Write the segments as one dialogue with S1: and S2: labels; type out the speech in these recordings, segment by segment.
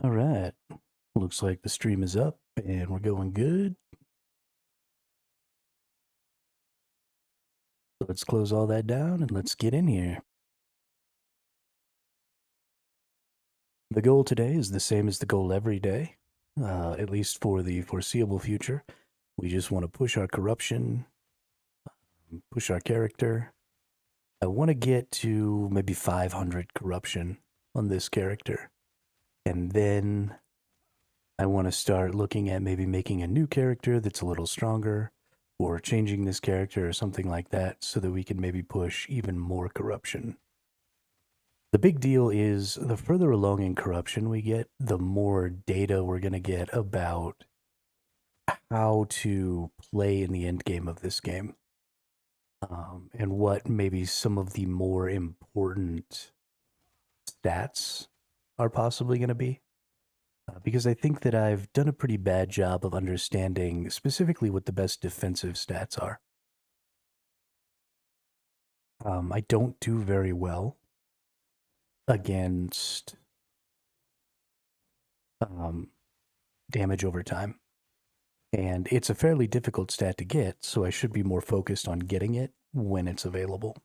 S1: All right. Looks like the stream is up and we're going good. So let's close all that down and let's get in here. The goal today is the same as the goal every day, at least for the foreseeable future. We just want to push our corruption, push our character. I want to get to maybe 500 corruption on this character. And then I want to start looking at maybe making a new character that's a little stronger or changing this character or something like that so that we can maybe push even more corruption. The big deal is the further along in corruption we get, the more data we're going to get about how to play in the end game of this game. And what maybe some of the more important stats are possibly going to be. Because I think that I've done a pretty bad job of understanding specifically what the best defensive stats are. I don't do very well against um, damage over time. And it's a fairly difficult stat to get, so I should be more focused on getting it when it's available.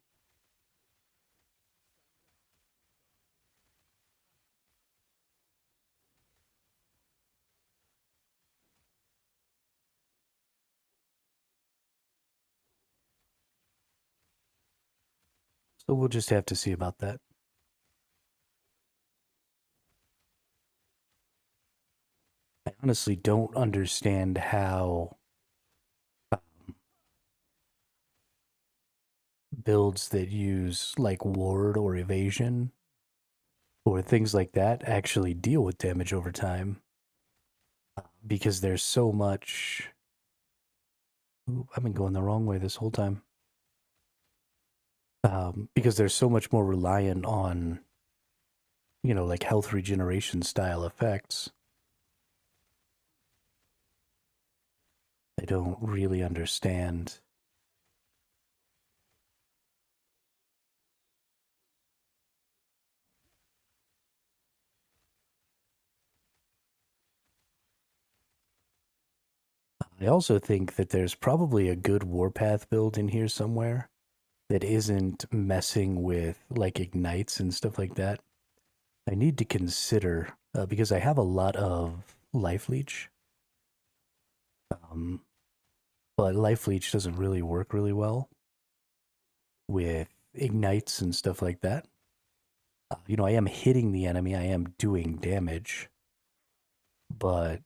S1: So we'll just have to see about that. I honestly don't understand how builds that use like ward or evasion or things like that actually deal with damage over time. Because there's so much. Ooh, I've been going the wrong way this whole time. Because there's so much more reliant on, like health regeneration style effects. I don't really understand. I also think that there's probably a good warpath build in here somewhere that isn't messing with like ignites and stuff like that. I need to consider because I have a lot of life leech, um, but life leech doesn't really work really well with ignites and stuff like that. I am hitting the enemy, I am doing damage, but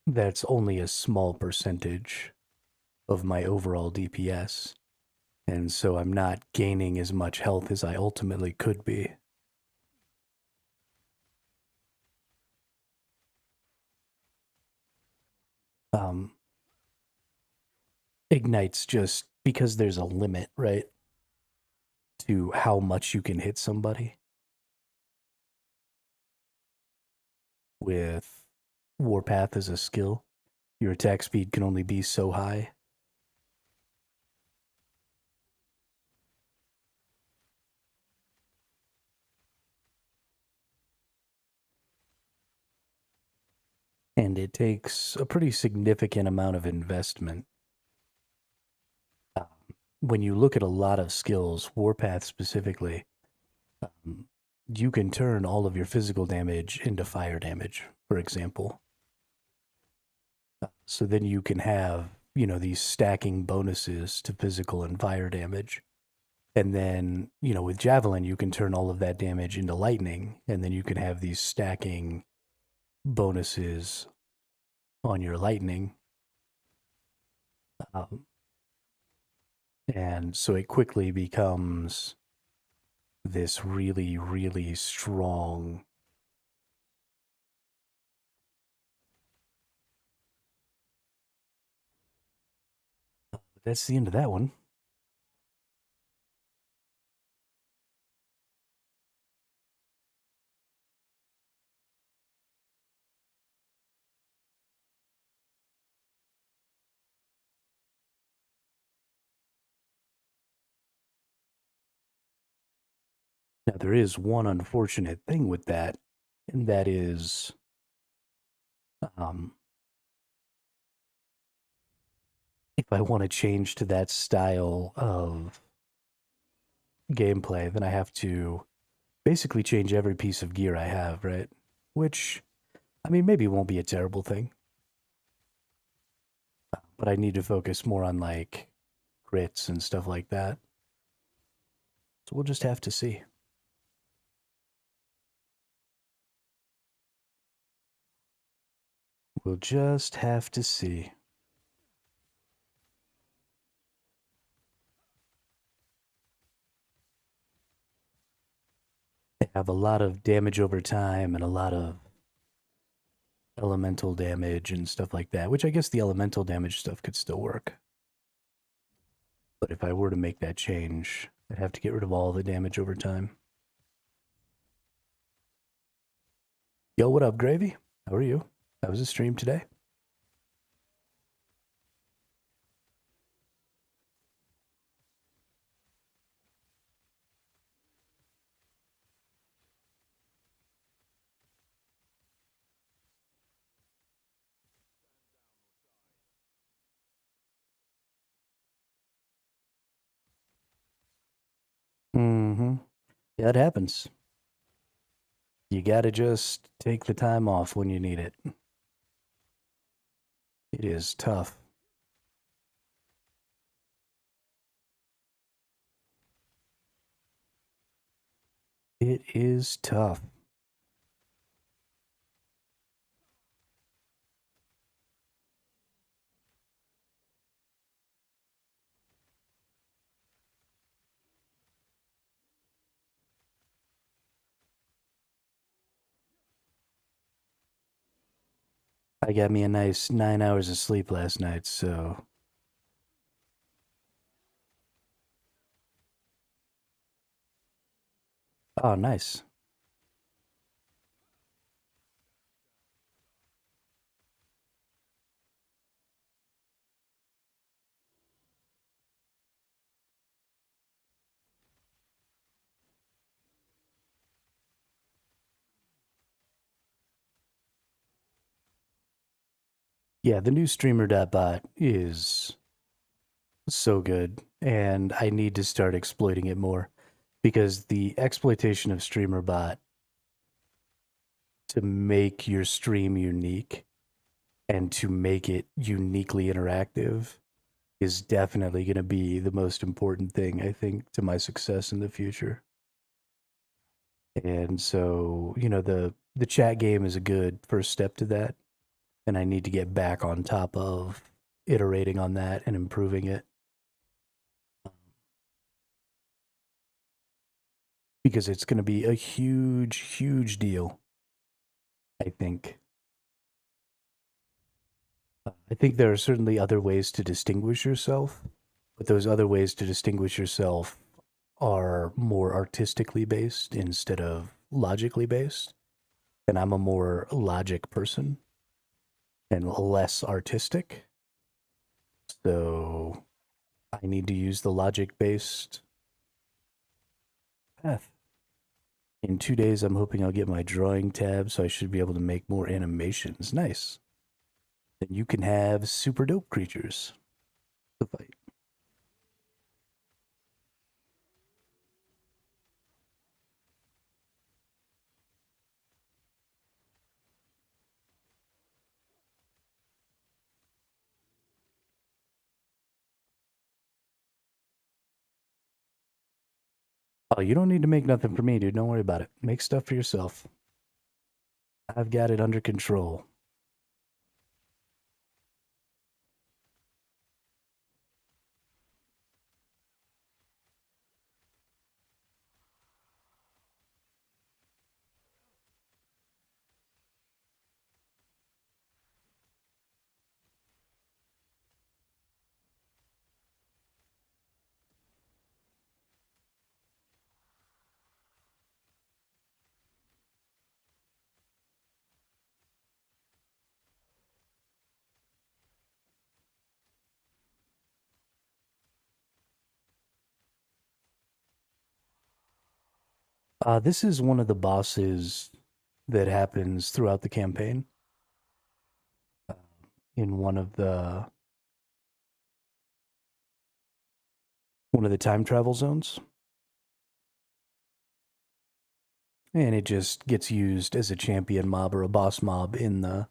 S1: that's only a small percentage of my overall DPS. And so I'm not gaining as much health as I ultimately could be. Um, Ignites just because there's a limit, right? To how much you can hit somebody with Warpath as a skill. Your attack speed can only be so high. And it takes a pretty significant amount of investment. Um, when you look at a lot of skills, Warpath specifically, um, you can turn all of your physical damage into fire damage, for example. So then you can have, these stacking bonuses to physical and fire damage. And then, with Javelin, you can turn all of that damage into lightning. And then you can have these stacking bonuses on your lightning. Um, and so it quickly becomes this really, really strong. But that's the end of that one. Now, there is one unfortunate thing with that, and that is um, if I want to change to that style of gameplay, then I have to basically change every piece of gear I have, right? Which, I mean, maybe won't be a terrible thing, but I need to focus more on like crits and stuff like that. So we'll just have to see. We'll just have to see. They have a lot of damage over time and a lot of elemental damage and stuff like that, which I guess the elemental damage stuff could still work. But if I were to make that change, I'd have to get rid of all the damage over time. Yo, what up, Gravy? How are you? How was the stream today? Mm-hmm. Yeah, it happens. You gotta just take the time off when you need it. It is tough. It is tough. I got me a nice 9 hours of sleep last night, so. Oh, nice. Yeah, the new streamer.bot is so good, and I need to start exploiting it more because the exploitation of streamerbot to make your stream unique and to make it uniquely interactive is definitely going to be the most important thing, I think, to my success in the future. And so, the chat game is a good first step to that, and I need to get back on top of iterating on that and improving it because it's going to be a huge, huge deal, I think. I think there are certainly other ways to distinguish yourself, but those other ways to distinguish yourself are more artistically based instead of logically based. And I'm a more logic person and less artistic. So I need to use the logic based path. In 2 days, I'm hoping I'll get my drawing tab so I should be able to make more animations. Nice. Then you can have super dope creatures to fight. Oh, you don't need to make nothing for me, dude. Don't worry about it. Make stuff for yourself. I've got it under control. This is one of the bosses that happens throughout the campaign uh, in one of the time travel zones, and it just gets used as a champion mob or a boss mob in the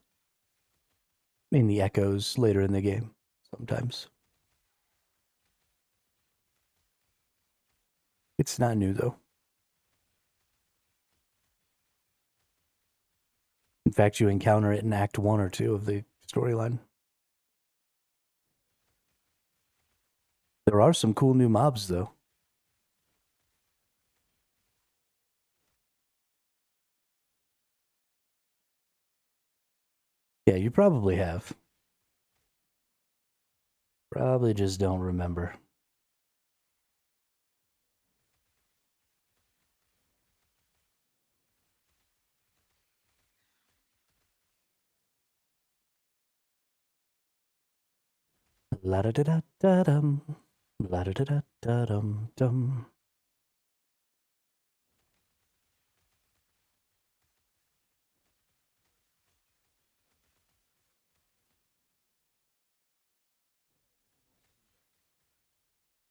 S1: echoes later in the game sometimes. It's not new though. In fact, you encounter it in Act 1 or 2 of the storyline. There are some cool new mobs though. Yeah, you probably have. Probably just don't remember. La da da da da dum. La da da da da dum dum.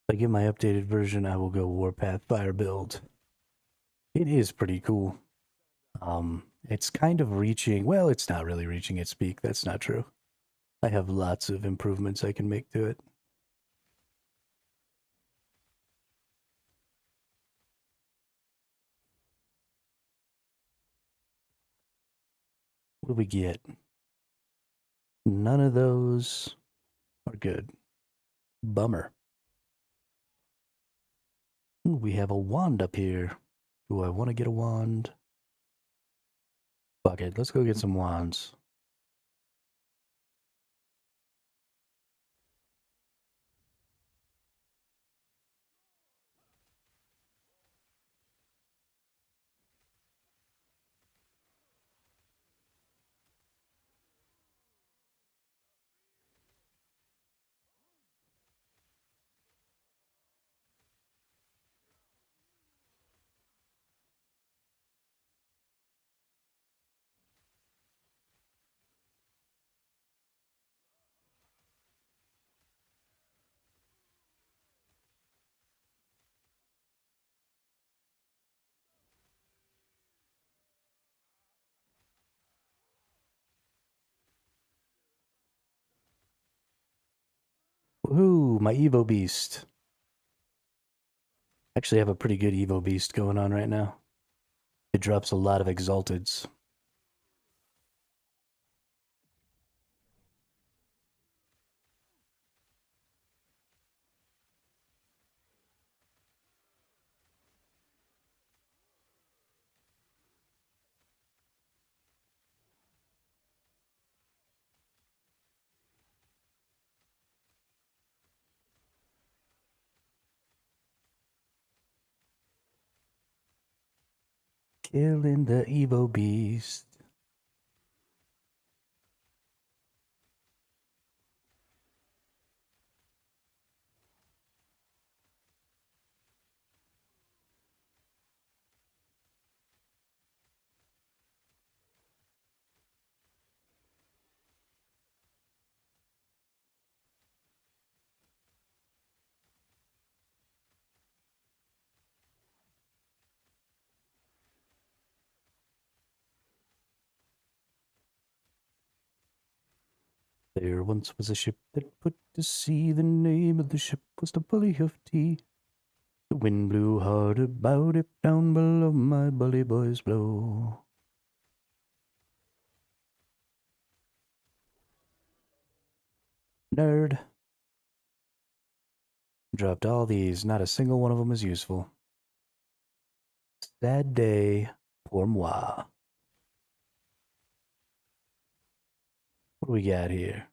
S1: If I get my updated version, I will go Warpath Fire build. It is pretty cool. It's kind of reaching. Well, it's not really reaching its peak. That's not true. I have lots of improvements I can make to it. What do we get? None of those are good. Bummer. Ooh, we have a wand up here. Do I want to get a wand? Fuck it. Let's go get some wands. Woohoo, my Evo Beast. Actually, I have a pretty good Evo Beast going on right now. It drops a lot of Exalteds. Killing the Evo Beast. There once was a ship that put to sea. The name of the ship was the Bully of Tea. The wind blew hard about it, down below my bully boys blow. Nerd. Dropped all these, not a single one of them is useful. Sad day pour moi. What do we got here?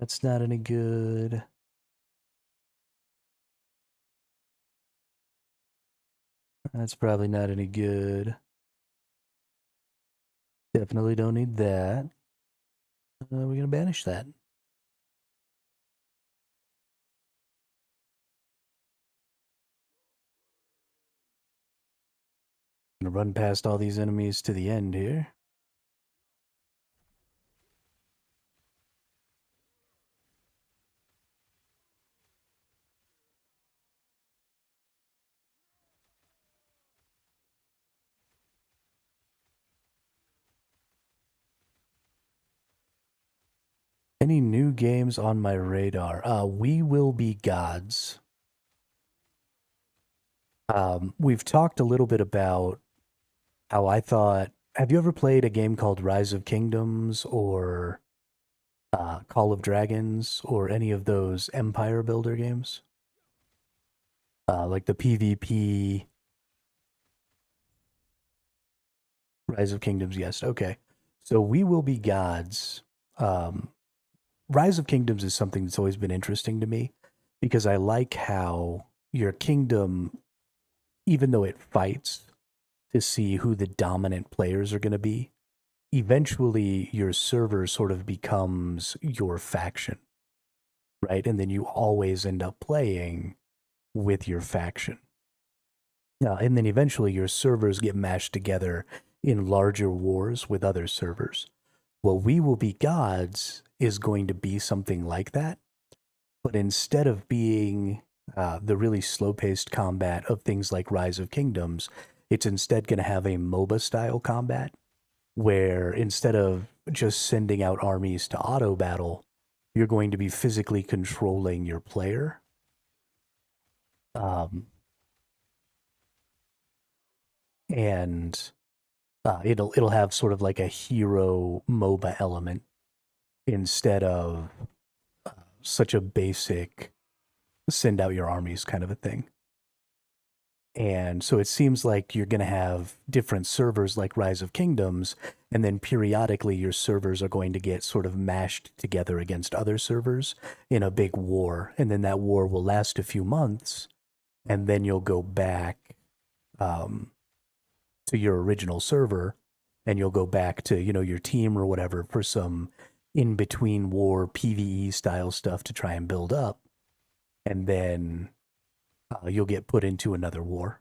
S1: That's not any good. That's probably not any good. Definitely don't need that. We're going to banish that. Gonna run past all these enemies to the end here. Any new games on my radar? We Will Be Gods. We've talked a little bit about how I thought. Have you ever played a game called Rise of Kingdoms or Call of Dragons or any of those empire builder games? Like the PvP Rise of Kingdoms, yes. Okay. So We Will Be Gods. Um, Rise of Kingdoms is something that's always been interesting to me because I like how your kingdom, even though it fights to see who the dominant players are going to be, eventually your server sort of becomes your faction, right? And then you always end up playing with your faction. And then eventually your servers get mashed together in larger wars with other servers. Well, We Will Be Gods is going to be something like that, but instead of being the really slow paced combat of things like Rise of Kingdoms, it's instead going to have a MOBA style combat where instead of just sending out armies to auto battle, you're going to be physically controlling your player. Um, and it'll have sort of like a hero MOBA element instead of such a basic send out your armies kind of a thing. And so it seems like you're going to have different servers like Rise of Kingdoms, and then periodically your servers are going to get sort of mashed together against other servers in a big war. And then that war will last a few months, and then you'll go back um, to your original server, and you'll go back to, your team or whatever for some in between war PvE style stuff to try and build up. And then you'll get put into another war.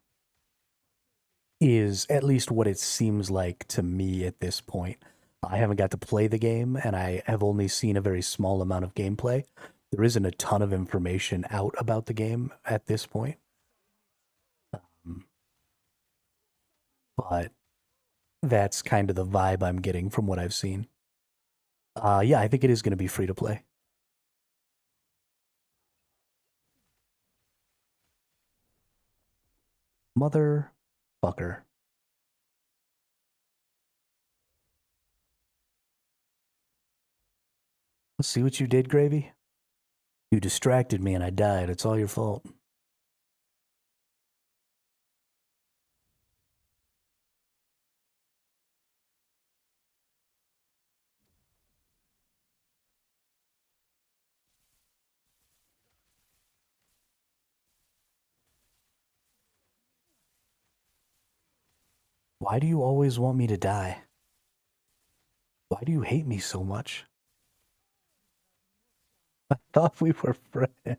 S1: Is at least what it seems like to me at this point. I haven't got to play the game and I have only seen a very small amount of gameplay. There isn't a ton of information out about the game at this point. Um, but that's kind of the vibe I'm getting from what I've seen. Yeah, I think it is going to be free to play. Motherfucker. Let's see what you did, Gravy. You distracted me and I died. It's all your fault. Why do you always want me to die? Why do you hate me so much? I thought we were friends.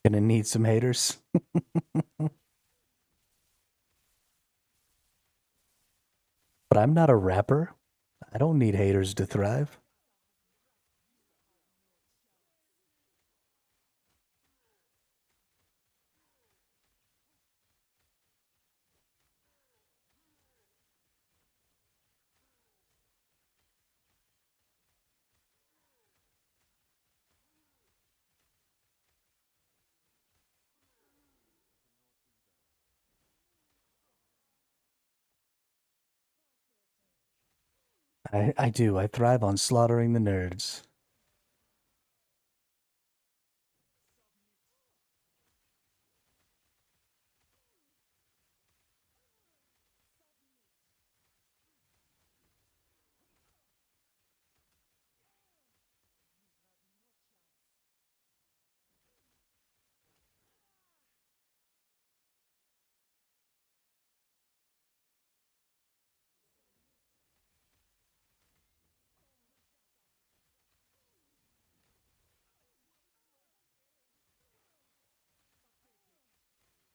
S1: Gonna need some haters. But I'm not a rapper. I don't need haters to thrive. I do. I thrive on slaughtering the nerds.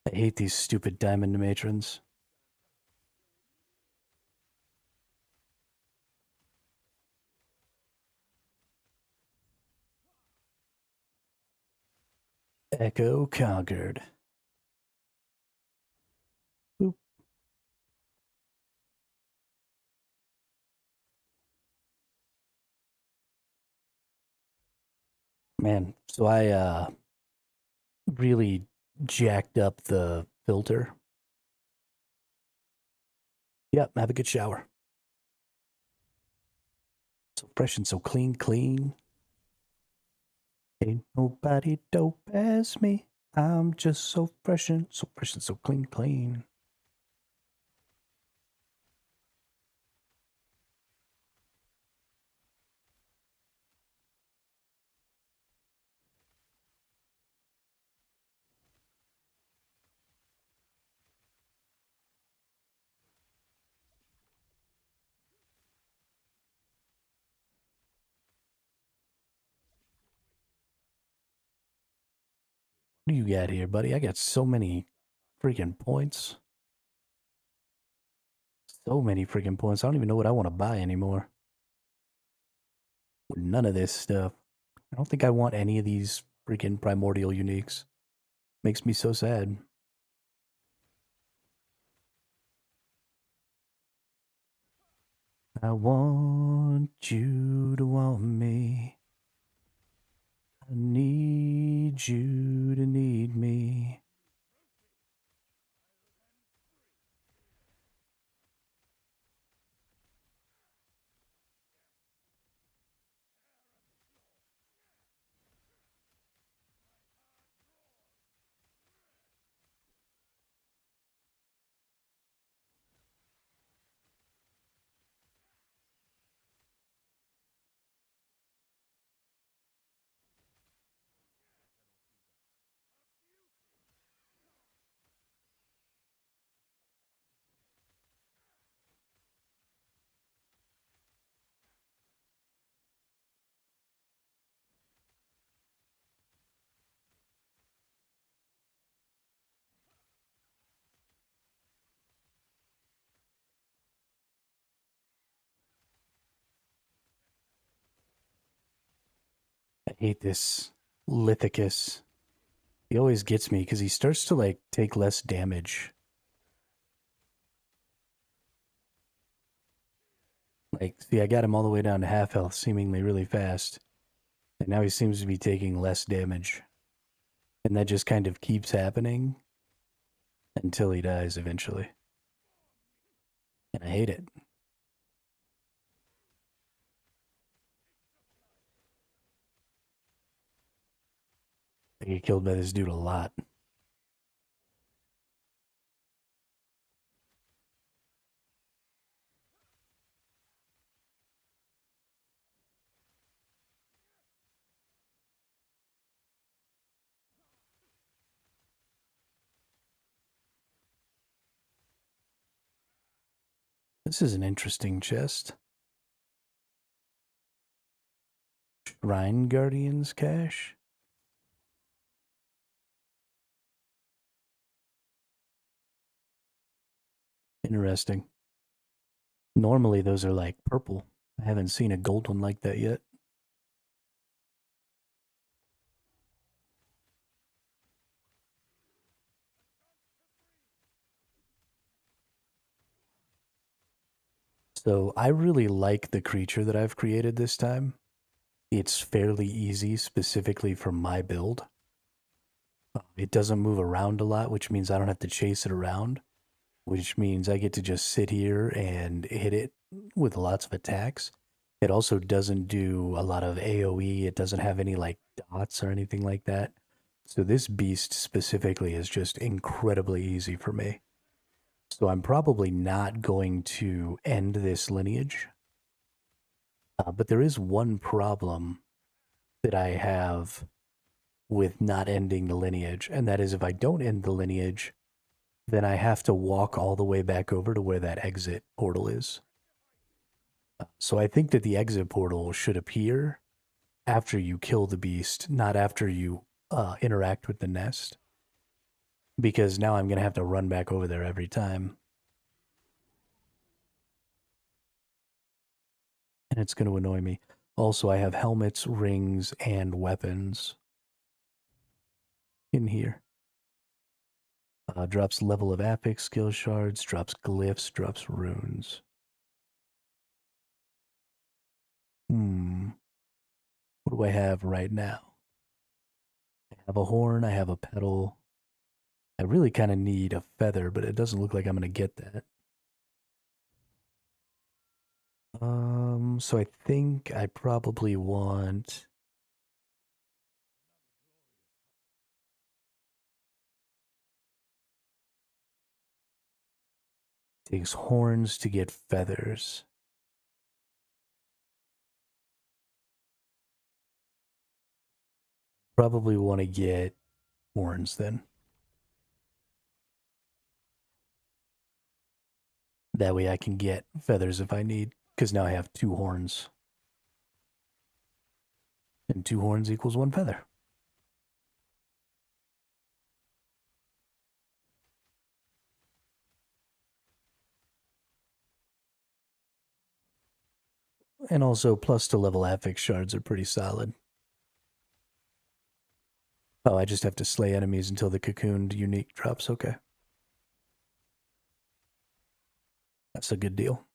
S1: I hate these stupid diamond matrons. Echo conquered. Boop. Man, so I really jacked up the filter. Yep, have a good shower. So fresh and so clean, clean. Ain't nobody dope as me. I'm just so fresh and so clean, clean. What do you got here, buddy? I got so many freaking points. So many freaking points. I don't even know what I want to buy anymore. None of this stuff. I don't think I want any of these freaking primordial uniques. Makes me so sad. I want you to want me. I need you to need me. I hate this Lithicus. He always gets me because he starts to like take less damage. Like, see, I got him all the way down to half health, seemingly really fast. And now he seems to be taking less damage. And that just kind of keeps happening until he dies eventually. And I hate it. I get killed by this dude a lot. This is an interesting chest. Shrine Guardian's cache? Interesting. Normally those are like purple. I haven't seen a gold one like that yet. So I really like the creature that I've created this time. It's fairly easy, specifically for my build. It doesn't move around a lot, which means I don't have to chase it around, which means I get to just sit here and hit it with lots of attacks. It also doesn't do a lot of AoE. It doesn't have any like dots or anything like that. So this beast specifically is just incredibly easy for me. So I'm probably not going to end this lineage. But there is one problem that I have with not ending the lineage, and that is if I don't end the lineage, then I have to walk all the way back over to where that exit portal is. So I think that the exit portal should appear after you kill the beast, not after you interact with the nest. because now I'm going to have to run back over there every time. And it's going to annoy me. Also, I have helmets, rings, and weapons in here. Drops level of epic skill shards, drops glyphs, drops runes. What do I have right now? I have a horn, I have a pedal. I really kind of need a feather, but it doesn't look like I'm going to get that. So I think I probably want takes horns to get feathers. Probably want to get horns then. That way I can get feathers if I need, because now I have two horns. And two horns equals one feather. And also, plus to level affix shards are pretty solid. Oh, I just have to slay enemies until the cocooned unique drops. Okay. That's a good deal.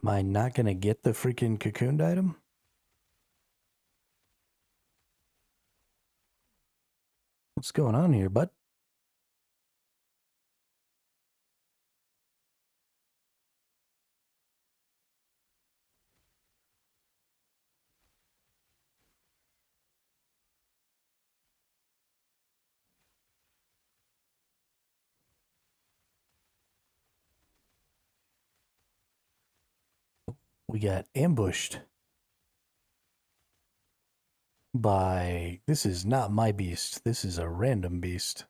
S1: Am I not going to get the freaking cocooned item? What's going on here, bud? We got ambushed by. This is not my beast. This is a random beast.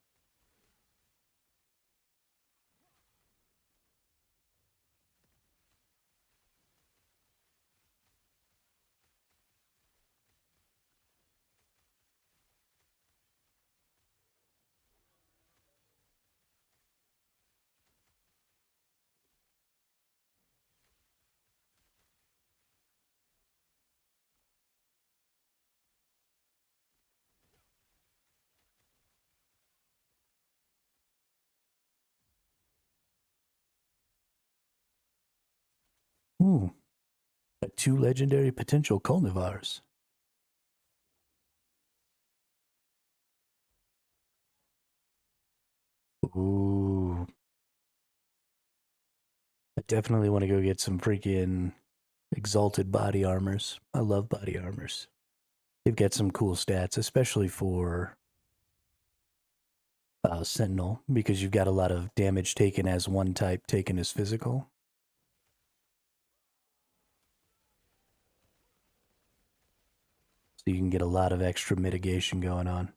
S1: Hmm. Two legendary potential cultivars. Ooh. I definitely want to go get some freaking exalted body armors. I love body armors. They've got some cool stats, especially for Sentinel, because you've got a lot of damage taken as one type, taken as physical. So you can get a lot of extra mitigation going on.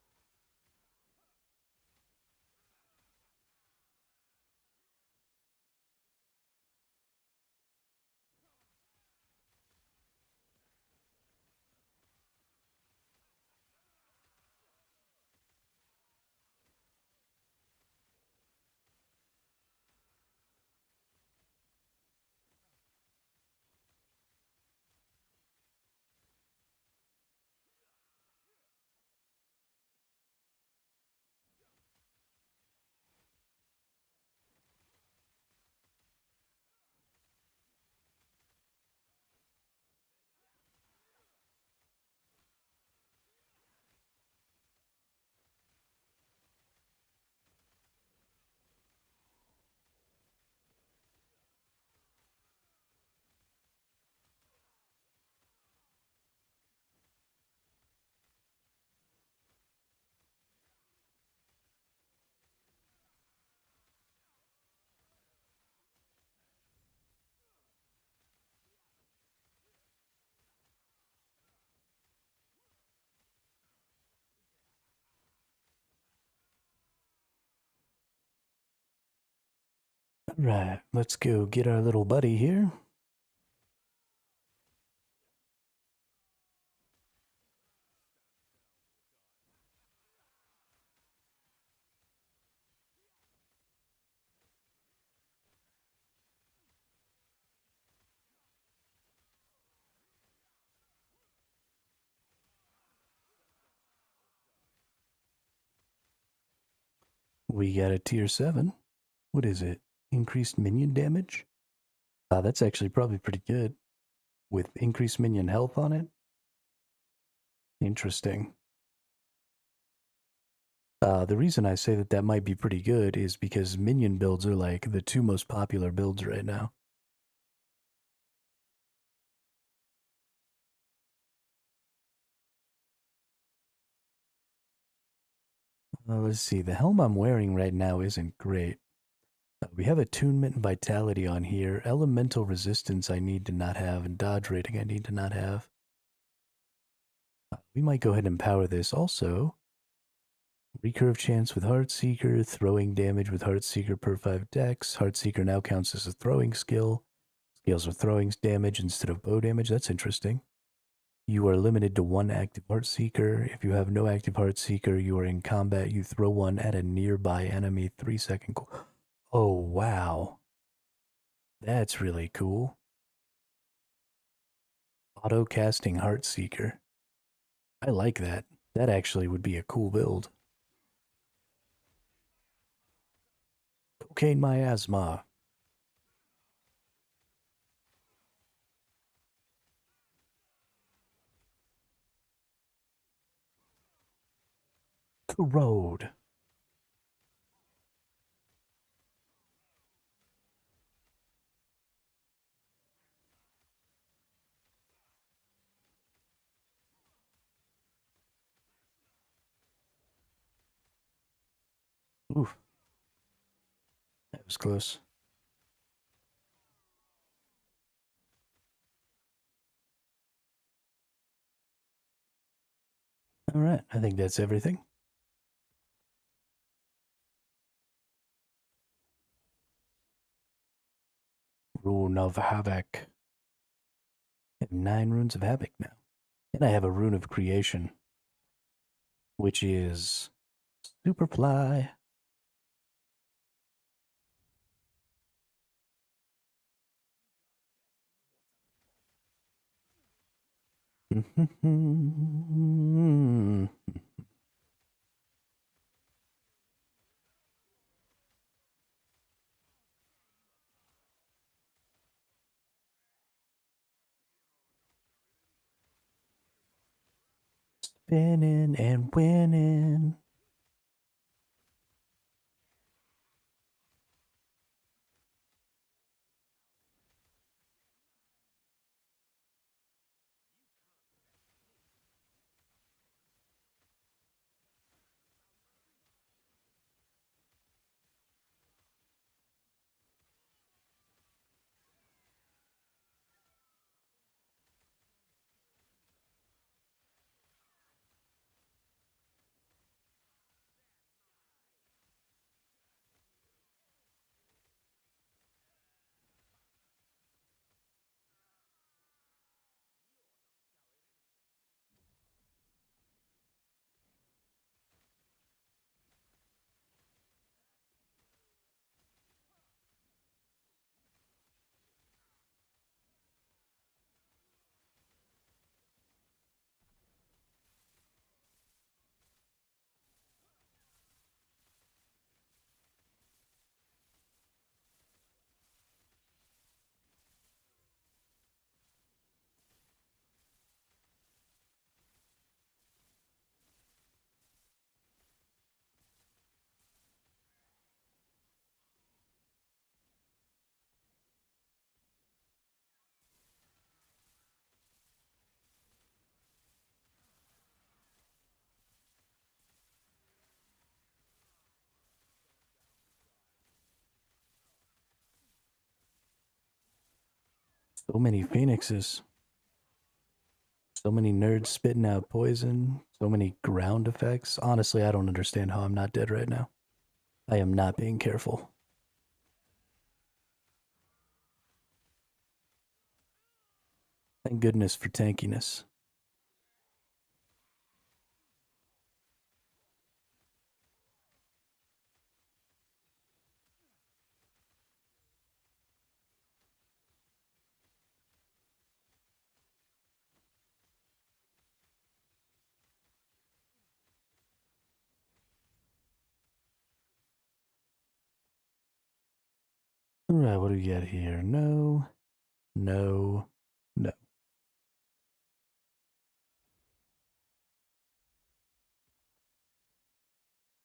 S1: Right, let's go get our little buddy here. We got a tier 7. What is it? Increased minion damage? That's actually probably pretty good. With increased minion health on it? Interesting. The reason I say that that might be pretty good is because minion builds are like the two most popular builds right now. Let's see, the helm I'm wearing right now isn't great. We have attunement and vitality on here. Elemental resistance I need to not have, and dodge rating I need to not have. We might go ahead and power this also. Recurve chance with Heartseeker, throwing damage with Heartseeker per 5 dex. Heartseeker now counts as a throwing skill. Scales with throwing damage instead of bow damage. That's interesting. You are limited to one active Heartseeker. If you have no active Heartseeker, you are in combat. You throw one at a nearby enemy 3-second. Oh, wow. That's really cool. Auto casting Heartseeker. I like that. That actually would be a cool build. Cocaine miasma. Corrode. Oof, that was close. All right, I think that's everything. Rune of Havoc. I have 9 runes of Havoc now. And I have a rune of creation, which is Superfly. Spinning and winning. So many phoenixes. So many nerds spitting out poison. So many ground effects. Honestly, I don't understand how I'm not dead right now. I am not being careful. Thank goodness for tankiness. All right, what do we got here? No, no, no.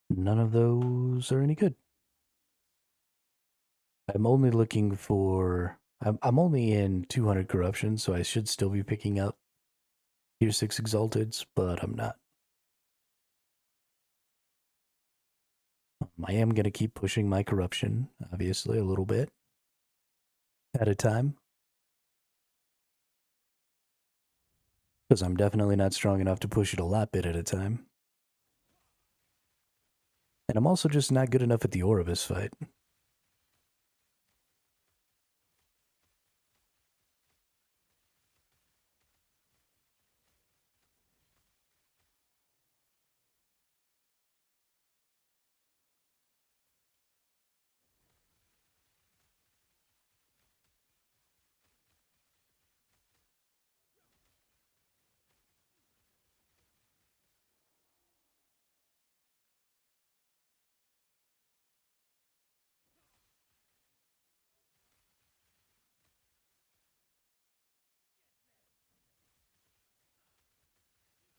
S1: None of those are any good. I'm only looking for. I'm only in 200 corruption, so I should still be picking up tier 6 exalteds, but I'm not. I am going to keep pushing my corruption, obviously, a little bit at a time, because I'm definitely not strong enough to push it a lot bit at a time. And I'm also just not good enough at the Oribus fight.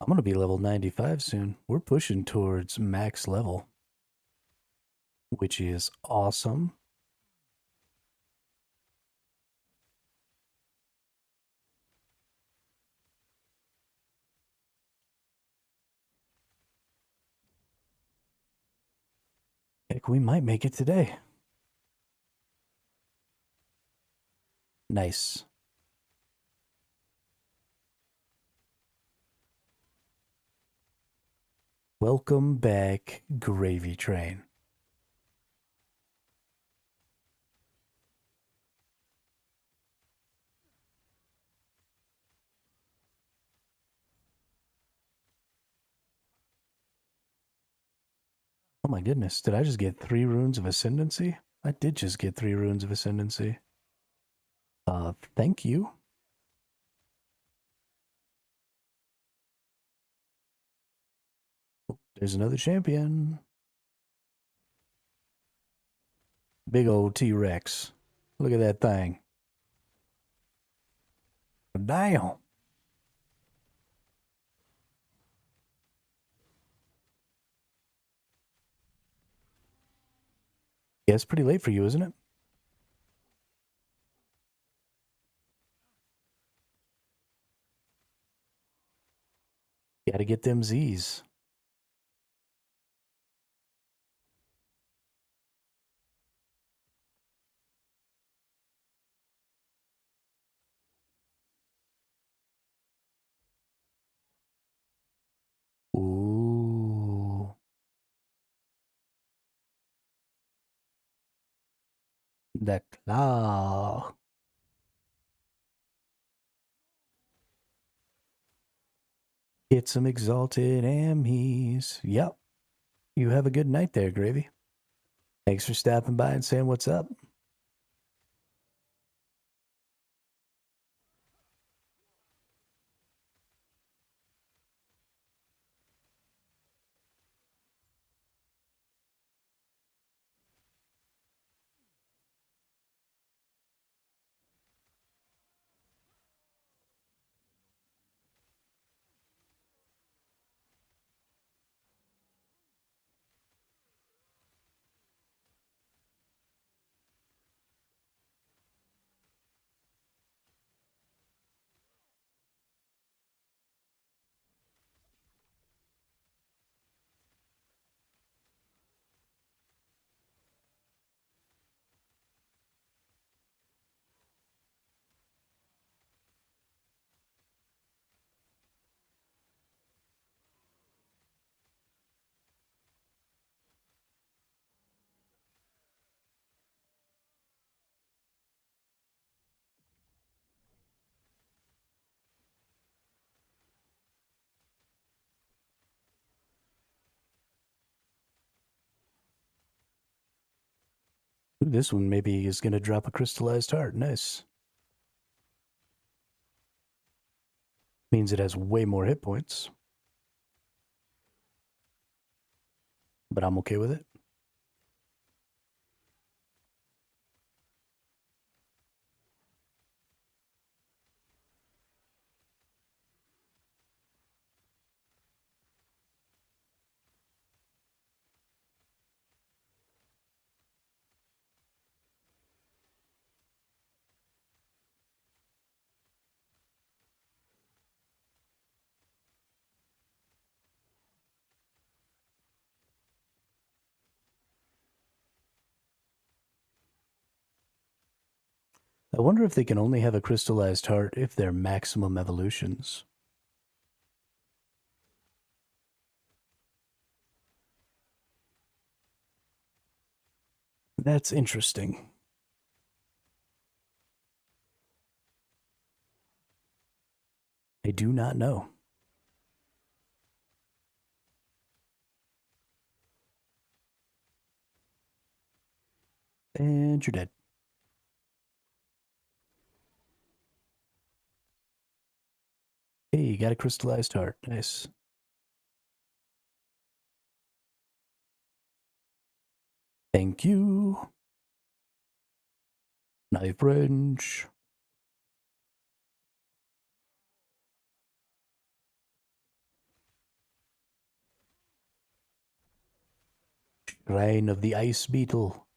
S1: I'm going to be level 95 soon. We're pushing towards max level, which is awesome. Heck, we might make it today. Nice. Welcome back, Gravy Train. Oh my goodness, did I just get 3 runes of ascendancy? I did just get 3 runes of ascendancy. Thank you. There's another champion. Big old T-Rex. Look at that thing. Damn. Yeah, it's pretty late for you, isn't it? Gotta get them Z's. Ooh. The claw. Get some exalted ammies. Yep. You have a good night there, Gravy. Thanks for stopping by and saying what's up. Ooh, this one maybe is going to drop a crystallized heart. Nice. Means it has way more hit points, but I'm okay with it. I wonder if they can only have a crystallized heart if they're maximum evolutions. That's interesting. I do not know. And you're dead. Hey, you got a crystallized heart. Nice. Thank you. Knife wrench. Shrine of the Ice Beetle.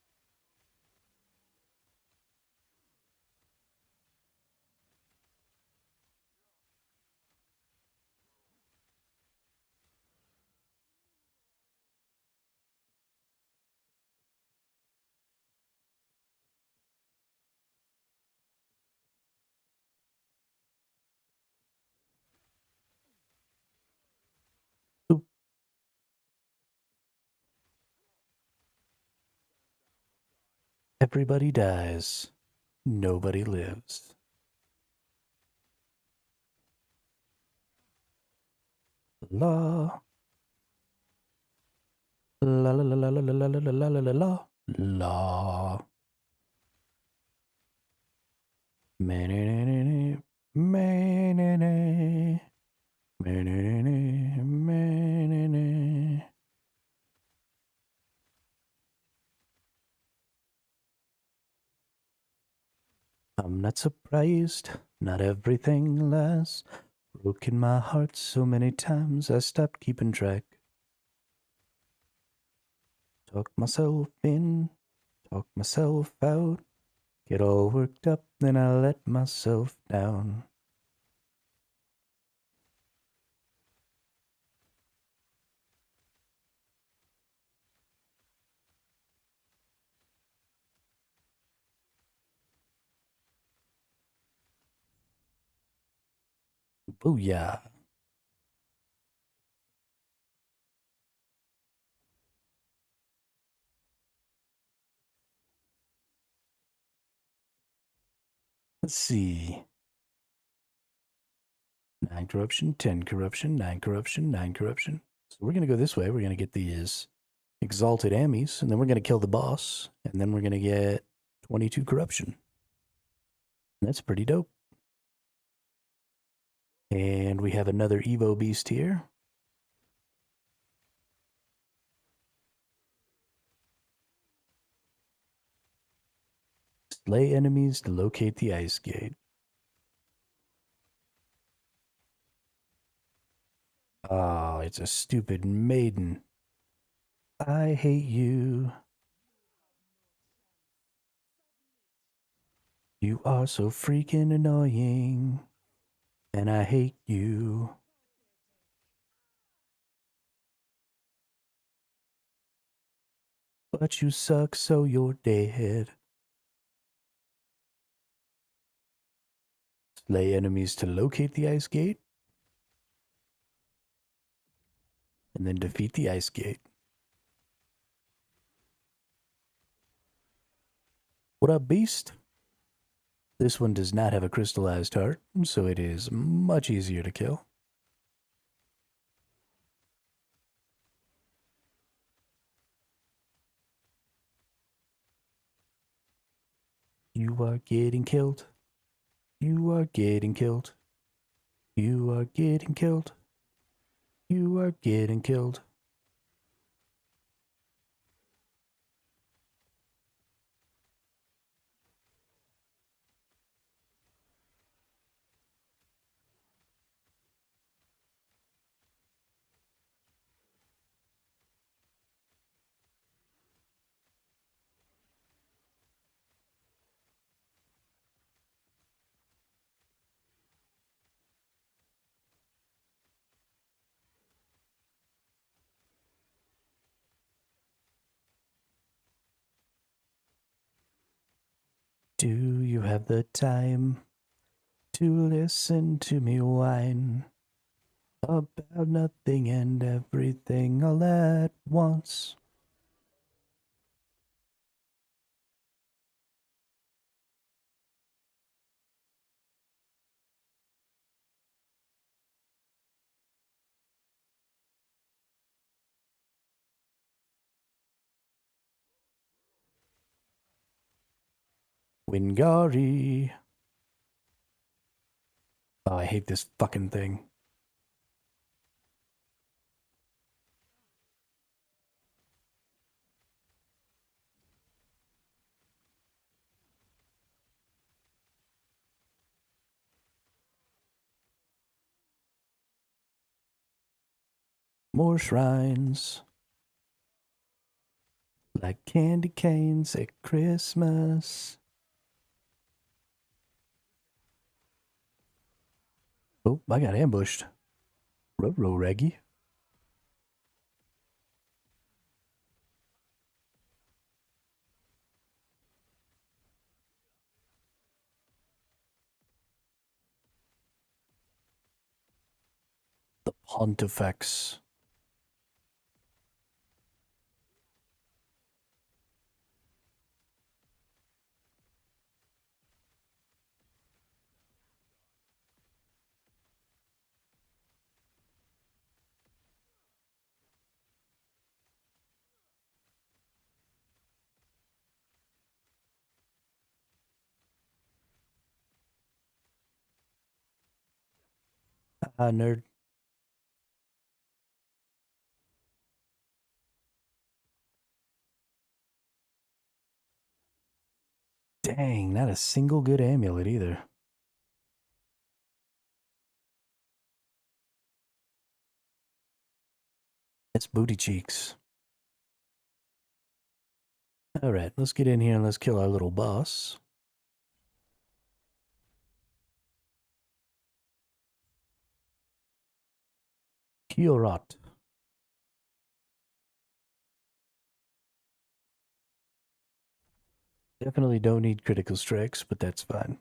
S1: Oop. Everybody dies. Nobody lives. La. La la la la la la la la la la la la. La. Manene. Manene. Manene. Manene. I'm not surprised. Not everything lasts. Broken my heart so many times I stopped keeping track. Talk myself in, talk myself out. Get all worked up, then I let myself down. Booyah. Let's see. 9 corruption, 10 corruption, 9 corruption, 9 corruption. So we're going to go this way. We're going to get these exalted Ammies, and then we're going to kill the boss, and then we're going to get 22 corruption. That's pretty dope. And we have another Evo beast here. Slay enemies to locate the ice gate. Oh, it's a stupid maiden. I hate you. You are so freaking annoying. And I hate you. But you suck, so you're dead. Slay enemies to locate the ice gate. And then defeat the ice gate. What up, beast? This one does not have a crystallized heart, so it is much easier to kill. You are getting killed. You are getting killed. You are getting killed. You are getting killed. Do you have the time to listen to me whine about nothing and everything all at once? Wingari. Oh, I hate this fucking thing. More shrines. Like candy canes at Christmas. Oh, I got ambushed. Ruh-roh, Reggie. The Pontifex. Ah, nerd. Dang, not a single good amulet either. It's booty cheeks. Alright, let's get in here and let's kill our little boss. Kiorat. Definitely don't need critical strikes, but that's fine.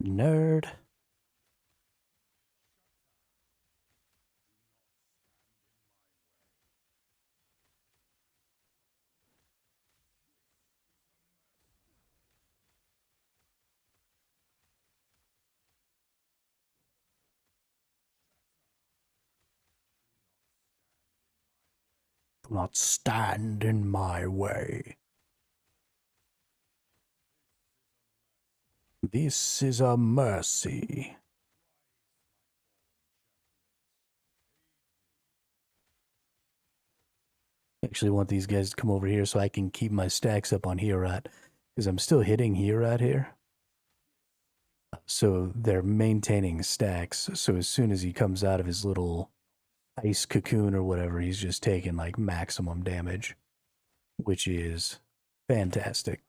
S1: Nerd. Do not stand in my way. This is a mercy. I actually want these guys to come over here so I can keep my stacks up on Hierat. Because I'm still hitting Hierat here. So they're maintaining stacks. So as soon as he comes out of his little ice cocoon or whatever, he's just taking like maximum damage, which is fantastic.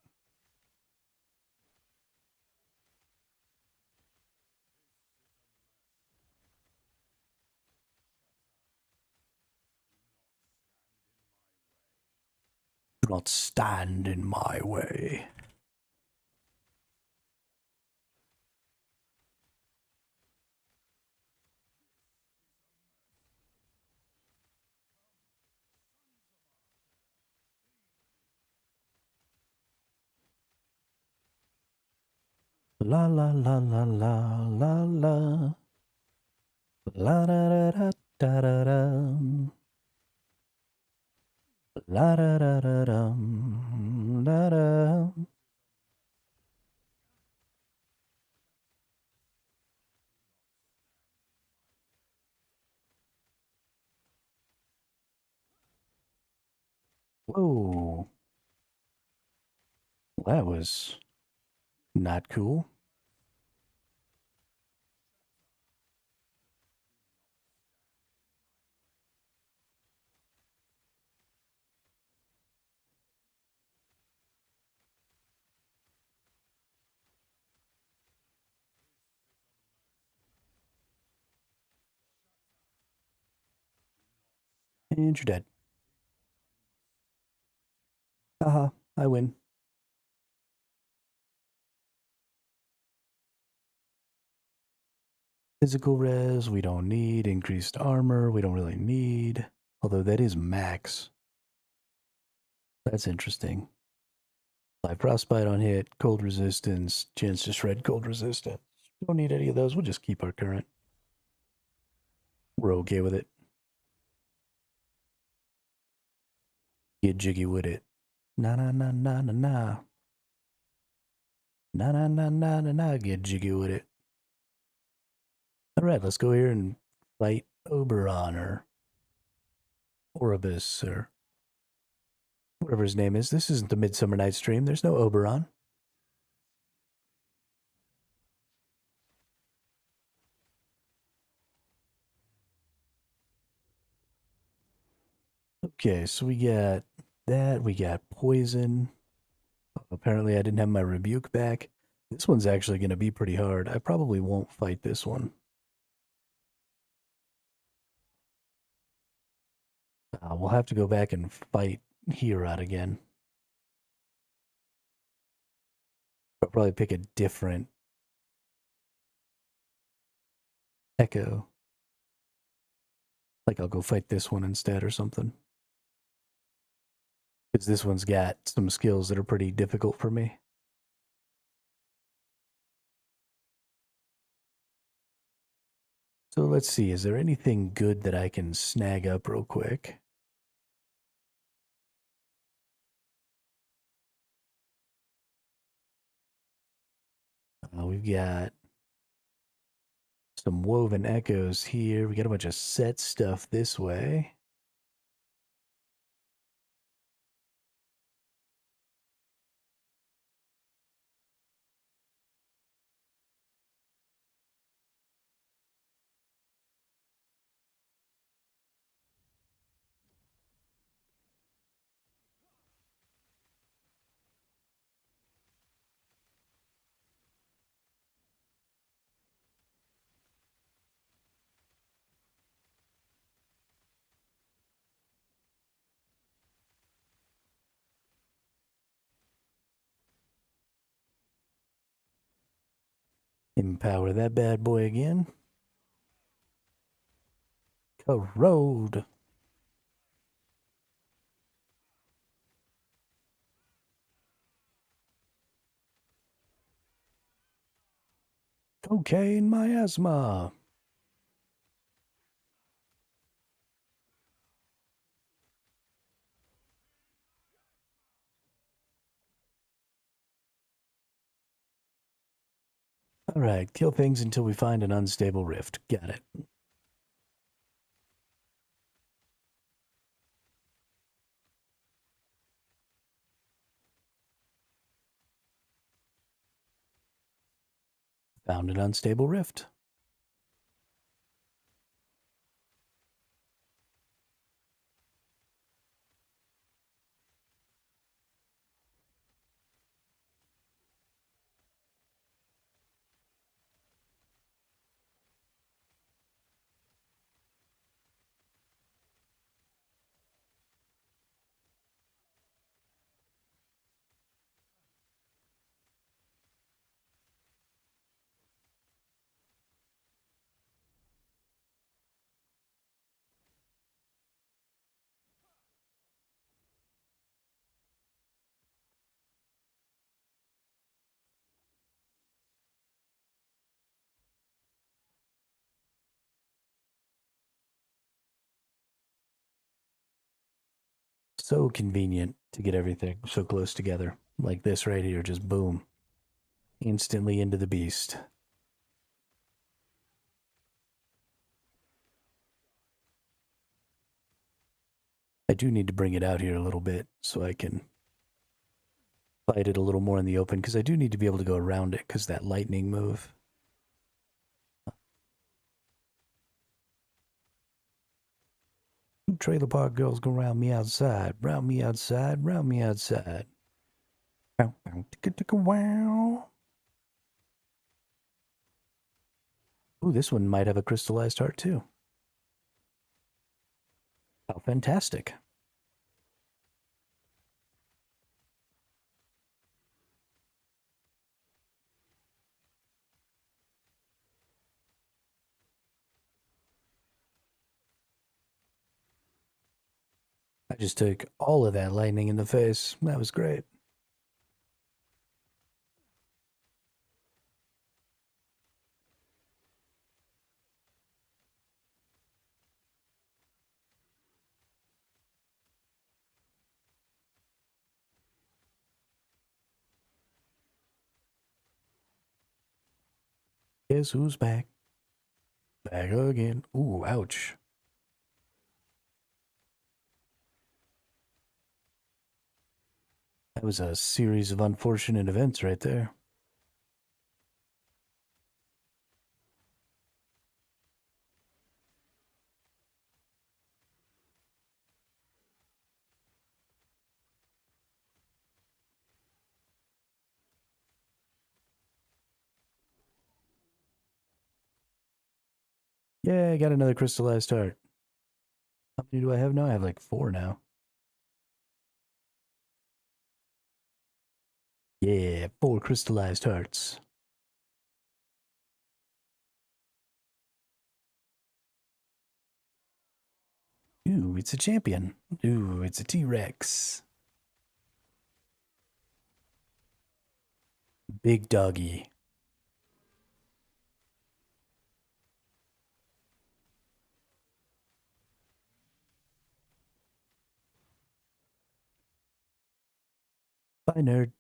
S1: not stand in my way. La la la la la la la. La da da da da da da. La da da da da da da. Whoa. That was not cool. And you're dead. Haha, I win. Physical res, we don't need. Increased armor, we don't really need. Although that is max. That's interesting. Live frostbite on hit, cold resistance, chance to shred cold resistance. Don't need any of those. We'll just keep our current. We're okay with it. Get jiggy with it. Na na na na na na. Na na na na na na. Get jiggy with it. All right, let's go here and fight Oberon or Oribus or whatever his name is. This isn't the Midsummer Night Stream. There's no Oberon. Okay, so we got that. We got poison. Apparently, I didn't have my rebuke back. This one's actually going to be pretty hard. I probably won't fight this one. We'll have to go back and fight Herod again. I'll probably pick a different Echo. Like I'll go fight this one instead or something. Because this one's got some skills that are pretty difficult for me. So let's see, is there anything good that I can snag up real quick? We've got some woven echoes here. We got a bunch of set stuff this way. Empower that bad boy again. Corrode. Cocaine miasma. All right, kill things until we find an unstable rift. Got it. Found an unstable rift. So convenient to get everything so close together. Like this right here, just boom. Instantly into the beast. I do need to bring it out here a little bit so I can fight it a little more in the open, because I do need to be able to go around it, because that lightning move. Trailer park girls go round me outside, round me outside, round me outside. Wow. Ooh, this one might have a crystallized heart too. How fantastic. I just took all of that lightning in the face. That was great. Guess who's back? Back again. Ooh, ouch. That was a series of unfortunate events right there. Yeah, I got another crystallized heart. How many do I have now? I have like 4 now. Yeah, 4 crystallized hearts. Ooh, it's a champion. Ooh, it's a T-Rex. Big doggy. Bye, nerd.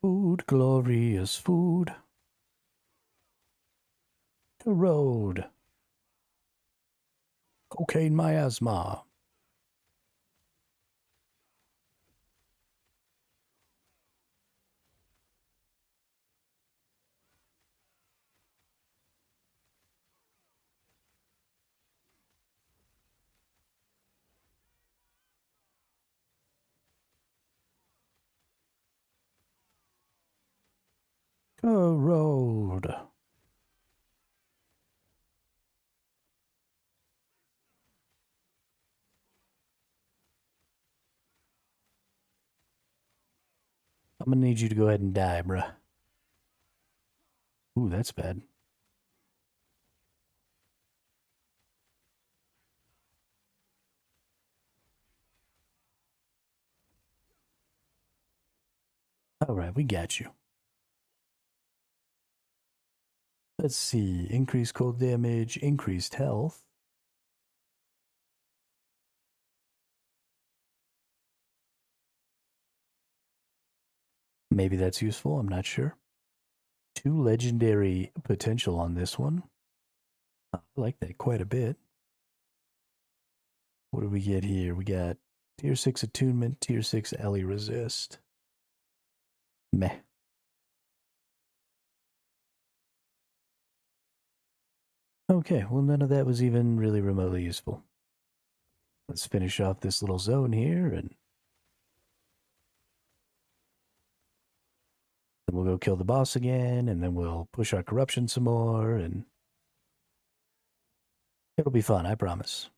S1: Food, glorious food. The road. Cocaine miasma. The road. I'm gonna need you to go ahead and die, bruh. Ooh, that's bad. Alright, we got you. Let's see. Increased cold damage, increased health. Maybe that's useful, I'm not sure. 2 legendary potential on this one. I like that quite a bit. What do we get here? We got tier 6 attunement, tier 6 Ellie resist. Meh. Okay, well, none of that was even really remotely useful. Let's finish off this little zone here and Then we'll go kill the boss again, and then we'll push our corruption some more, and it'll be fun, I promise.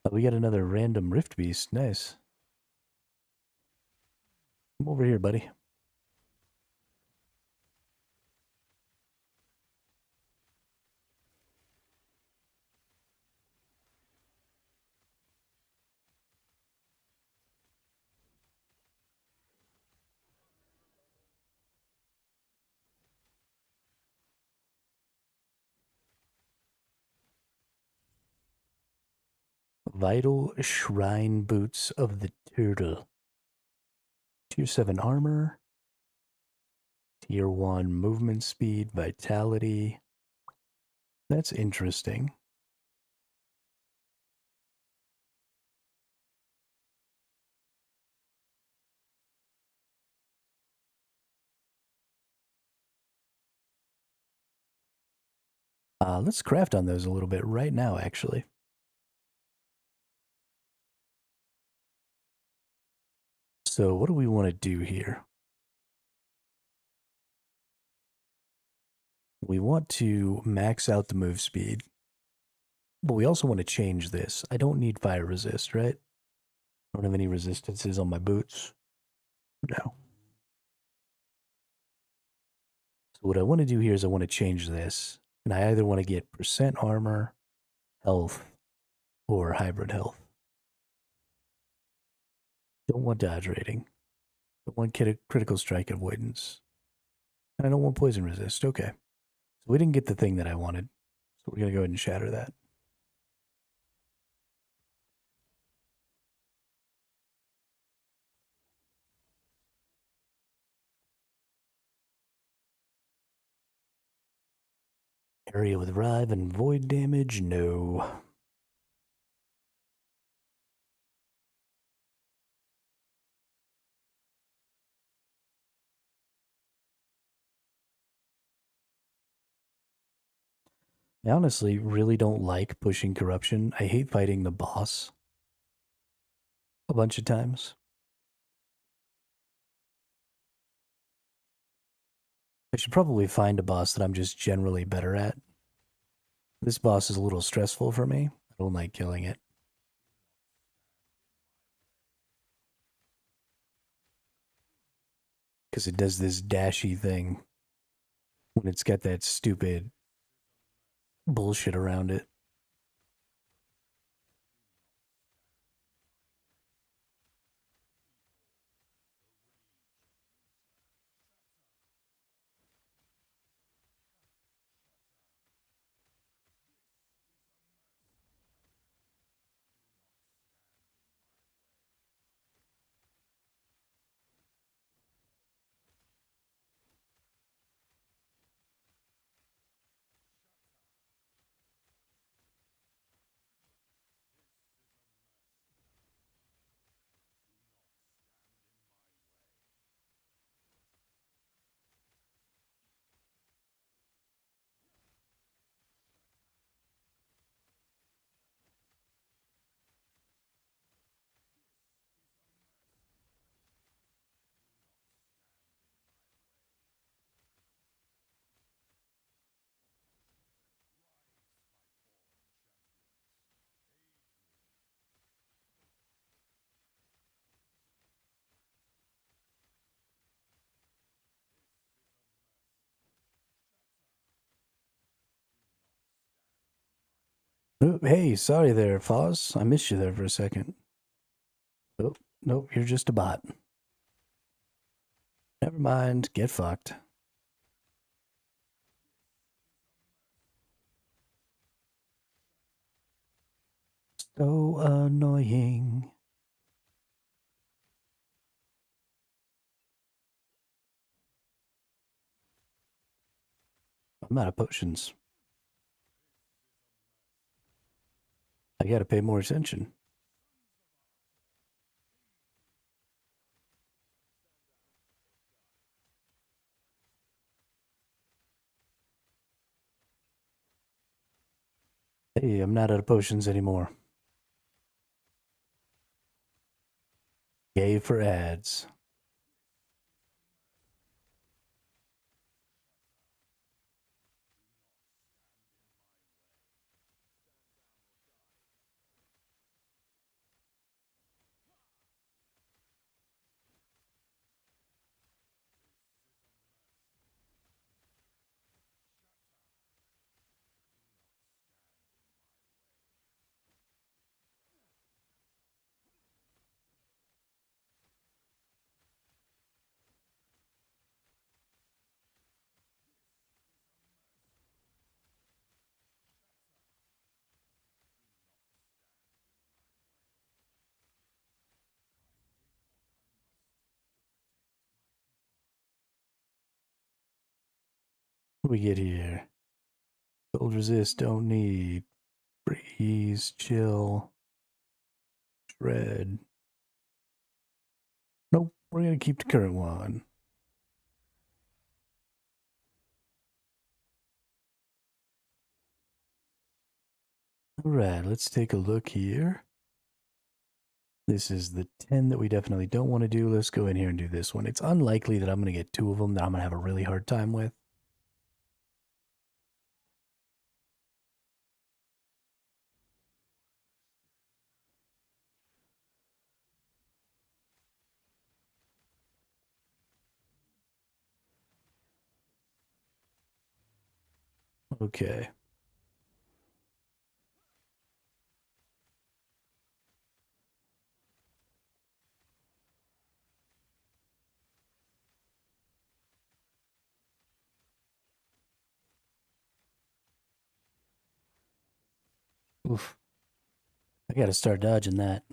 S1: Oh, we got another random rift beast. Nice. Come over here, buddy. Vital Shrine Boots of the Turtle. Tier 7 armor. Tier 1 movement speed, vitality. That's interesting. Let's craft on those a little bit right now, actually. So, what do we want to do here? We want to max out the move speed, but we also want to change this. I don't need fire resist, right? I don't have any resistances on my boots. No. So, what I want to do here is I want to change this. And I either want to get percent armor, health, or hybrid health. Don't want dodge rating. Don't want critical strike avoidance. And I don't want poison resist. Okay. So we didn't get the thing that I wanted. So we're going to go ahead and shatter that. Area with Rive and Void damage? No. I honestly really don't like pushing corruption. I hate fighting the boss a bunch of times. I should probably find a boss that I'm just generally better at. This boss is a little stressful for me. I don't like killing it. Because it does this dashy thing when it's got that stupid bullshit around it. Oh, hey, sorry there, Foz. I missed you there for a second. Oh, nope, you're just a bot. Never mind, get fucked. So annoying. I'm out of potions. I gotta pay more attention. Hey, I'm not out of potions anymore. Yay for ads. What do we get here? Cold resist, don't need. Freeze, chill, shred. Nope, we're gonna keep the current one. Alright, let's take a look here. This is the 10 that we definitely don't want to do. Let's go in here and do this one. It's unlikely that I'm going to get two of them that I'm going to have a really hard time with. Okay. Oof. I got to start dodging that.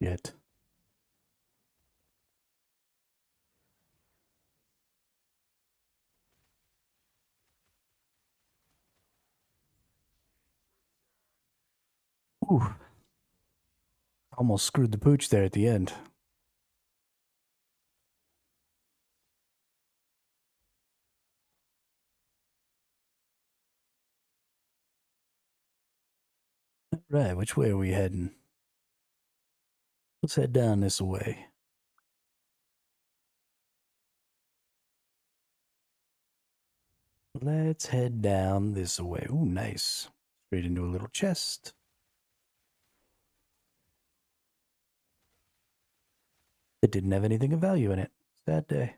S1: Shit. Ooh. Almost screwed the pooch there at the end. Right, which way are we heading? Let's head down this way. Let's head down this way. Ooh, nice. Straight into a little chest. It didn't have anything of value in it. Sad day.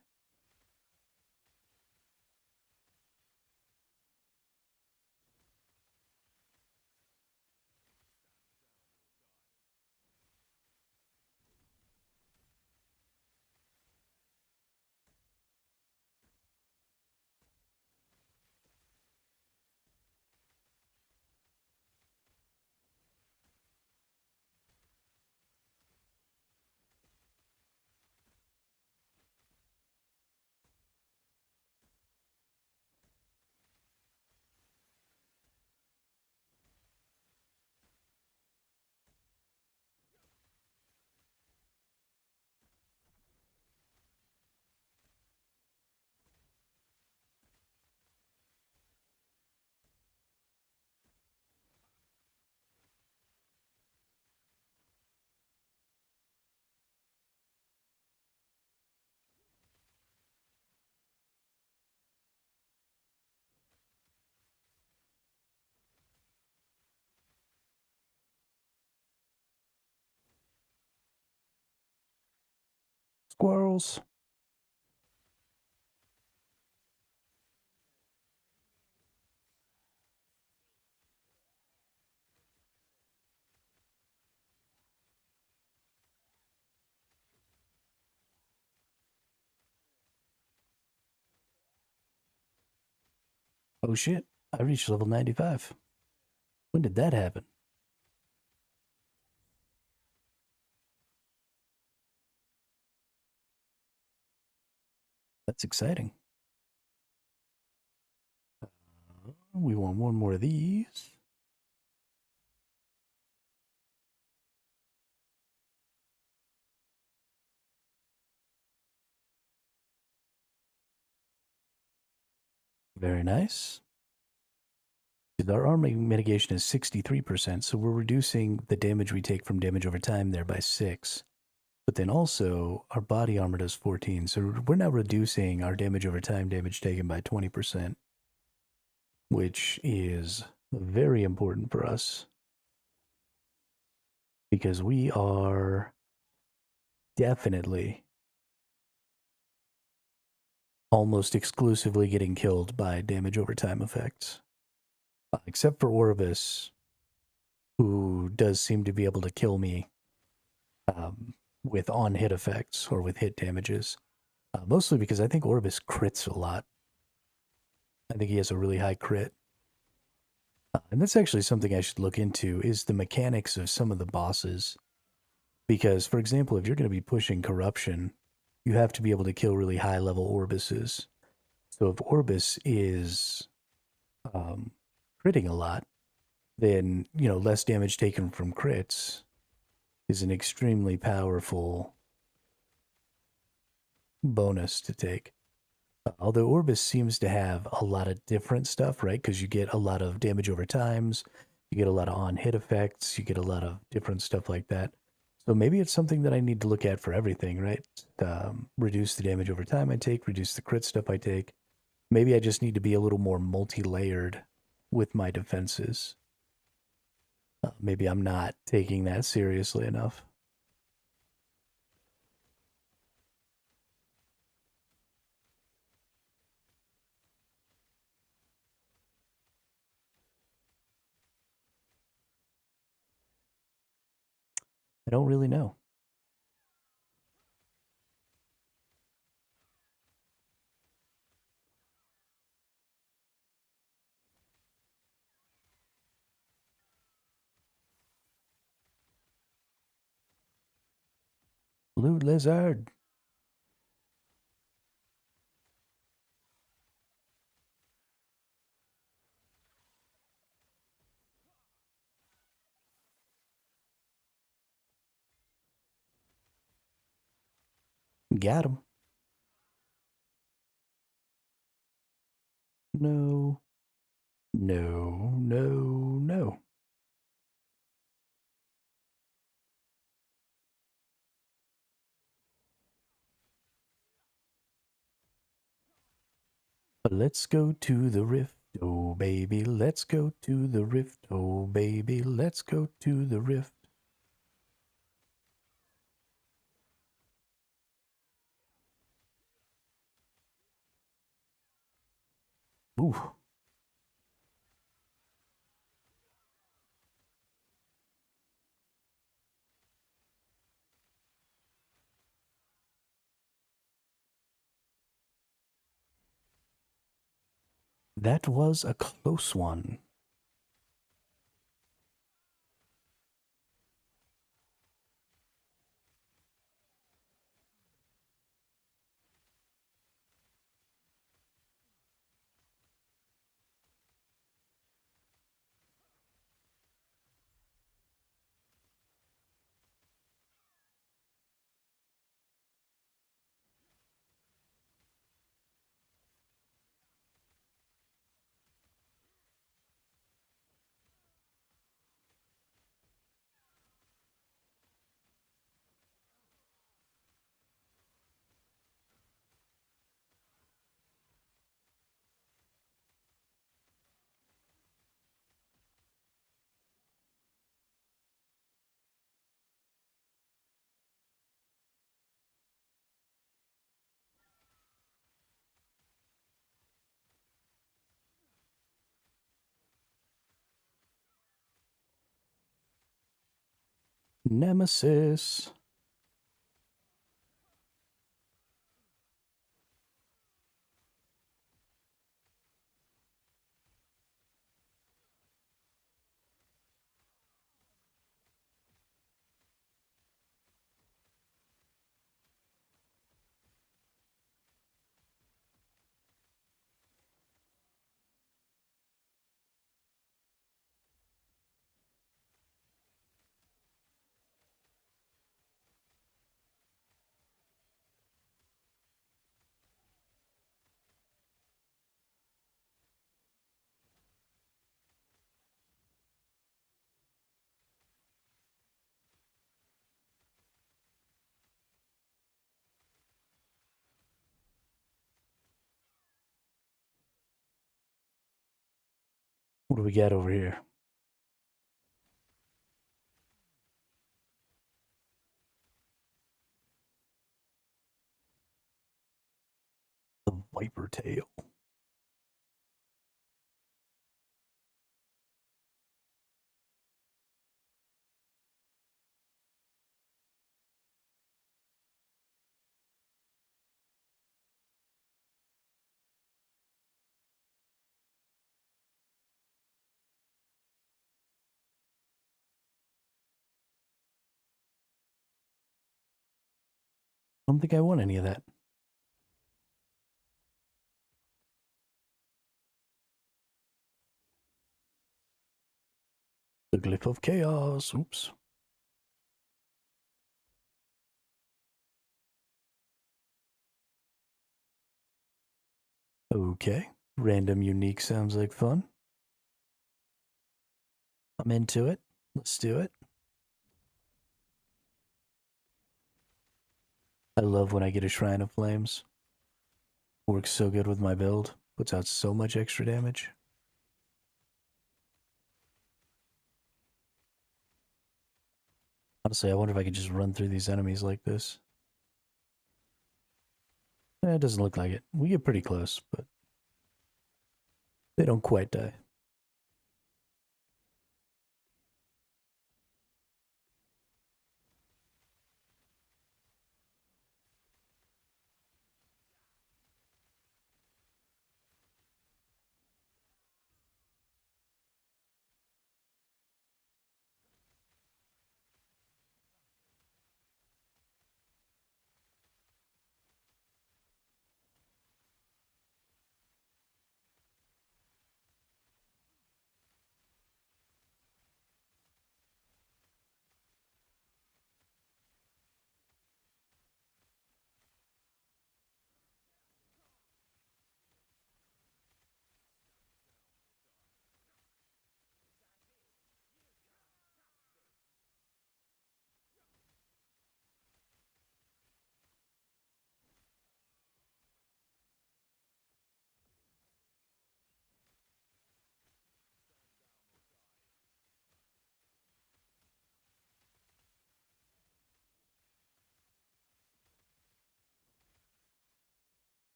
S1: Squirrels. Oh shit, I reached level 95. When did that happen? That's exciting. We want one more of these. Very nice. Our armor mitigation is 63%, so we're reducing the damage we take from damage over time there by 6. But then also, our body armor does 14, so we're now reducing our damage over time damage taken by 20%, which is very important for us because we are definitely almost exclusively getting killed by damage over time effects. Except for Orvis, who does seem to be able to kill me um, with on hit effects or with hit damages. Mostly because I think Orvis crits a lot. I think he has a really high crit. And that's actually something I should look into is the mechanics of some of the bosses. Because, for example, if you're going to be pushing corruption, you have to be able to kill really high level Orbises. So if Orbis is um, critting a lot, then, less damage taken from crits is an extremely powerful bonus to take. Although Orbis seems to have a lot of different stuff, right? Because you get a lot of damage over times, you get a lot of on hit effects, you get a lot of different stuff like that. So maybe it's something that I need to look at for everything, right? Reduce the damage over time I take, reduce the crit stuff I take. Maybe I just need to be a little more multi layered with my defenses. Maybe I'm not taking that seriously enough. I don't really know. Loot lizard. Got him. No. No, no, no. Let's go to the rift, oh baby. Let's go to the rift, oh baby. Let's go to the rift. Ooh, that was a close one. Nemesis. What do we got over here? The Viper Tail. I don't think I want any of that. The Glyph of Chaos. Oops. Okay. Random unique sounds like fun. I'm into it. Let's do it. I love when I get a Shrine of Flames. Works so good with my build. Puts out so much extra damage. Honestly, I wonder if I could just run through these enemies like this. It doesn't look like it. We get pretty close, but they don't quite die.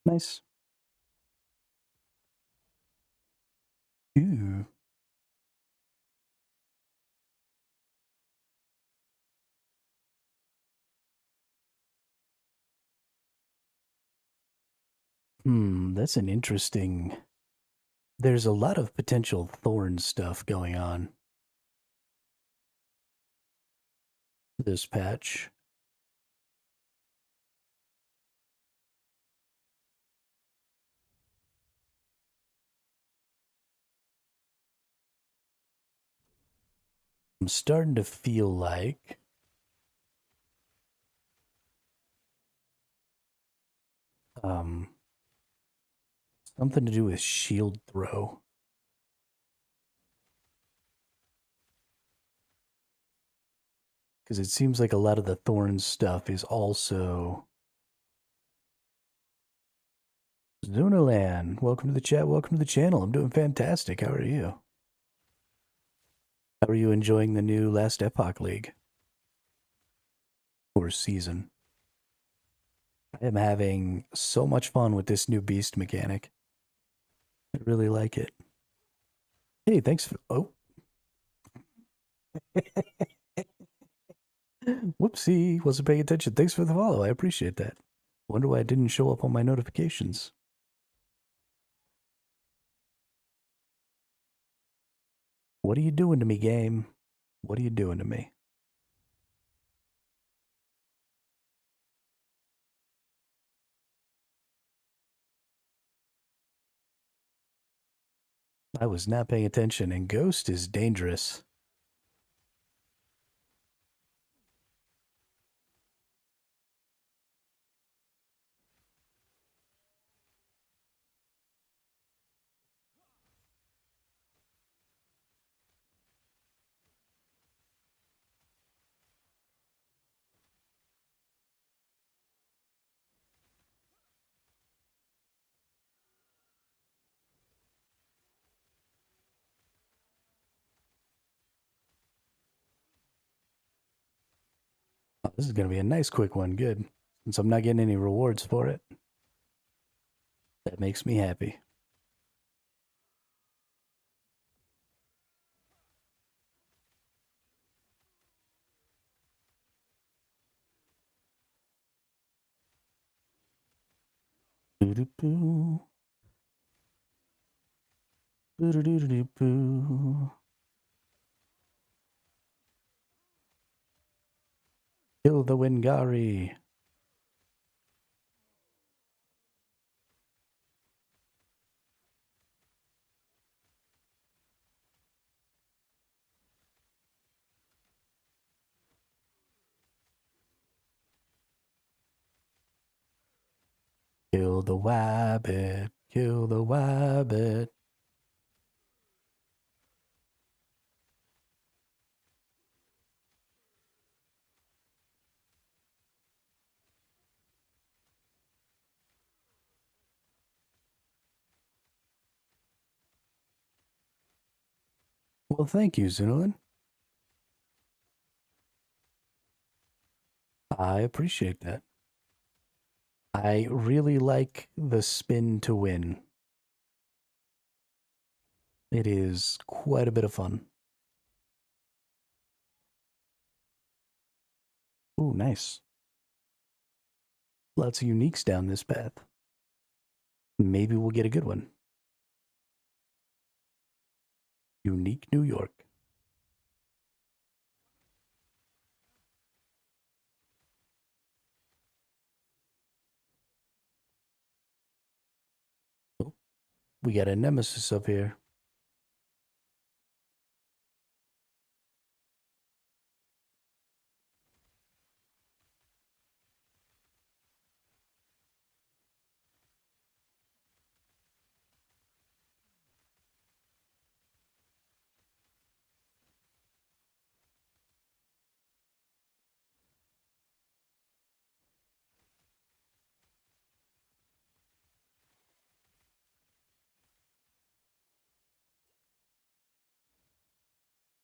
S1: Nice. Ooh. That's an interesting. There's a lot of potential thorn stuff going on this patch. I'm starting to feel like something to do with shield throw. Because it seems like a lot of the Thorn stuff is also Zunalan. Welcome to the chat. Welcome to the channel. I'm doing fantastic. How are you? How are you enjoying the new Last Epoch League or season? I am having so much fun with this new beast mechanic. I really like it. Hey, thanks for. Oh, whoopsie. Wasn't paying attention. Thanks for the follow. I appreciate that. Wonder why it didn't show up on my notifications. What are you doing to me, game? What are you doing to me? I was not paying attention, and Ghost is dangerous. Oh, this is going to be a nice quick one. Good. Since I'm not getting any rewards for it, that makes me happy. Boo-doo-boo. Boo-doo-doo-doo-boo. Kill the Wingari. Kill the wabbit. Kill the wabbit. Well, thank you, Zunilin. I appreciate that. I really like the spin to win. It is quite a bit of fun. Ooh, nice. Lots of uniques down this path. Maybe we'll get a good one. Unique New York. Oh, we got a nemesis up here.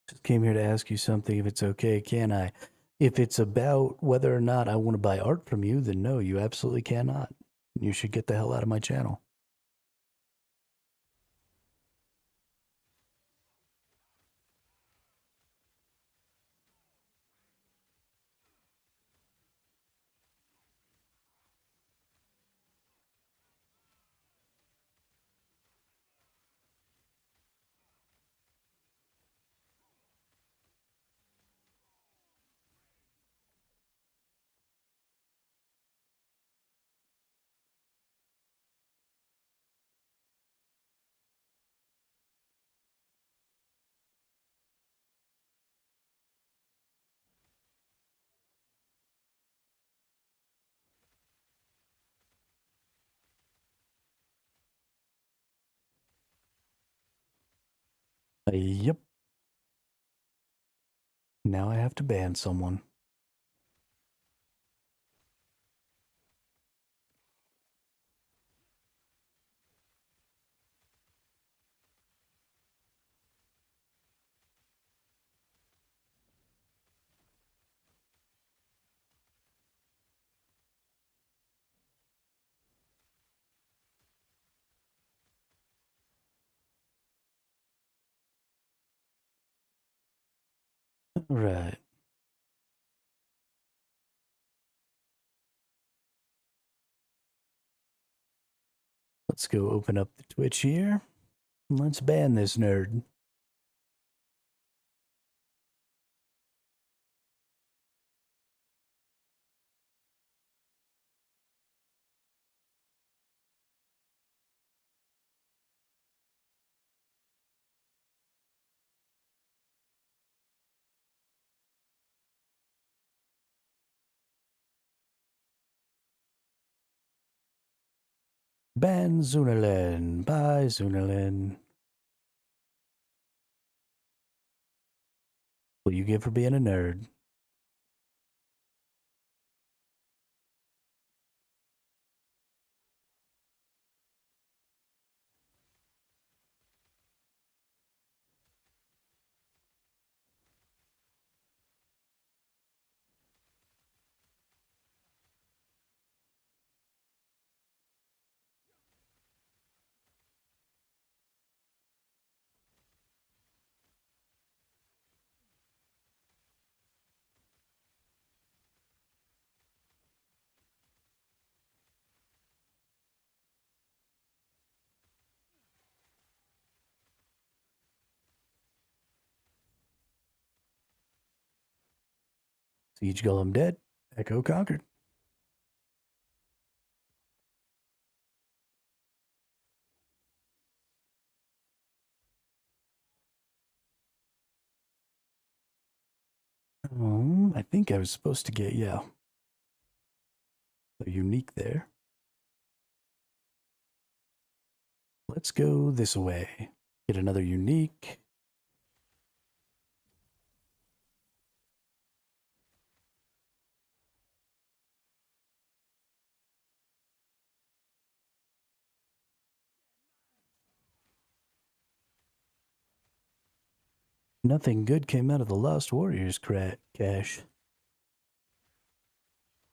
S1: Just came here to ask you something. If it's okay, can I? If it's about whether or not I want to buy art from you, then no, you absolutely cannot. You should get the hell out of my channel. Yep. Now I have to ban someone. All right. Let's go open up the Twitch here. Let's ban this nerd. Ban Zunalin. Bye, Zunalin. What you get for being a nerd? Siege Golem dead. Echo conquered. I think I was supposed to get, yeah, a unique there. Let's go this way. Get another unique. Nothing good came out of the Lost Warriors cache.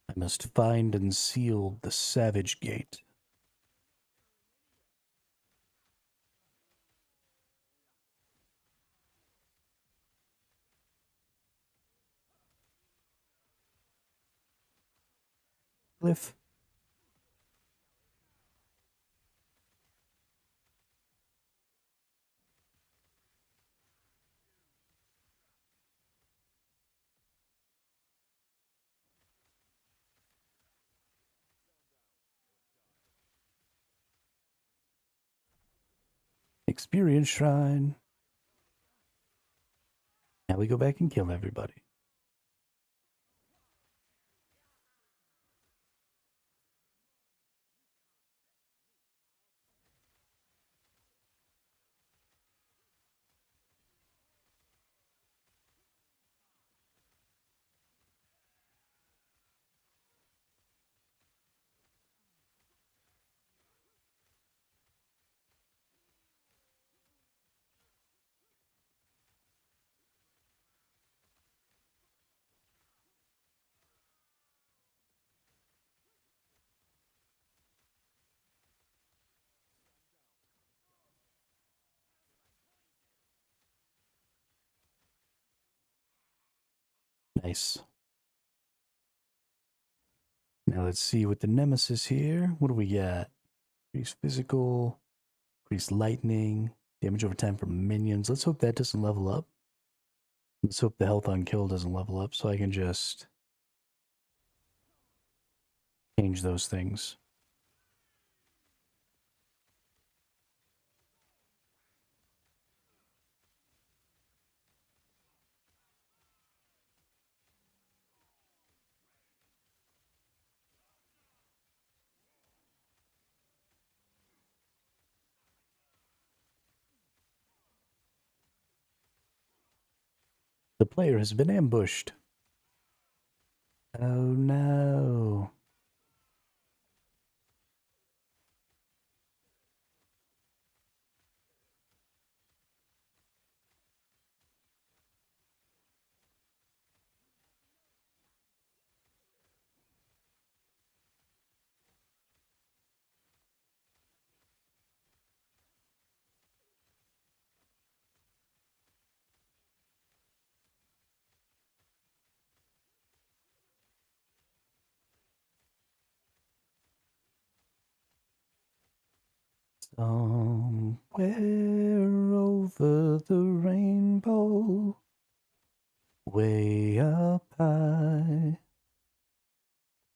S1: I must find and seal the Savage Gate. Cliff. Experience Shrine. Now we go back and kill everybody. Nice. Now let's see with the Nemesis here. What do we got? Increase physical, increase lightning, damage over time for minions. Let's hope that doesn't level up. Let's hope the health on kill doesn't level up so I can just change those things. The player has been ambushed. Oh no. Somewhere over the rainbow, way up high,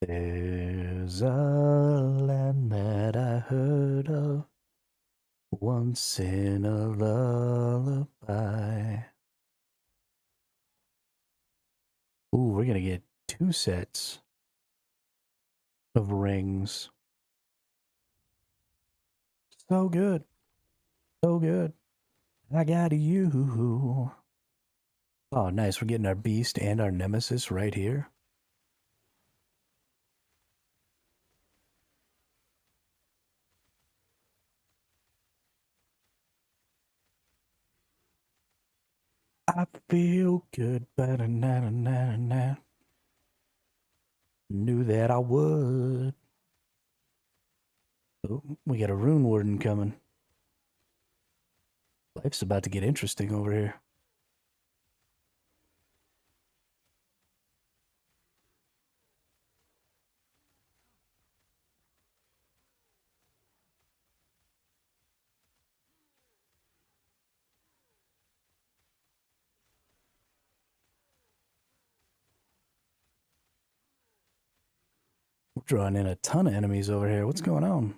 S1: there's a land that I heard of once in a lullaby. Ooh, we're gonna get two sets of rings. So good. So good. I got you. Oh, nice. We're getting our beast and our nemesis right here. I feel good. Ba-da-na-na-na-na. Knew that I would. Oh, we got a rune warden coming. Life's about to get interesting over here. We're drawing in a ton of enemies over here. What's going on?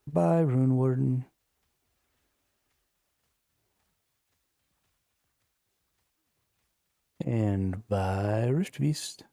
S1: Bye, rune warden. And bye, rift beast.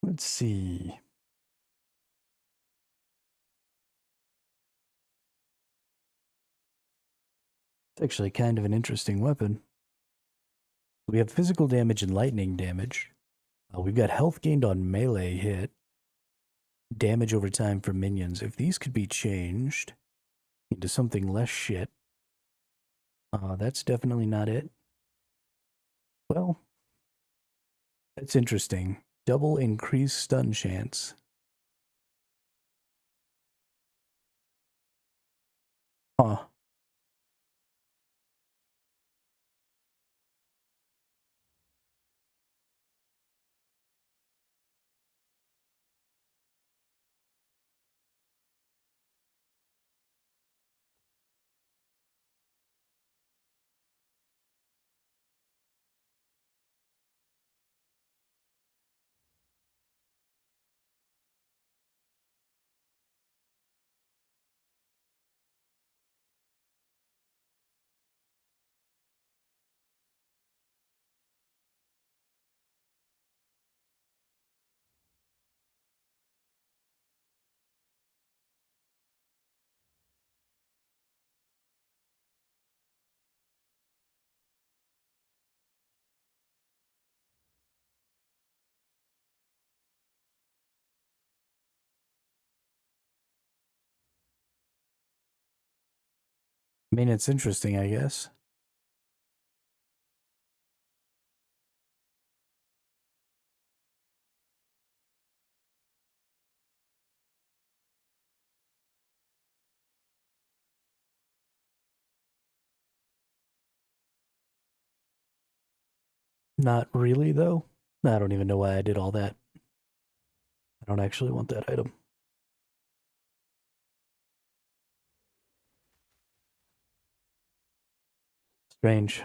S1: Let's see. It's actually kind of an interesting weapon. We have physical damage and lightning damage. We've got health gained on melee hit, damage over time for minions. If these could be changed into something less shit, that's definitely not it. Well, that's interesting. Double increased stun chance. Huh. I mean, it's interesting, I guess. Not really, though. I don't even know why I did all that. I don't actually want that item. Strange.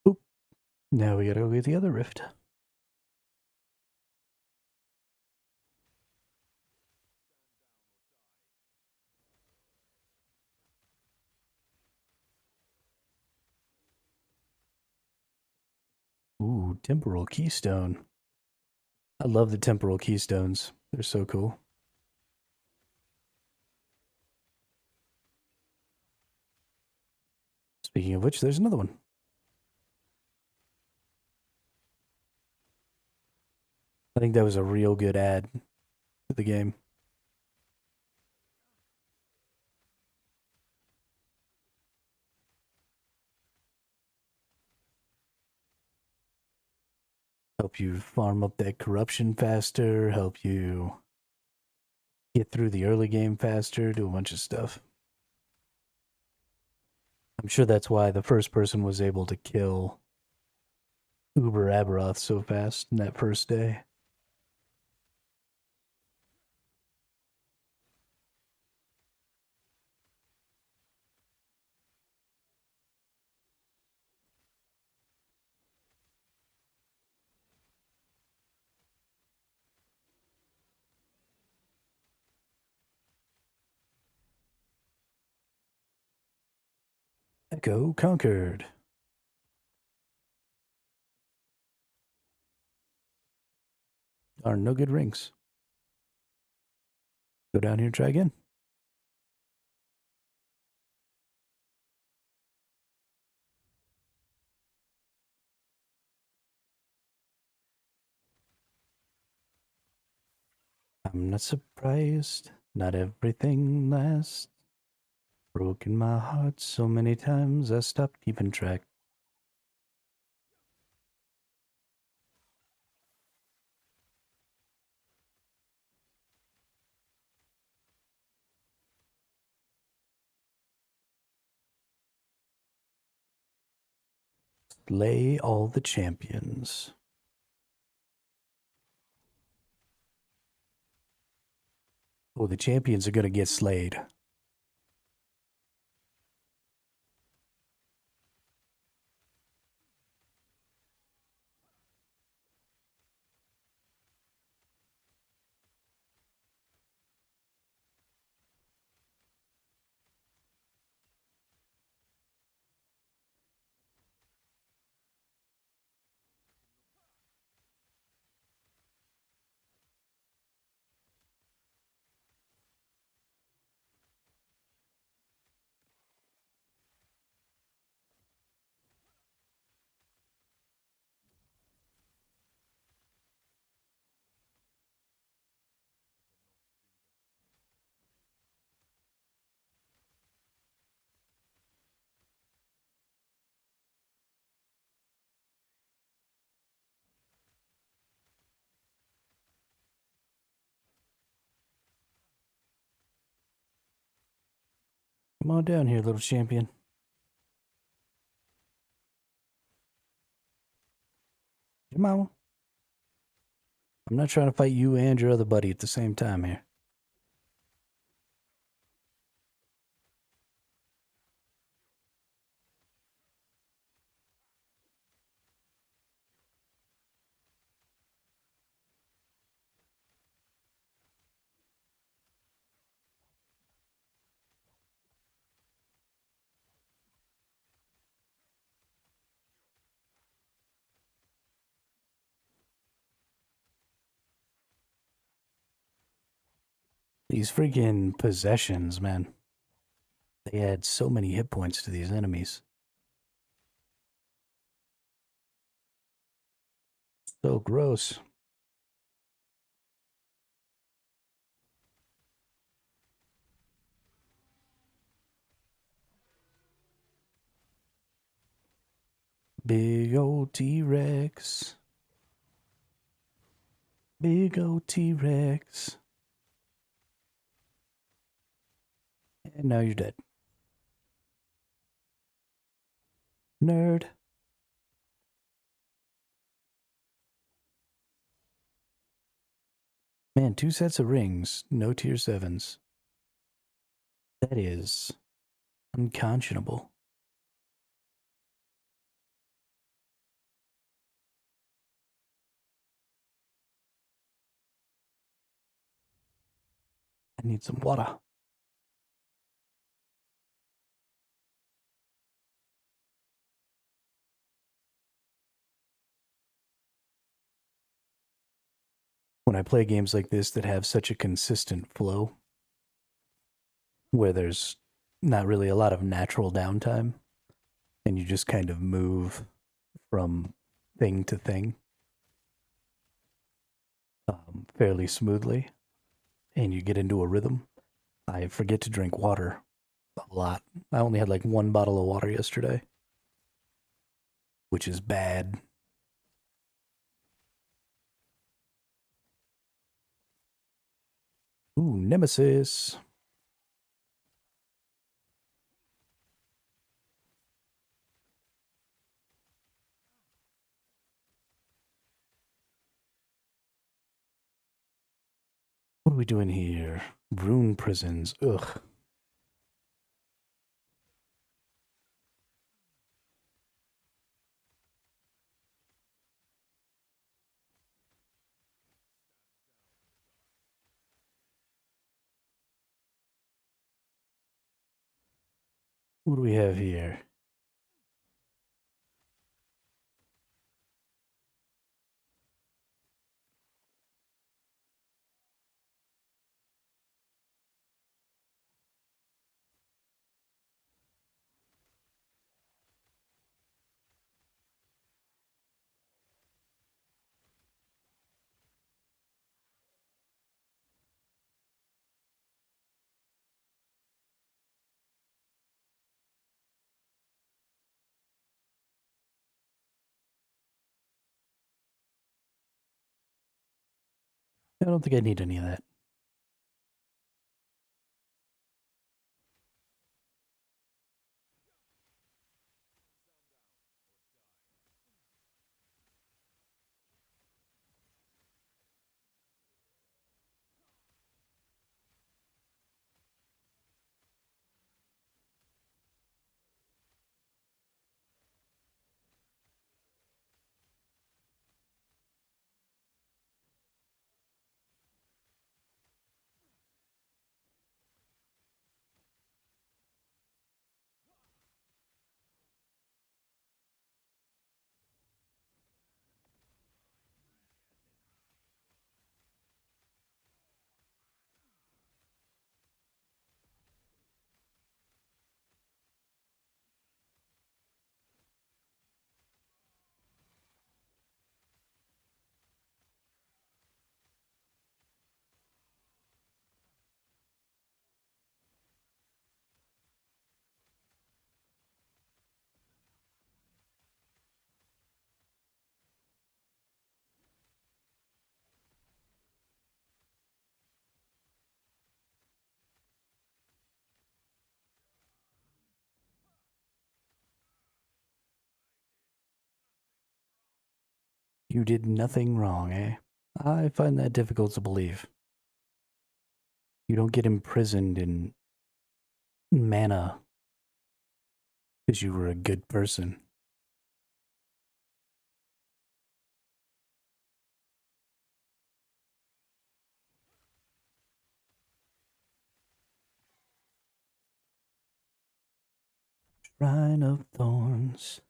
S1: Oop. Now we gotta go get the other rift. Ooh, temporal keystone. I love the temporal keystones. They're so cool. Speaking of which, there's another one. I think that was a real good add to the game. Help you farm up that corruption faster, help you get through the early game faster, do a bunch of stuff. I'm sure that's why the first person was able to kill Uber Aberoth so fast in that first day. Echo conquered. Are no good rings. Go down here and try again. I'm not surprised. Not everything lasts. Broken my heart so many times I stopped keeping track. Slay all the champions. Oh, the champions are gonna get slayed. Come on down here, little champion. Come on. I'm not trying to fight you and your other buddy at the same time here. These freaking possessions, man. They add so many hit points to these enemies. So gross. Big old T-Rex. Big old T-Rex. And now you're dead. Nerd. Man, 2 sets of rings, no tier 7s. That is unconscionable. I need some water. When I play games like this that have such a consistent flow, where there's not really a lot of natural downtime, and you just kind of move from thing to thing fairly smoothly, and you get into a rhythm, I forget to drink water a lot. I only had like 1 bottle of water yesterday, which is bad. Ooh, Nemesis. What are we doing here? Rune prisons. Ugh. What do we have here? I don't think I need any of that. You did nothing wrong, eh? I find that difficult to believe. You don't get imprisoned in mana because you were a good person. Shrine of Thorns.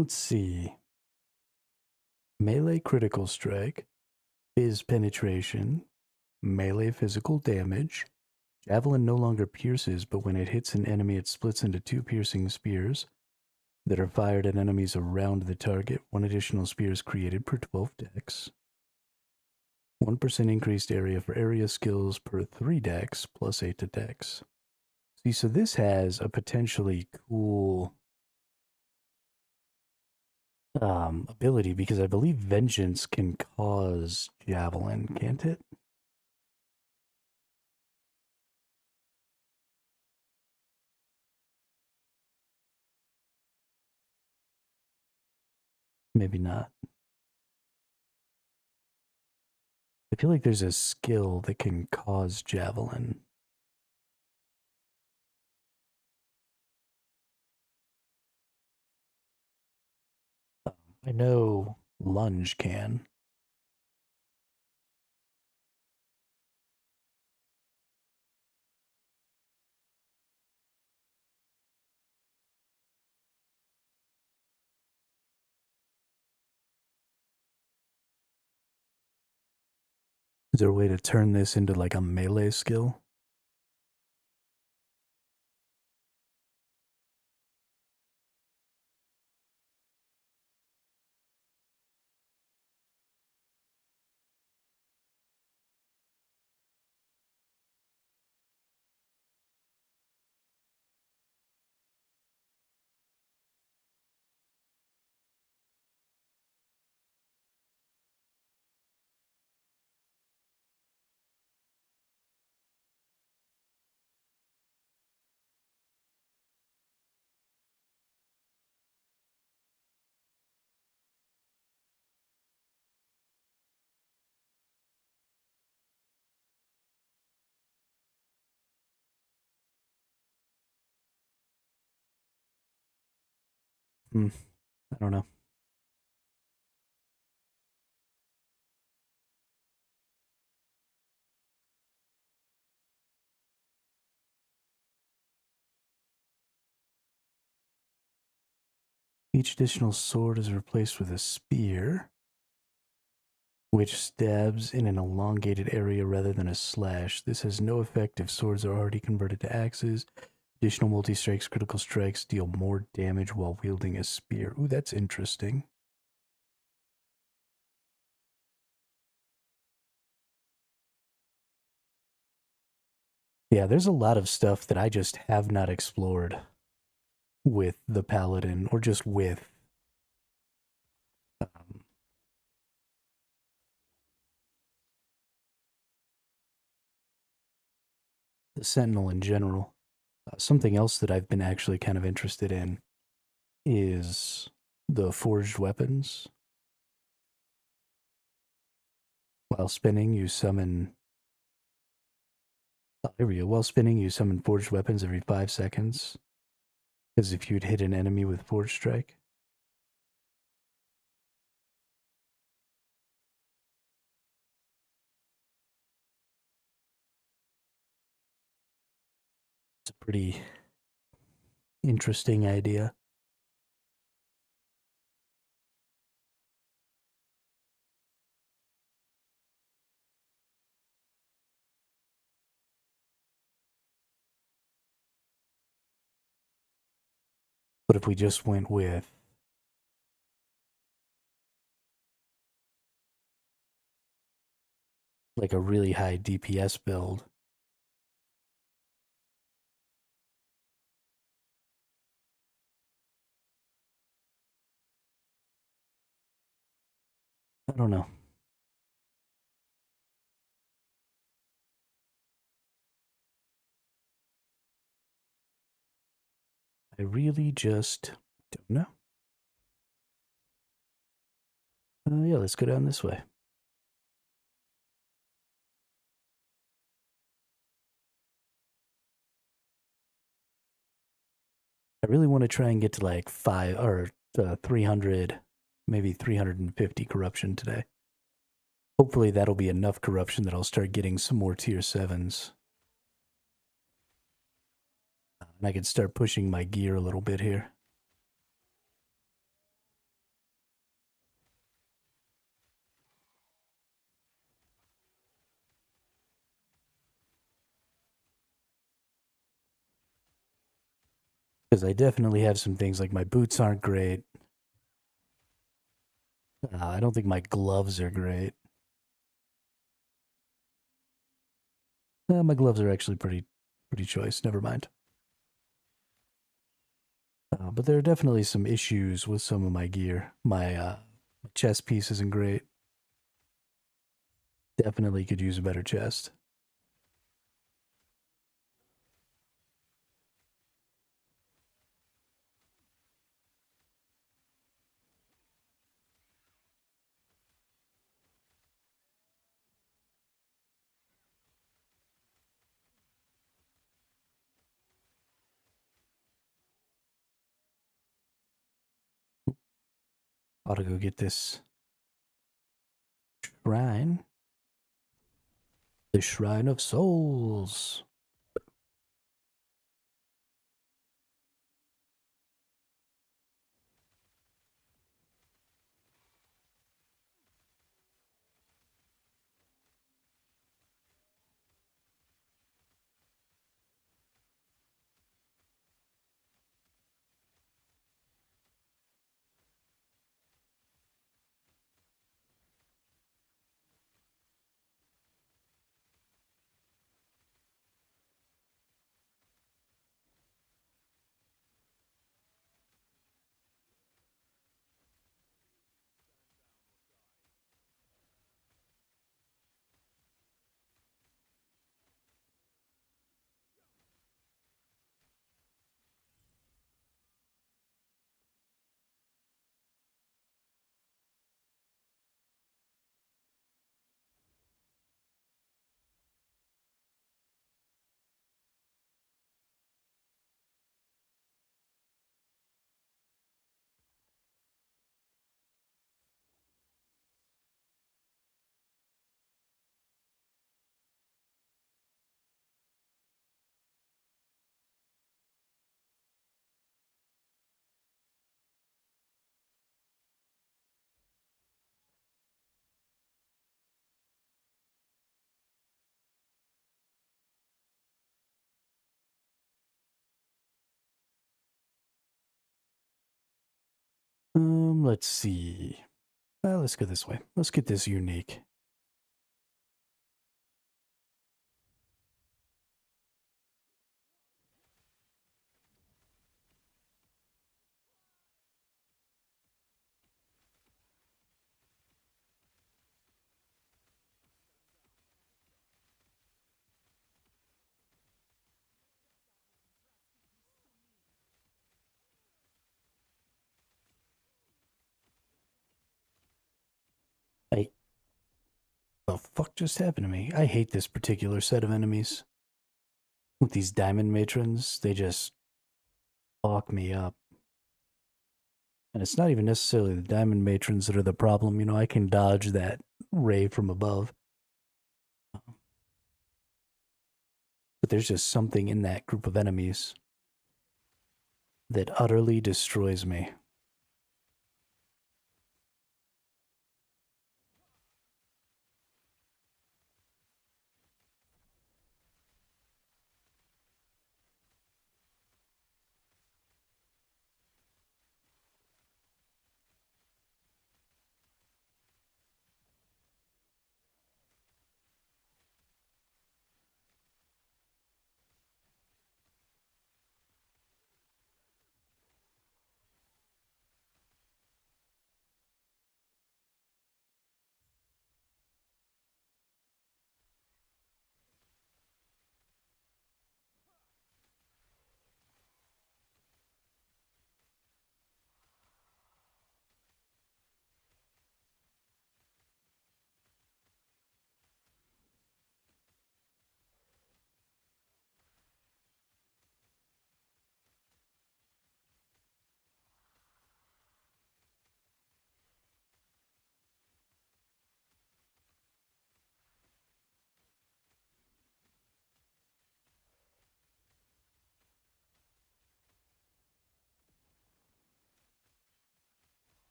S1: Let's see. Melee critical strike, phys penetration, melee physical damage. Javelin no longer pierces, but when it hits an enemy, it splits into 2 piercing spears that are fired at enemies around the target. 1 additional spear is created per 12 decks. 1% increased area for area skills per 3 decks, plus 8 to decks. See, so this has a potentially cool ability, because I believe Vengeance can cause Javelin, can't it? Maybe not. I feel like there's a skill that can cause Javelin. I know Lunge can. Is there a way to turn this into like a melee skill? I don't know. Each additional sword is replaced with a spear, which stabs in an elongated area rather than a slash. This has no effect if swords are already converted to axes. Additional multi-strikes, critical strikes deal more damage while wielding a spear. Ooh, that's interesting. Yeah, there's a lot of stuff that I just have not explored with the Paladin, or just with um, the Sentinel in general. Something else that I've been actually kind of interested in is the forged weapons. While spinning, you summon. Oh, here we go. While spinning, you summon forged weapons every 5 seconds. As if you'd hit an enemy with forged strike. It's a pretty interesting idea. But if we just went with like a really high DPS build, I don't know. I really just don't know. Yeah, let's go down this way. I really want to try and get to like 300, maybe 350 corruption today. Hopefully that'll be enough corruption that I'll start getting some more tier 7s. And I can start pushing my gear a little bit here. Because I definitely have some things like my boots aren't great. I don't think my gloves are great. My gloves are actually pretty choice. Never mind. But there are definitely some issues with some of my gear. My chest piece isn't great. Definitely could use a better chest. Ought to go get this shrine. The Shrine of Souls. Let's see. Well, let's go this way. Let's get this unique. I the fuck just happened to me? I hate this particular set of enemies. With these diamond matrons, they just fuck me up. And it's not even necessarily the diamond matrons that are the problem. You know, I can dodge that ray from above. But there's just something in that group of enemies that utterly destroys me.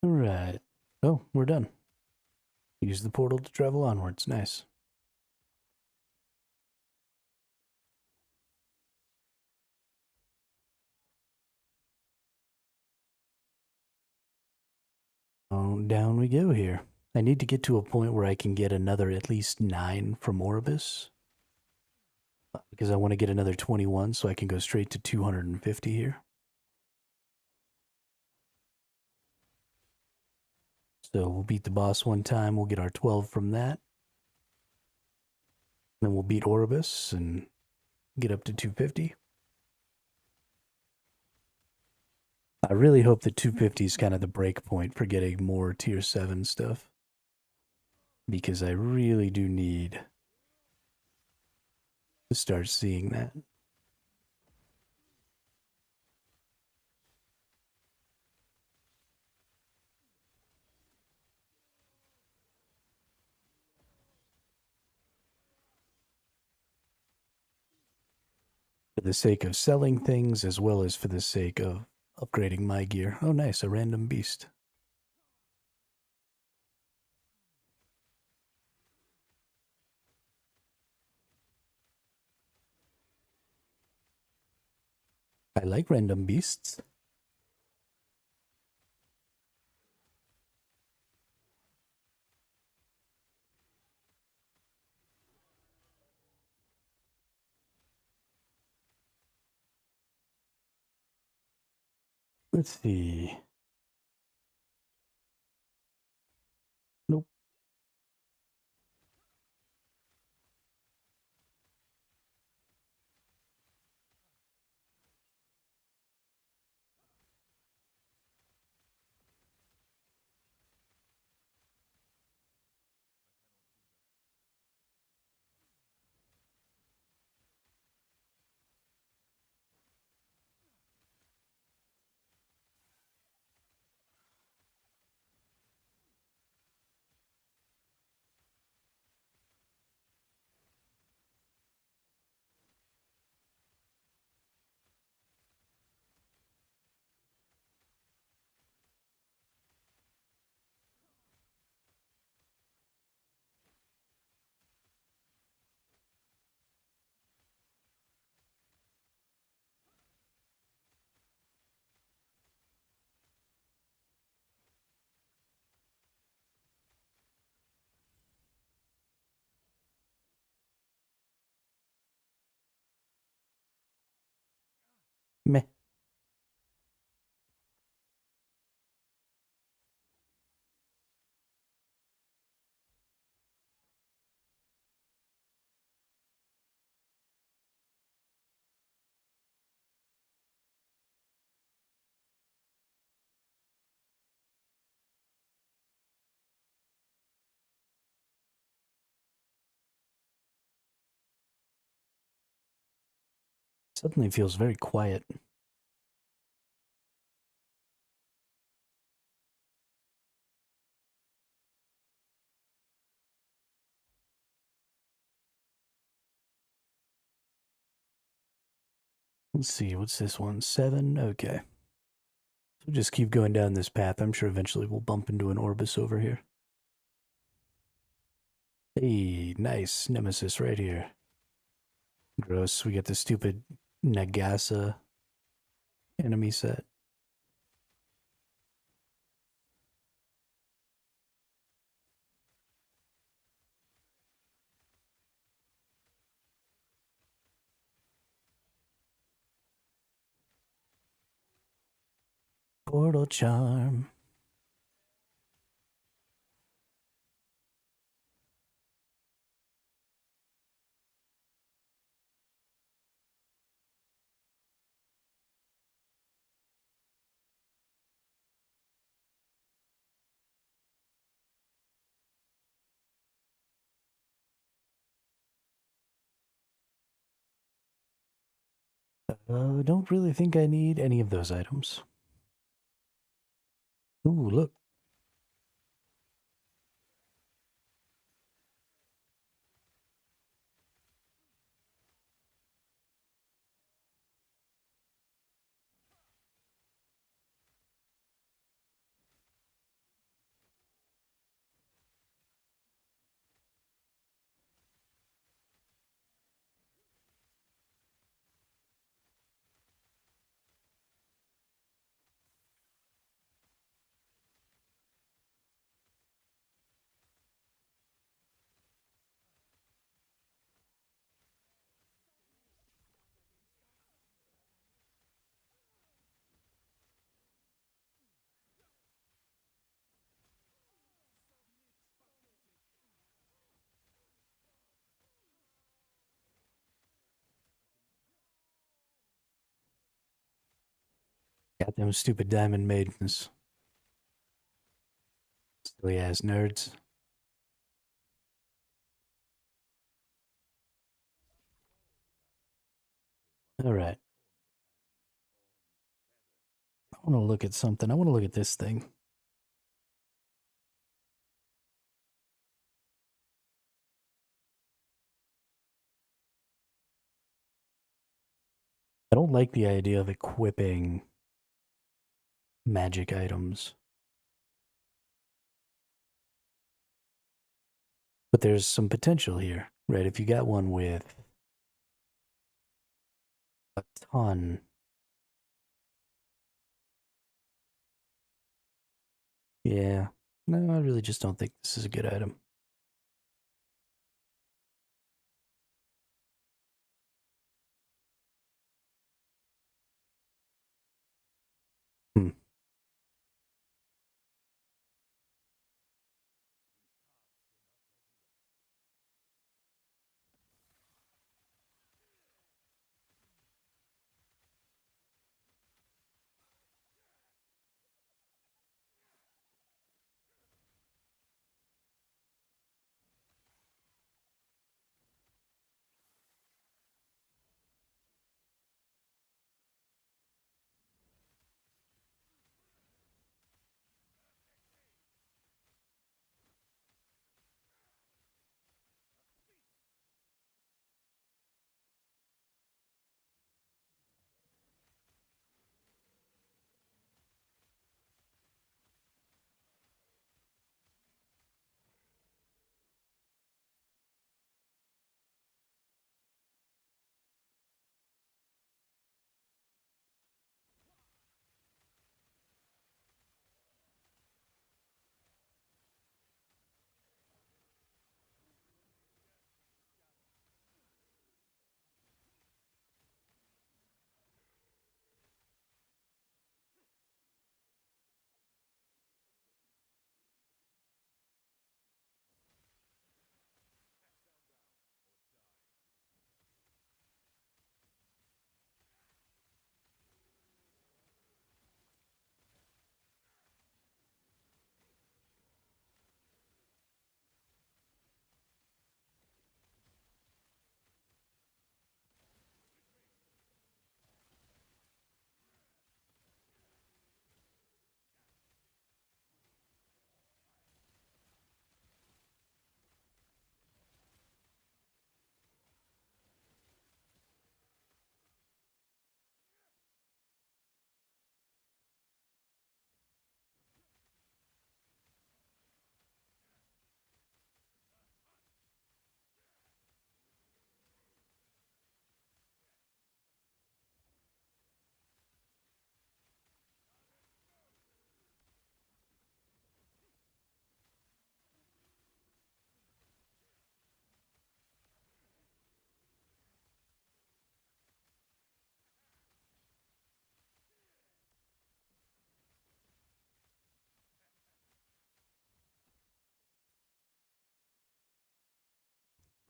S1: All right. Oh, we're done. Use the portal to travel onwards. Nice. Oh, down we go here. I need to get to a point where I can get another at least 9 from Orbis because I want to get another 21 so I can go straight to 250 here. So we'll beat the boss one time. We'll get our 12 from that. Then we'll beat Orbis and get up to 250. I really hope that 250 is kind of the break point for getting more tier 7 stuff because I really do need to start seeing that. For the sake of selling things as well as for the sake of upgrading my gear. Oh, nice, a random beast. I like random beasts. Let's see. Nope. Meh. Suddenly feels very quiet. Let's see, what's this one? 7? Okay. So just keep going down this path. I'm sure eventually we'll bump into an Orbis over here. Hey, nice. Nemesis right here. Gross. We got the stupid Nagasa enemy set. Portal Charm. Don't really think I need any of those items. Ooh, look. Them stupid diamond maidens. Silly ass nerds. All right. I want to look at something. I want to look at this thing. I don't like the idea of equipping magic items, but there's some potential here, right? If you got one with a ton, yeah. No, I really just don't think this is a good item. Hmm.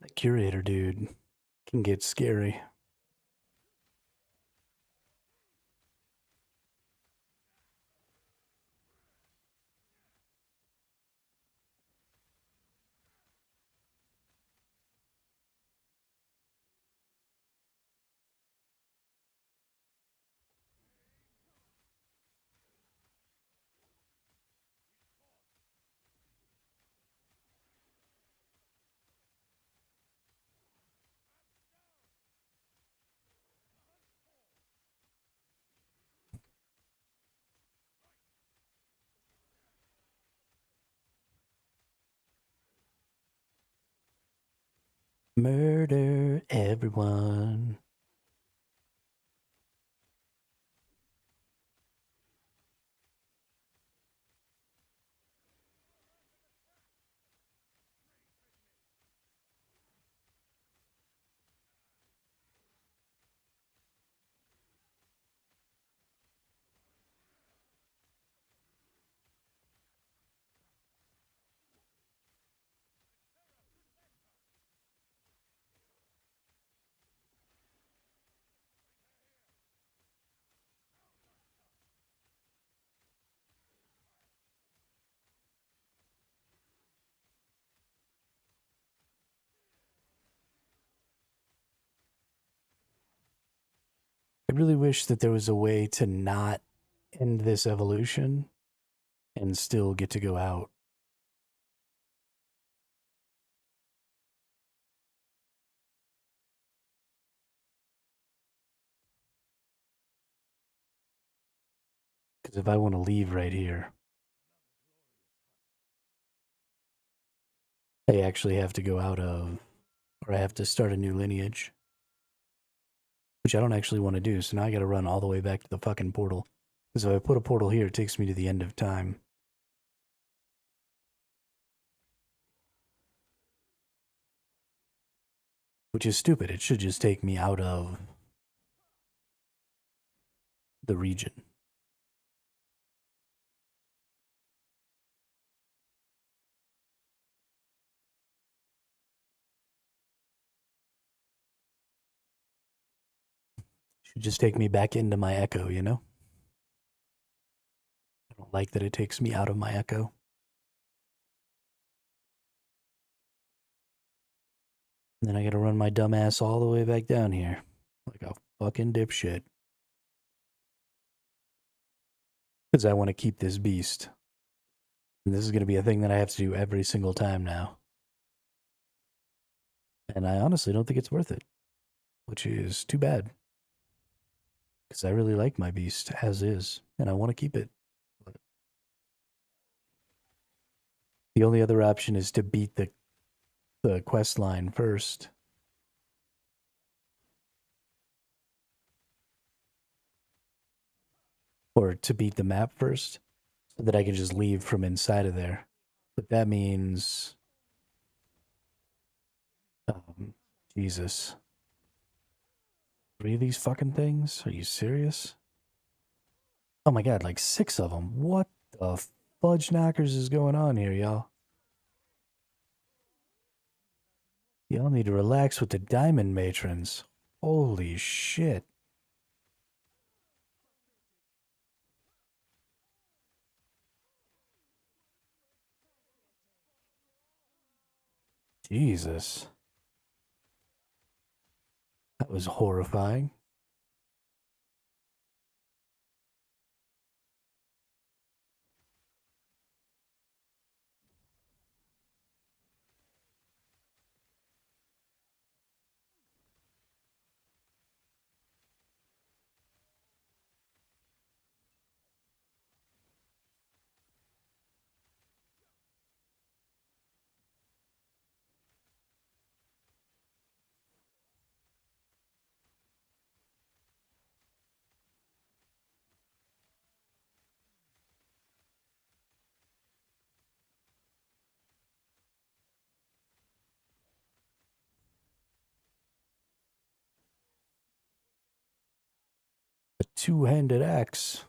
S1: That curator dude can get scary. Murder everyone. I really wish that there was a way to not end this evolution and still get to go out. Because if I want to leave right here, I actually have to go out of, or I have to start a new lineage, which I don't actually want to do. So now I got to run all the way back to the fucking portal. Because if I put a portal here, it takes me to the end of time, which is stupid. It should just take me out of the region. Should just take me back into my echo, you know? I don't like that it takes me out of my echo. And then I gotta run my dumb ass all the way back down here. Like a fucking dipshit. Because I want to keep this beast. And this is gonna be a thing that I have to do every single time now. And I honestly don't think it's worth it. Which is too bad. Because I really like my beast as is. And I want to keep it. But the only other option is to beat the quest line first. Or to beat the map first. So that I can just leave from inside of there. But that means Jesus. 3 of these fucking things? Are you serious? Oh my god, like 6 of them. What the fudge knockers is going on here, y'all? Y'all need to relax with the diamond matrons. Holy shit. Jesus. That was horrifying. A two-handed axe.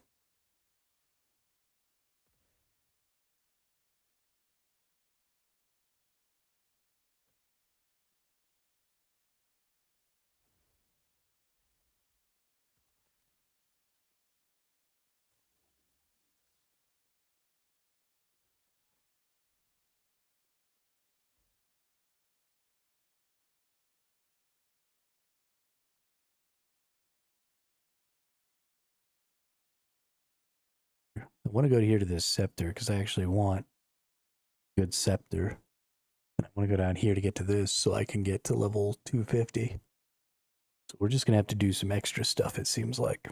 S1: I want to go here to this scepter because I actually want a good scepter. And I want to go down here to get to this so I can get to level 250. So we're just going to have to do some extra stuff, it seems like.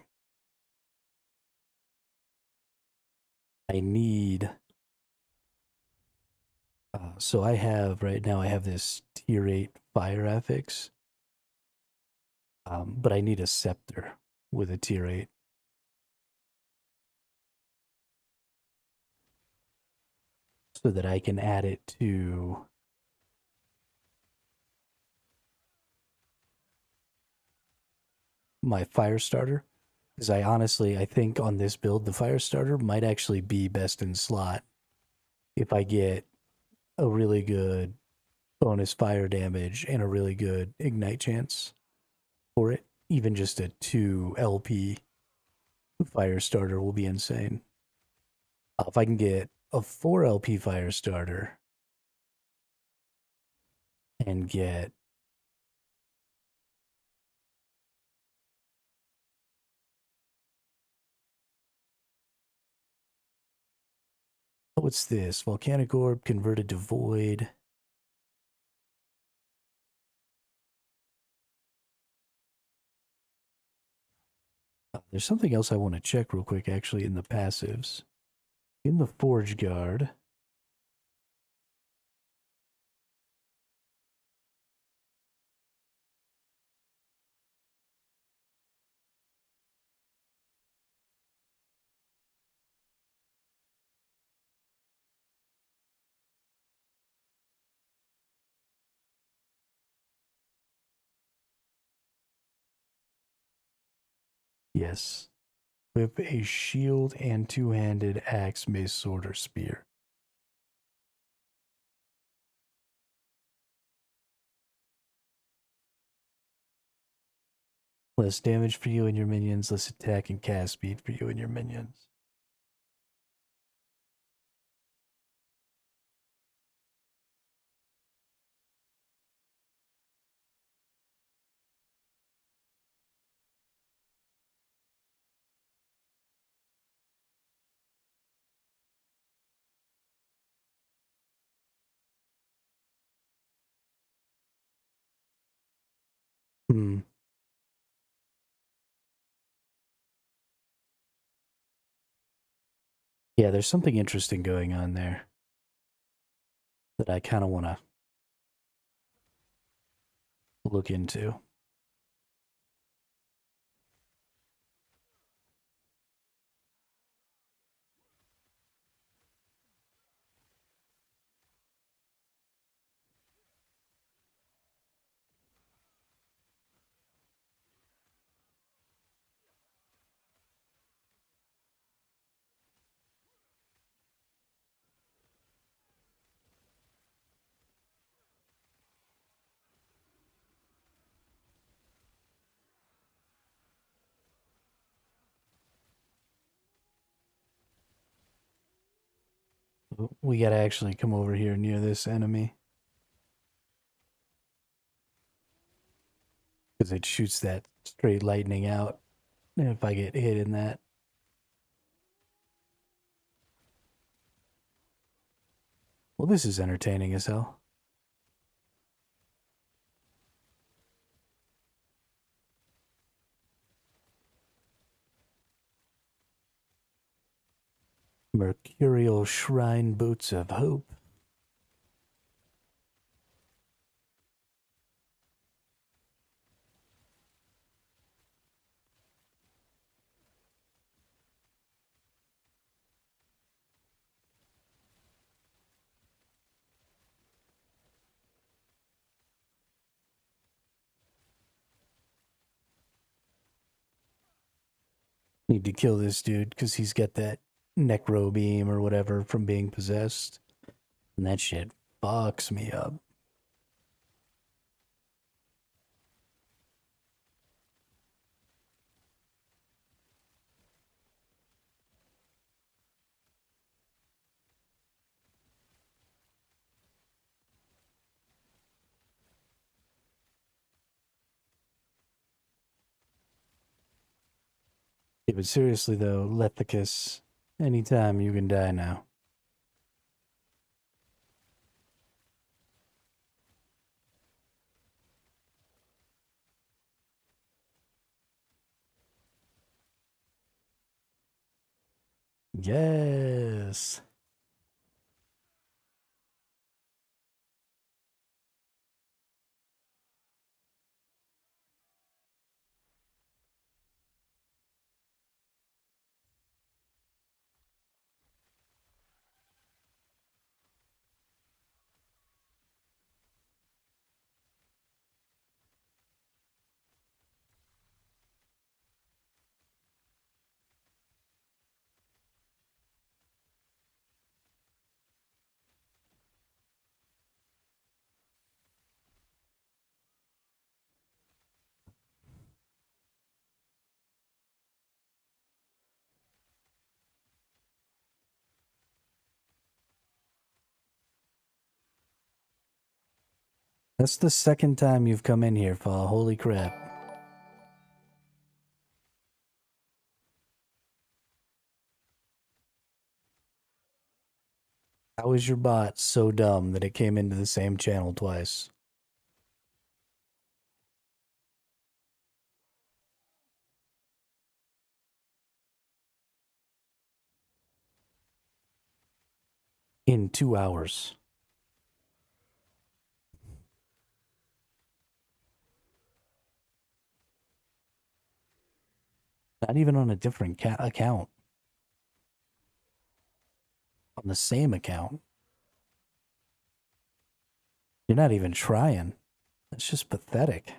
S1: I need... so I have, right now, I have this tier 8 fire affix. But I need a scepter with a tier 8. So that I can add it to my fire starter. Because I think on this build, the fire starter might actually be best in slot if I get a really good bonus fire damage and a really good ignite chance for it. Even just a 2 LP fire starter will be insane. If I can get a 4 LP fire starter and get What's this? Volcanic orb converted to void. There's something else I want to check real quick, actually, in the passives. In the Forge Guard. Yes. Whip a shield and two-handed axe, mace, sword, or spear. Less damage for you and your minions, less attack and cast speed for you and your minions. Hmm. Yeah, there's something interesting going on there that I kind of want to look into. We got to actually come over here near this enemy because it shoots that straight lightning out. And if I get hit in that, well, this is entertaining as hell. Mercurial Shrine Boots of Hope. Need to kill this dude because he's got that necro beam or whatever from being possessed. And that shit fucks me up. Yeah, but seriously though, Lethicus, anytime you can die now. Yes. That's the second time you've come in here, Fall. Holy crap. How is your bot so dumb that it came into the same channel twice? In 2 hours. Not even on a different account. On the same account. You're not even trying. That's just pathetic.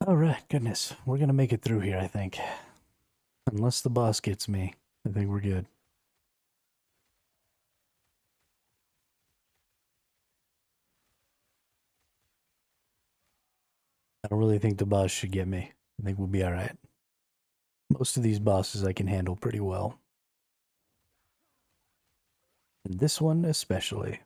S1: All right, goodness. We're going to make it through here, I think. Unless the boss gets me, I think we're good. I don't really think the boss should get me. I think we'll be all right. Most of these bosses I can handle pretty well. And this one especially.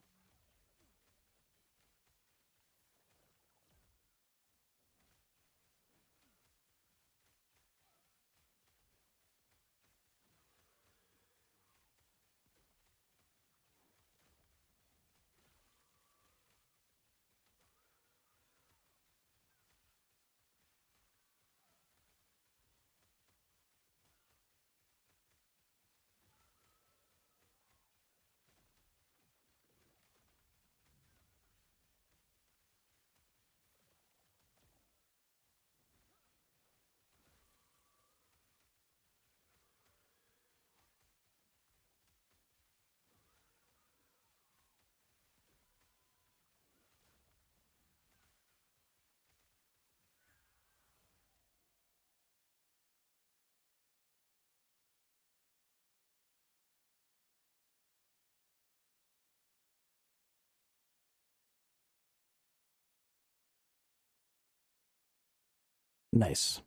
S1: Nice.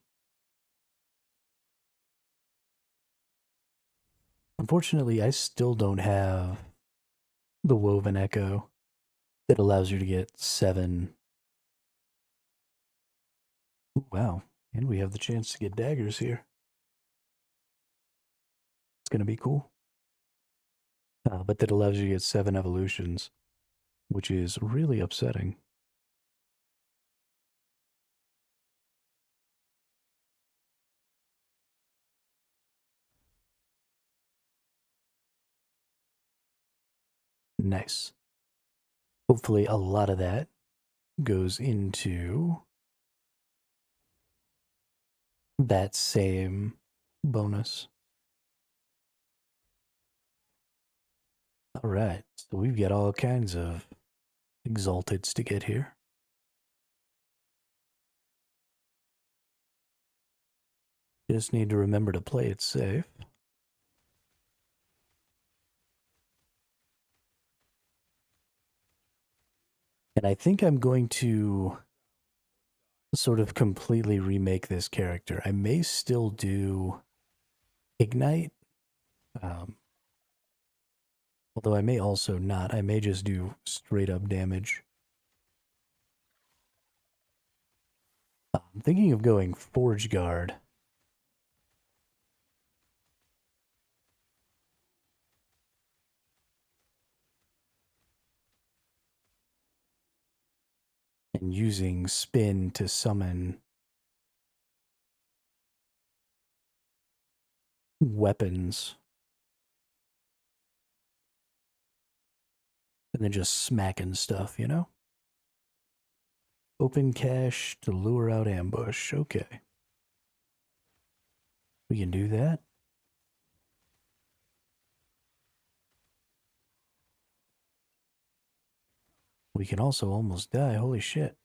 S1: Unfortunately, I still don't have the woven echo that allows you to get 7. Ooh, wow. And we have the chance to get daggers here. It's going to be cool. But that allows you to get 7 evolutions, which is really upsetting. Nice. Hopefully, a lot of that goes into that same bonus. All right, so we've got all kinds of exalteds to get here. Just need to remember to play it safe. And I think I'm going to sort of completely remake this character. I may still do Ignite, um, although I may also not. I may just do straight up damage. I'm thinking of going Forge Guard. And using Spin to summon weapons. And then just smacking stuff, you know? Open cache to lure out ambush. Okay. We can do that. We can also almost die. Holy shit.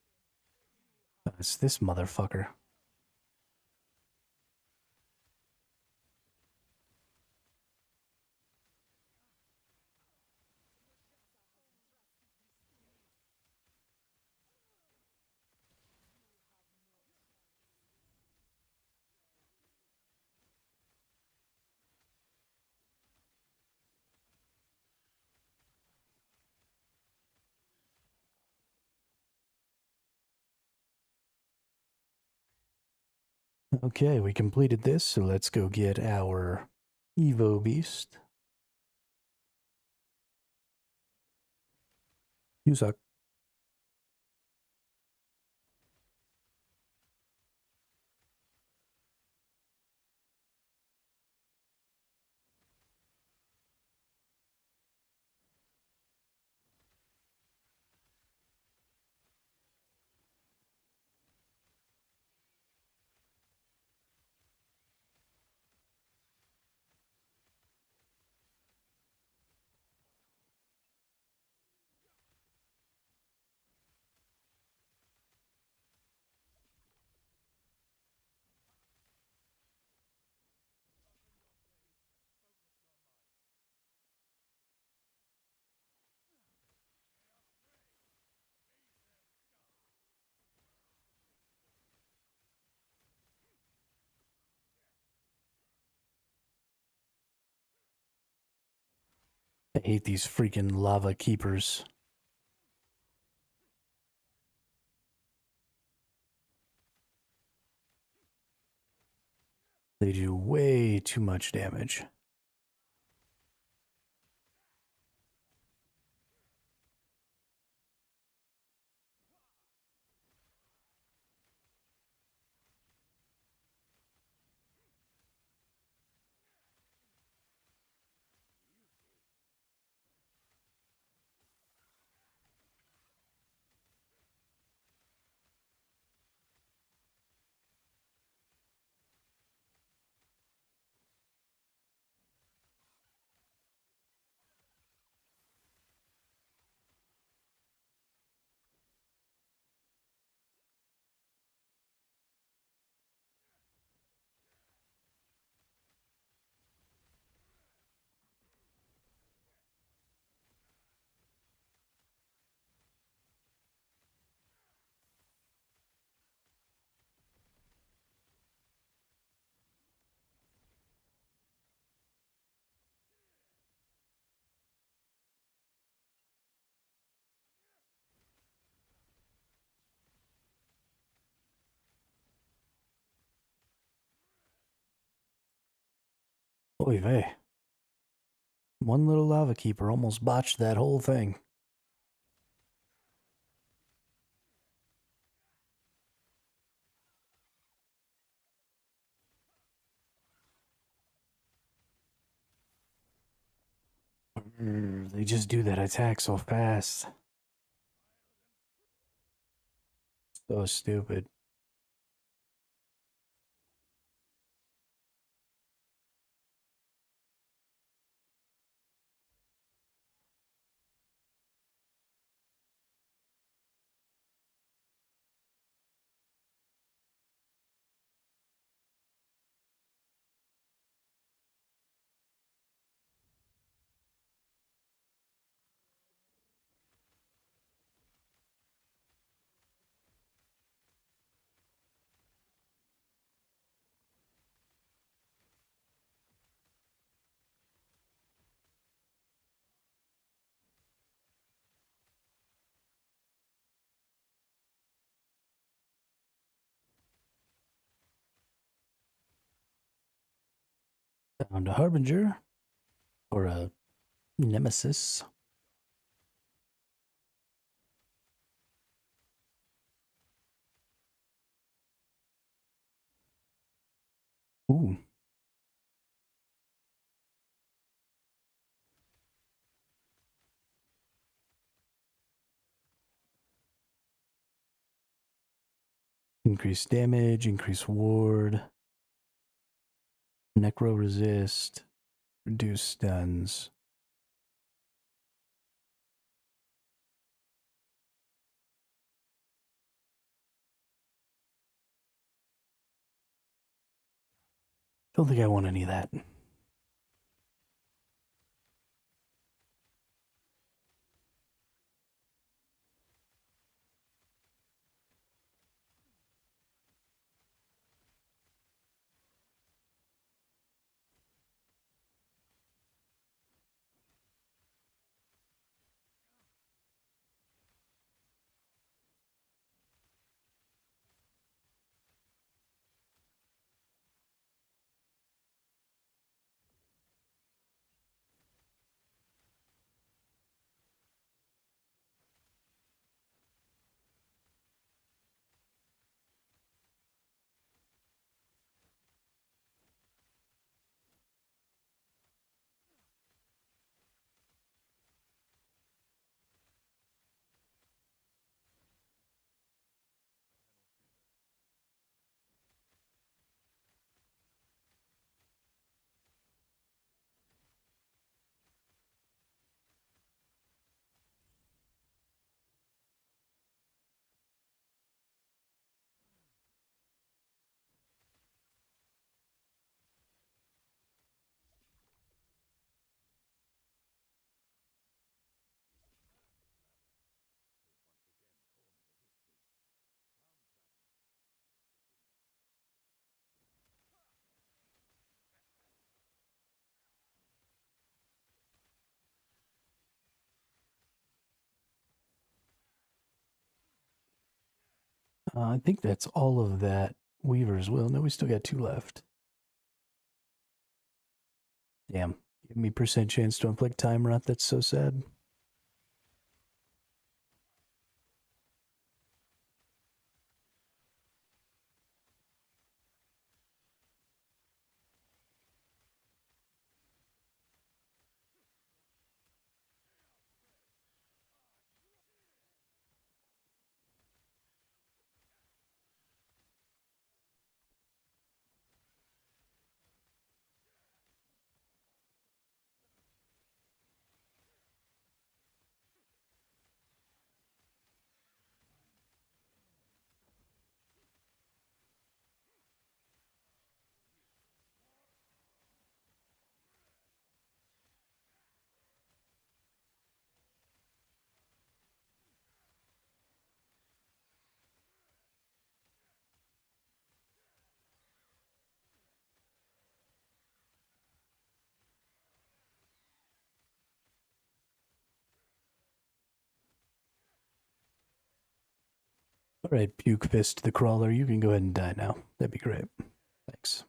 S1: It's this motherfucker. Okay, we completed this, so let's go get our Evo Beast. You suck. I hate these freaking lava keepers. They do way too much damage. Oy vey. One little lava keeper almost botched that whole thing. They just do that attack so fast. So stupid. Found a harbinger or a nemesis. Ooh, increase damage, increase ward, necro resist, reduce stuns. Don't think I want any of that. I think that's all of that Weaver's Will. No, we still got 2 left. Damn. Give me percent chance to inflict time rot. That's so sad. All right, Puke Fist the Crawler, you can go ahead and die now. That'd be great. Thanks.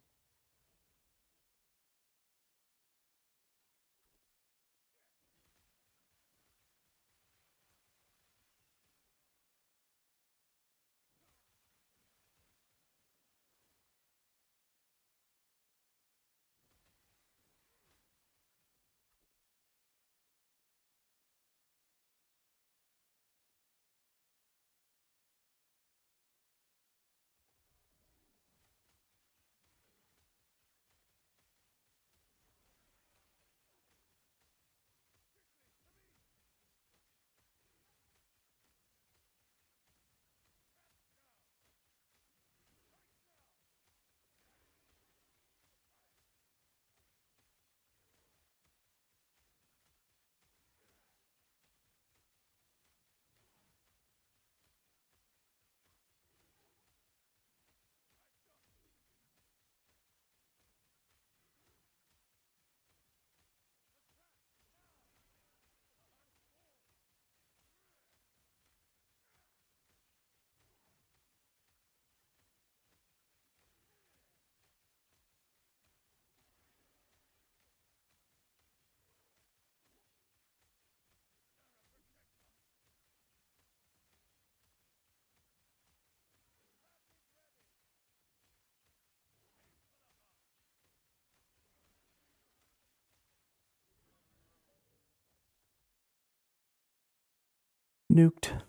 S1: Nuked.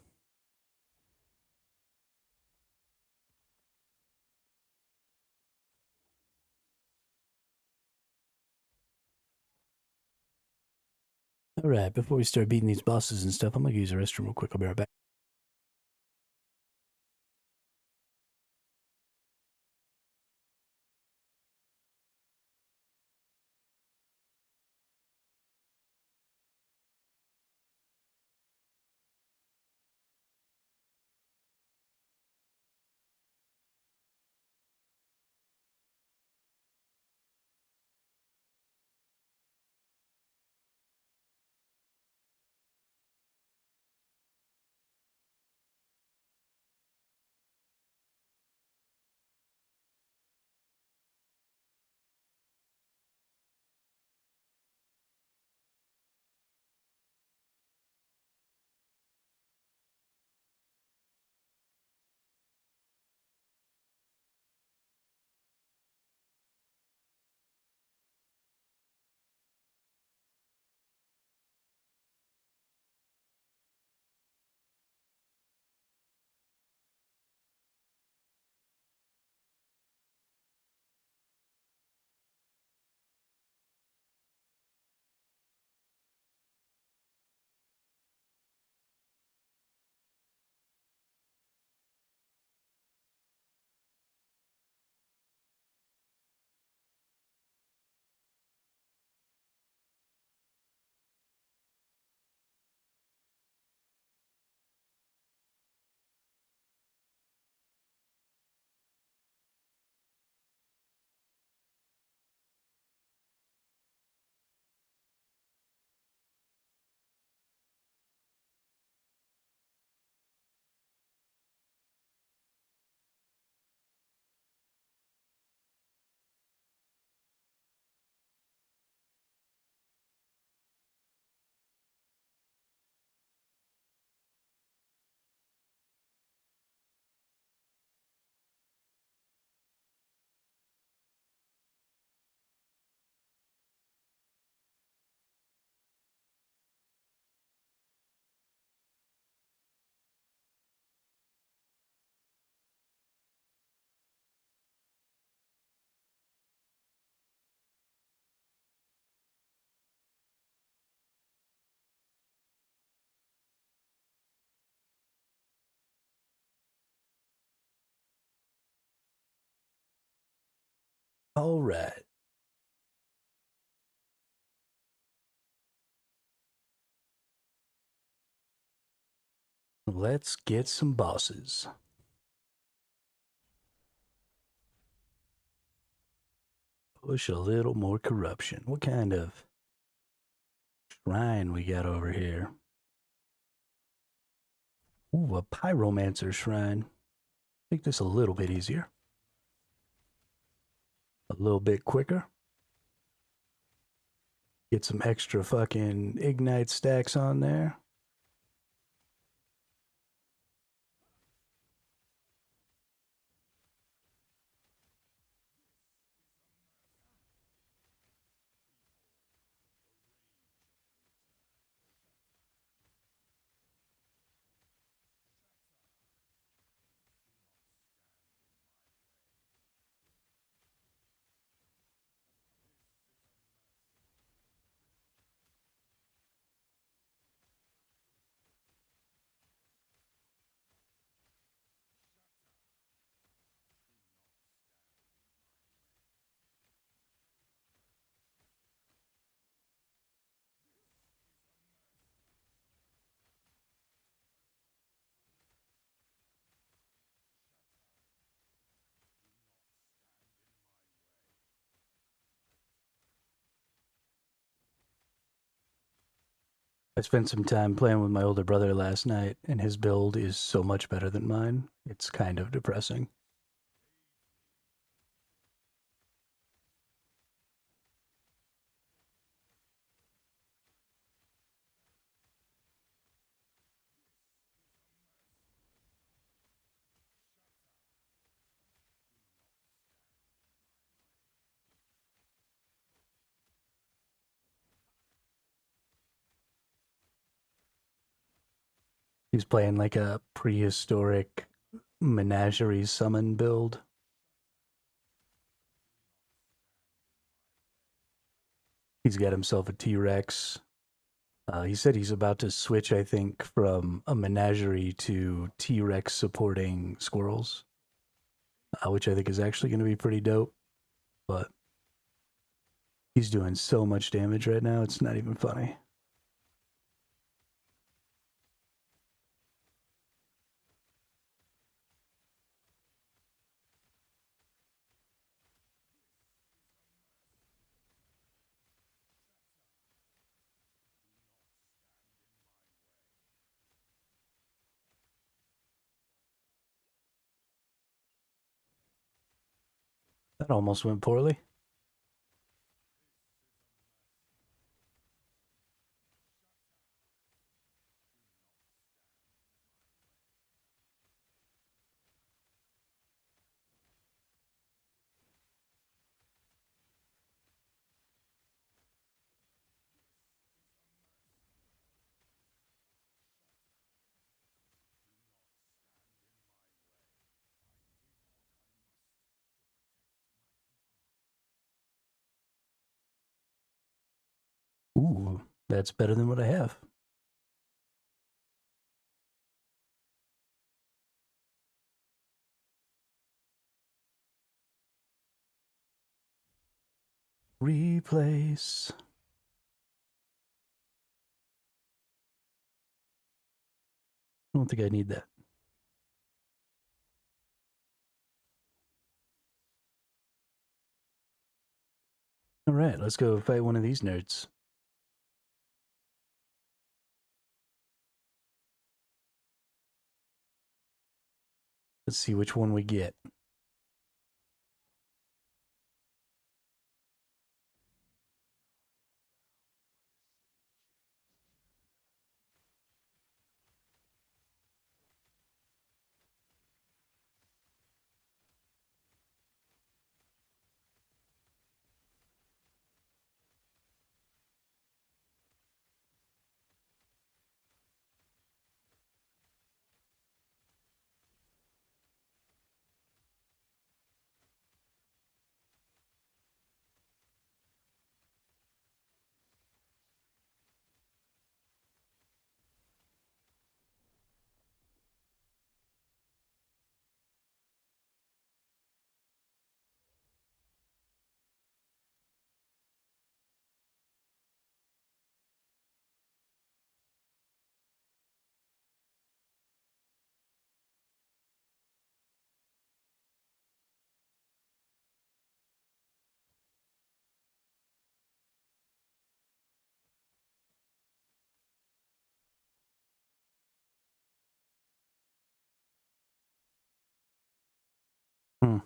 S1: All right, before we start beating these bosses and stuff, I'm gonna use the restroom real quick. I'll be right back. All right. Let's get some bosses. Push a little more corruption. What kind of shrine we got over here? Ooh, a pyromancer shrine. Make this a little bit easier. A little bit quicker. Get some extra fucking ignite stacks on there. I spent some time playing with my older brother last night, and his build is so much better than mine. It's kind of depressing. He's playing like a prehistoric menagerie summon build. He's got himself a T Rex. He said he's about to switch, I think, from a menagerie to T Rex supporting squirrels, which I think is actually going to be pretty dope. But he's doing so much damage right now, it's not even funny. That almost went poorly. Ooh, that's better than what I have. Replace. I don't think I need that. All right, let's go fight one of these nerds. Let's see which one we get. Hmm.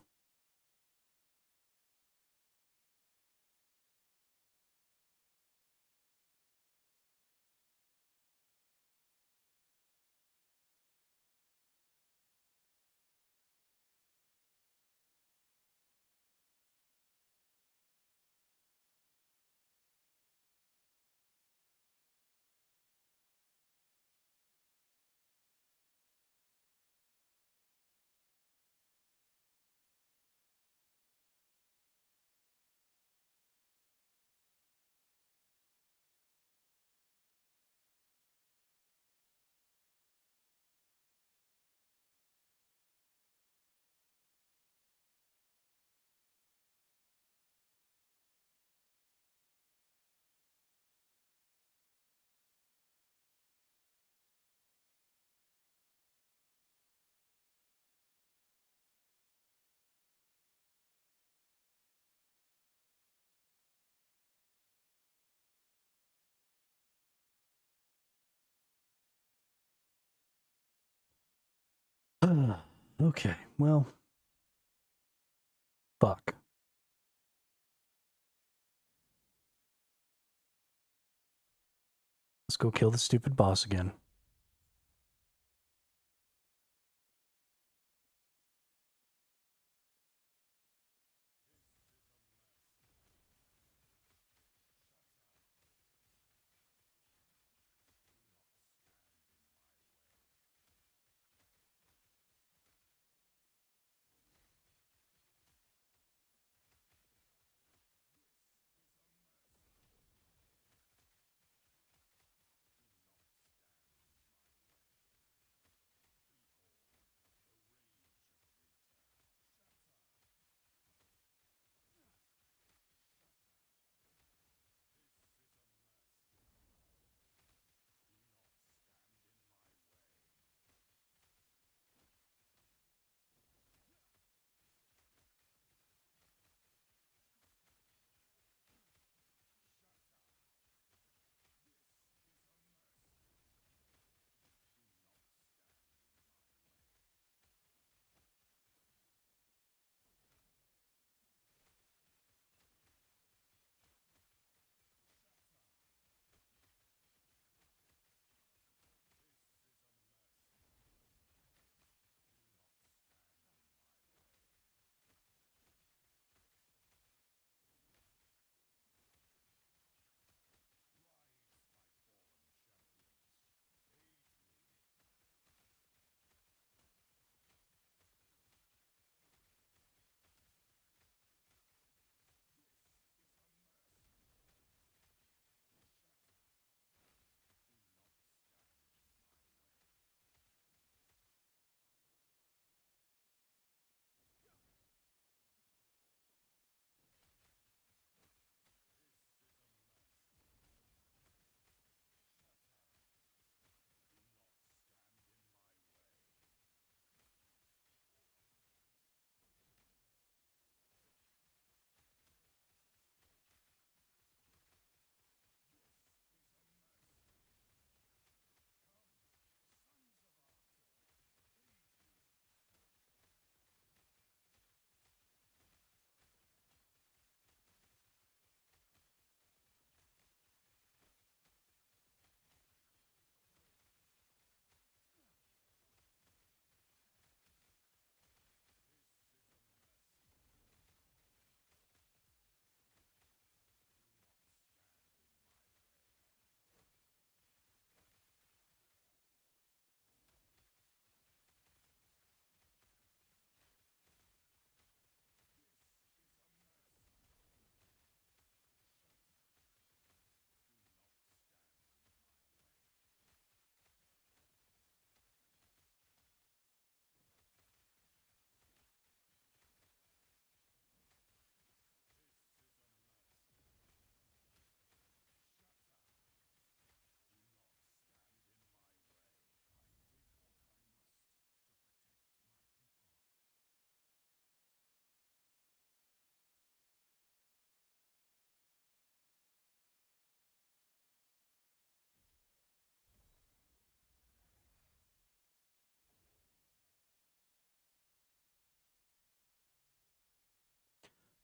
S1: Okay, well, fuck. Let's go kill the stupid boss again.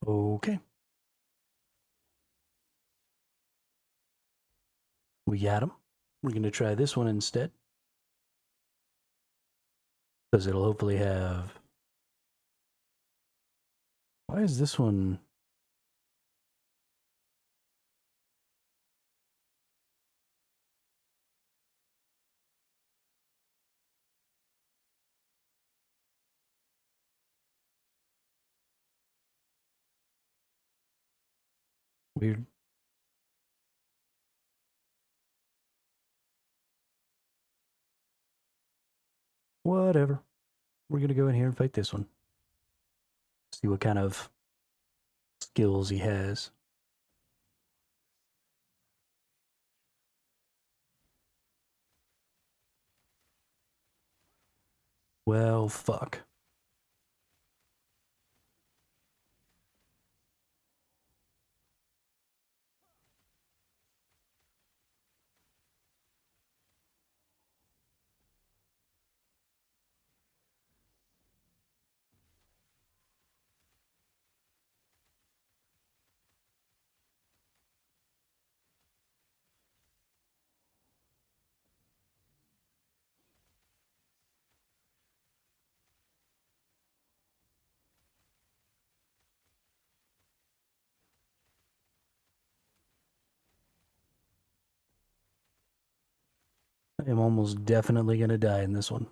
S1: Okay. We got him. We're going to try this one instead because it'll hopefully have. Why is this one? Weird. Whatever. We're going to go in here and fight this one. See what kind of skills he has. Well, fuck. I am almost definitely going to die in this one.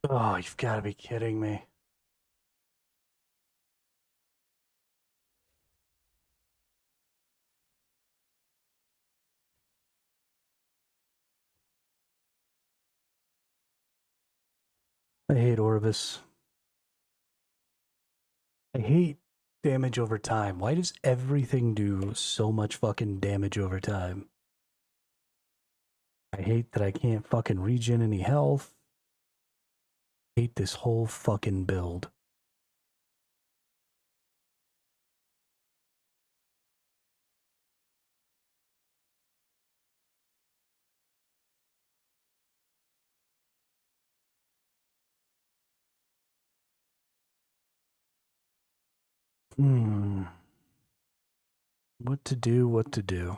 S1: Oh, you've got to be kidding me. I hate Orvis. I hate damage over time. Why does everything do so much fucking damage over time? I hate that I can't fucking regen any health. I hate this whole fucking build. Hmm. What to do, what to do.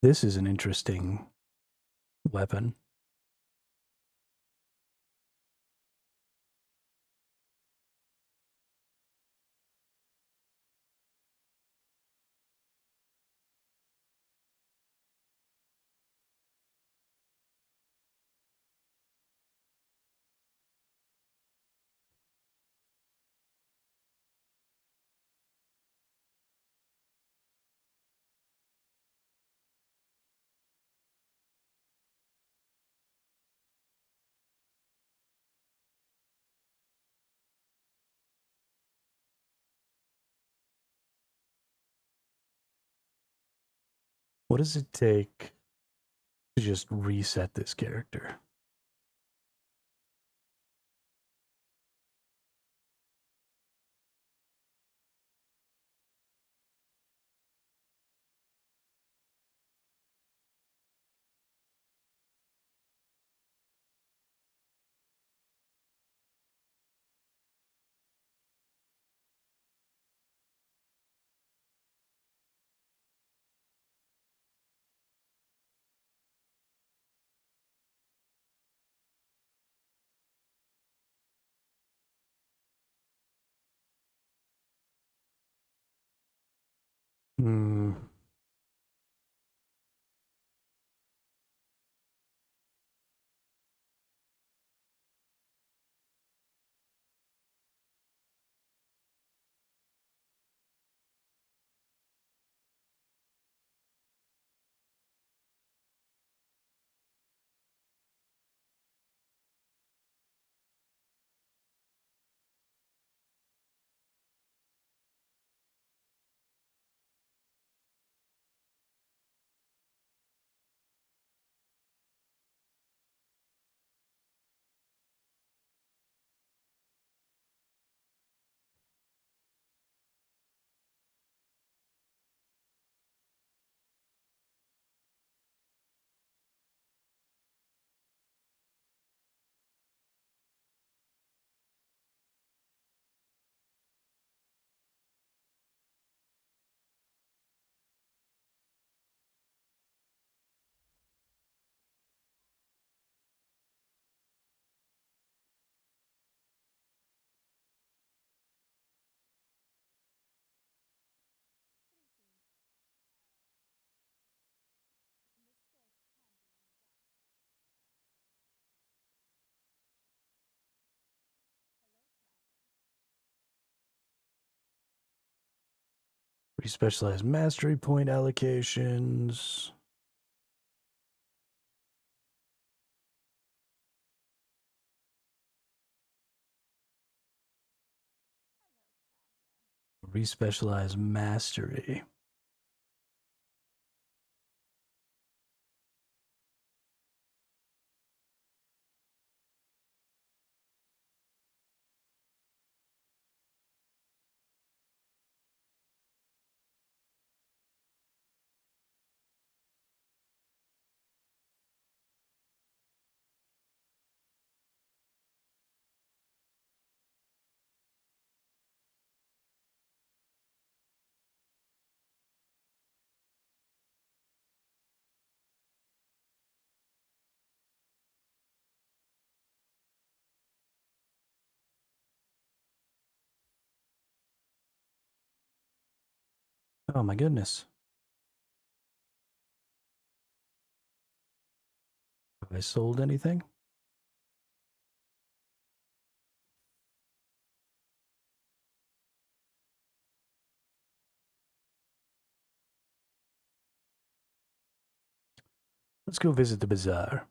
S1: This is an interesting weapon. What does it take to just reset this character? Hmm. Respecialized mastery point allocations. Respecialized mastery. Oh my goodness. Have I sold anything? Let's go visit the bazaar.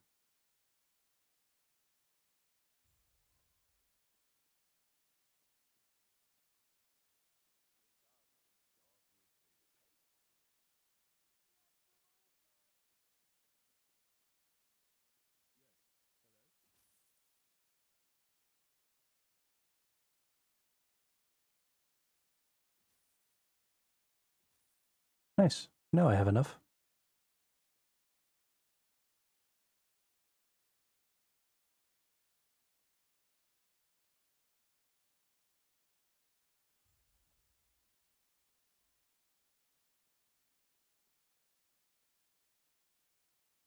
S1: Nice. Now I have enough.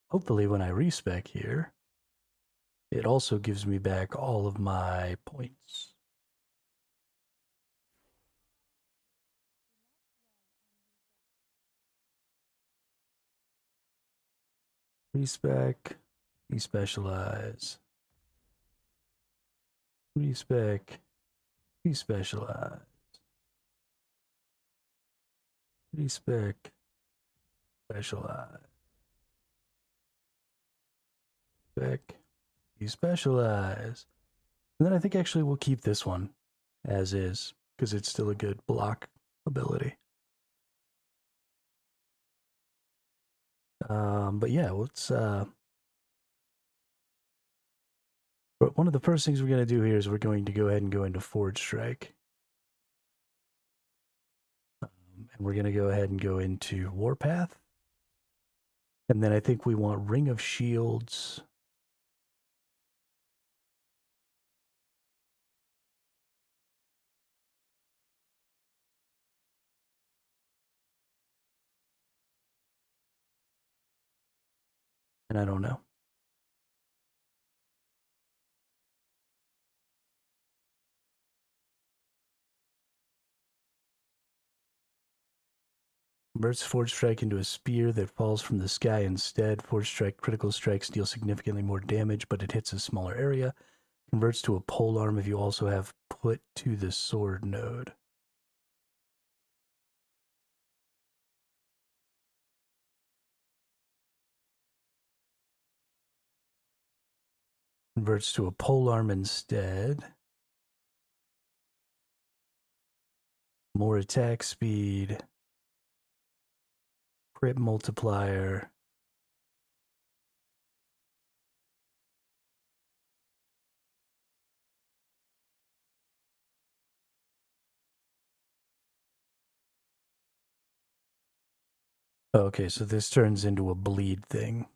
S1: Hopefully, when I respec here, it also gives me back all of my points. Respec, despecialize, respec, despecialize, respec, specialize, spec, despecialize. And then I think actually we'll keep this one as is because it's still a good block ability. But yeah, let's. But one of the first things we're going to do here is we're going to go ahead and go into Forge Strike. And we're going to go ahead and go into Warpath. And then I think we want Ring of Shields. And I don't know. Converts Forge Strike into a spear that falls from the sky instead. Forge Strike critical strikes deal significantly more damage, but it hits a smaller area. Converts to a pole arm if you also have put to the sword node. Converts to a pole arm instead. More attack speed. Crit multiplier. Okay, so this turns into a bleed thing.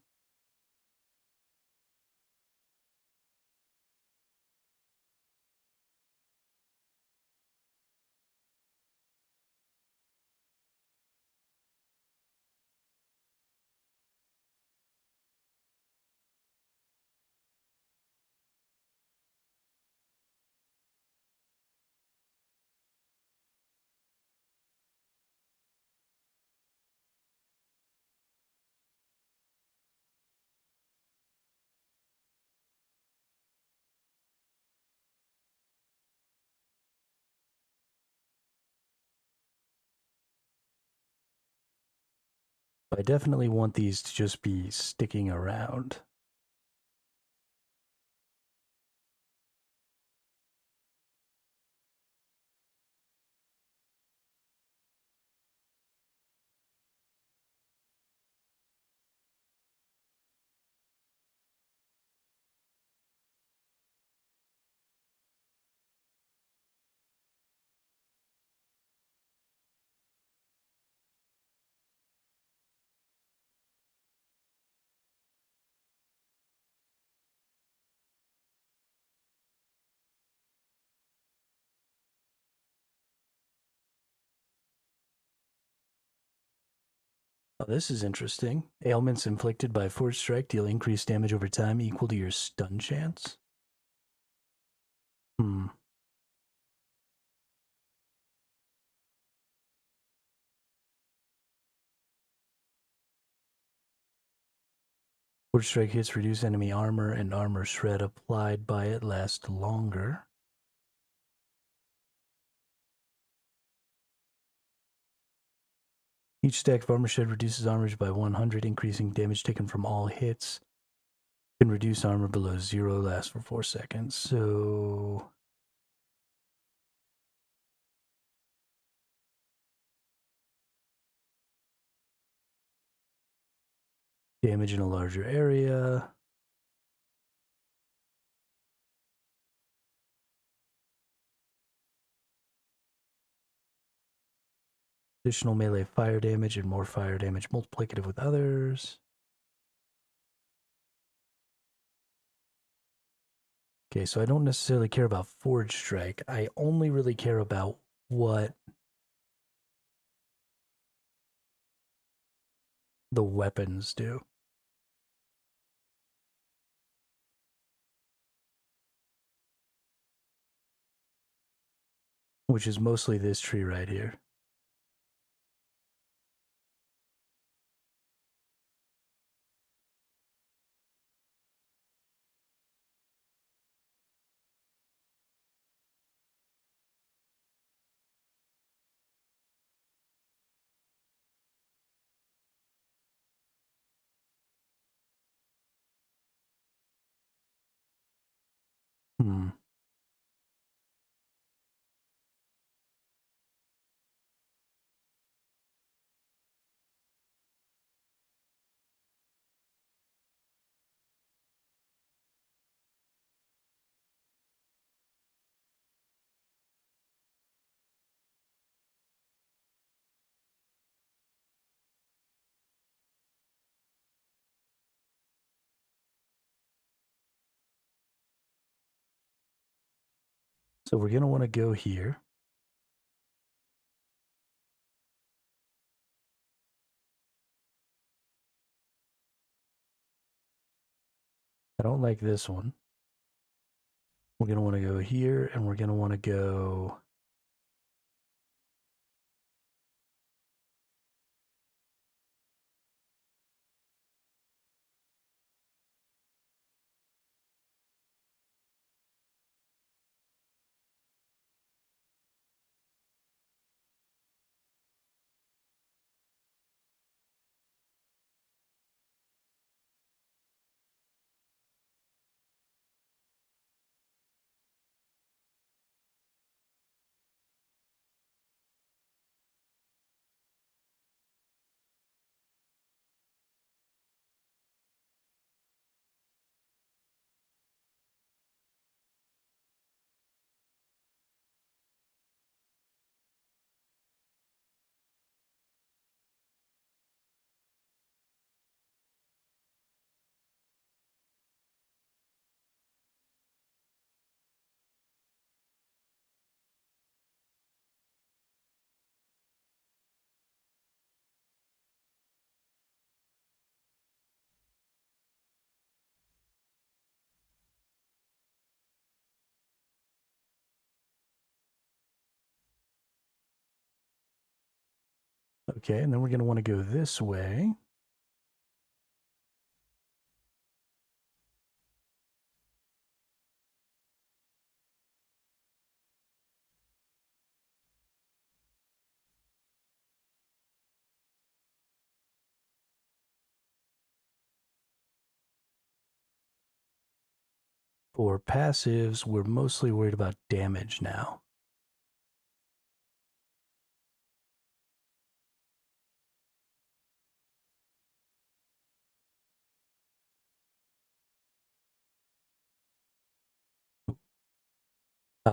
S1: I definitely want these to just be sticking around. Oh, this is interesting. Ailments inflicted by Force Strike deal increased damage over time equal to your stun chance. Hmm. Force Strike hits reduce enemy armor and armor shred applied by it last longer. Each stack of armor shred reduces armor by 100, increasing damage taken from all hits. Can reduce armor below 0, lasts for 4 seconds. So damage in a larger area. Additional melee fire damage and more fire damage multiplicative with others. Okay, so I don't necessarily care about Forge Strike. I only really care about what the weapons do, which is mostly this tree right here. Hmm. So we're going to want to go here. I don't like this one. We're going to want to go here, and we're going to want to go... Okay, and then we're going to want to go this way. For passives, we're mostly worried about damage now.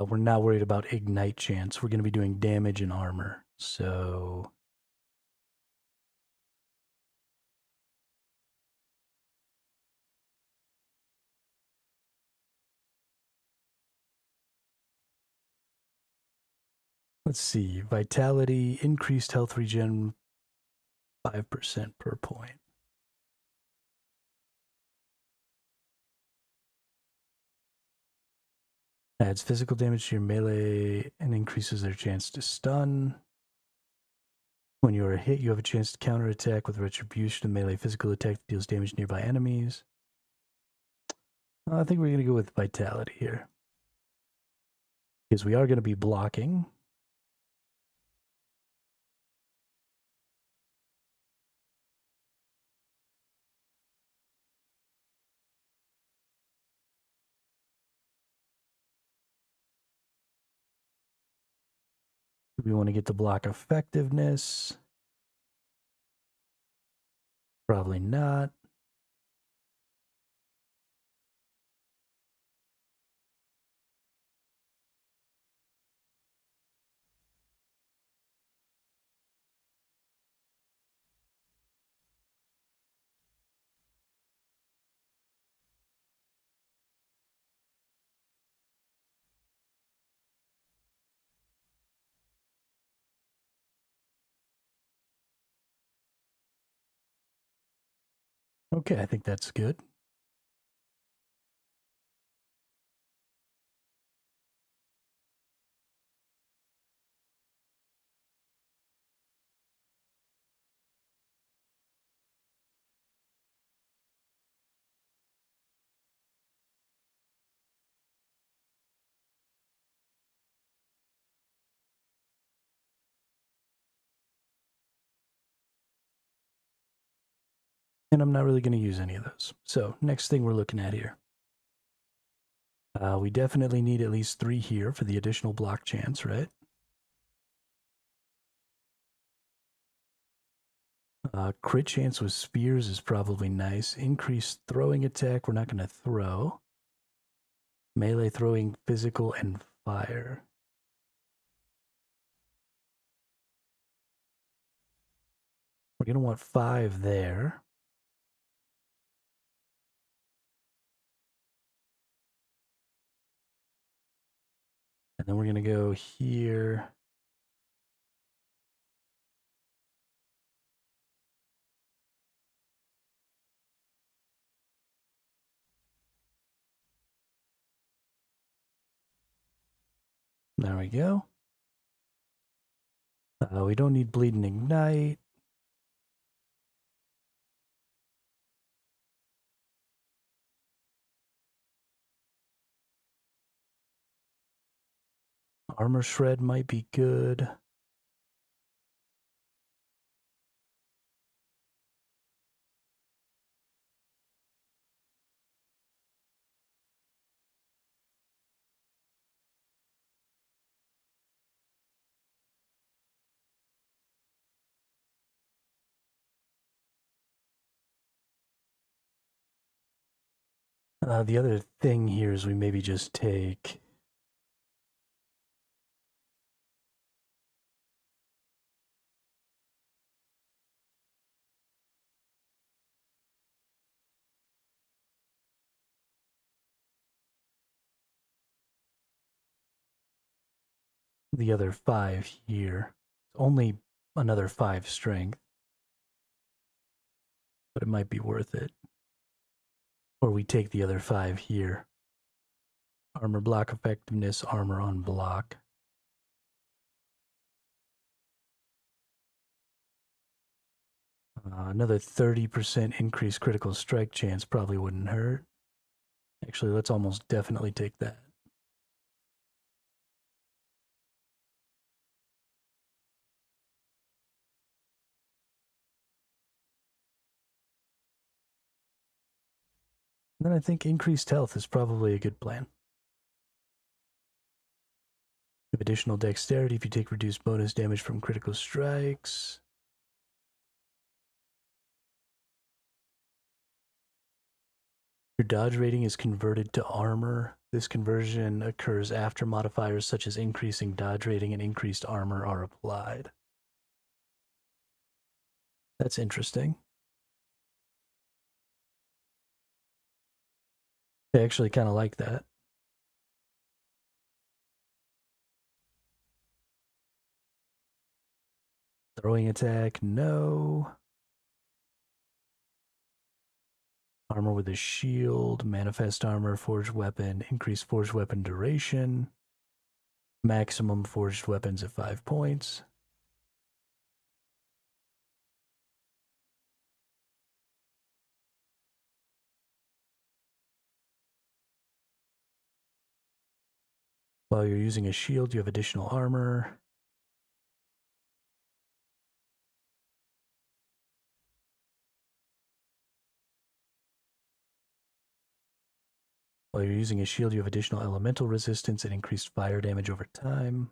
S1: We're not worried about ignite chance. We're going to be doing damage and armor. So let's see. Vitality, increased health regen 5% per point. Adds physical damage to your melee and increases their chance to stun. When you are hit, you have a chance to counterattack with retribution. A melee physical attack that deals damage to nearby enemies. I think we're going to go with vitality here. Because we are going to be blocking. We want to get the block effectiveness. Probably not. Okay, I think that's good. And I'm not really going to use any of those. So next thing we're looking at here. We definitely need at least 3 here for the additional block chance, right? Crit chance with spears is probably nice. Increased throwing attack, we're not going to throw. Melee throwing, physical, and fire. We're going to want 5 there. And then we're going to go here. There we go. We don't need bleed and ignite. Armor shred might be good. The other thing here is we maybe just take the other 5 here. It's only another 5 strength, but it might be worth it. Or we take the other 5 here. Armor block effectiveness, armor on block. Another 30% increased critical strike chance probably wouldn't hurt. Actually, let's almost definitely take that. And then I think increased health is probably a good plan. You have additional dexterity if you take reduced bonus damage from critical strikes. Your dodge rating is converted to armor. This conversion occurs after modifiers such as increasing dodge rating and increased armor are applied. That's interesting. I actually kind of like that. Throwing attack, no. Armor with a shield, manifest armor, forged weapon, increased forged weapon duration, maximum forged weapons at 5 points. While you're using a shield, you have additional armor. While you're using a shield, you have additional elemental resistance and increased fire damage over time.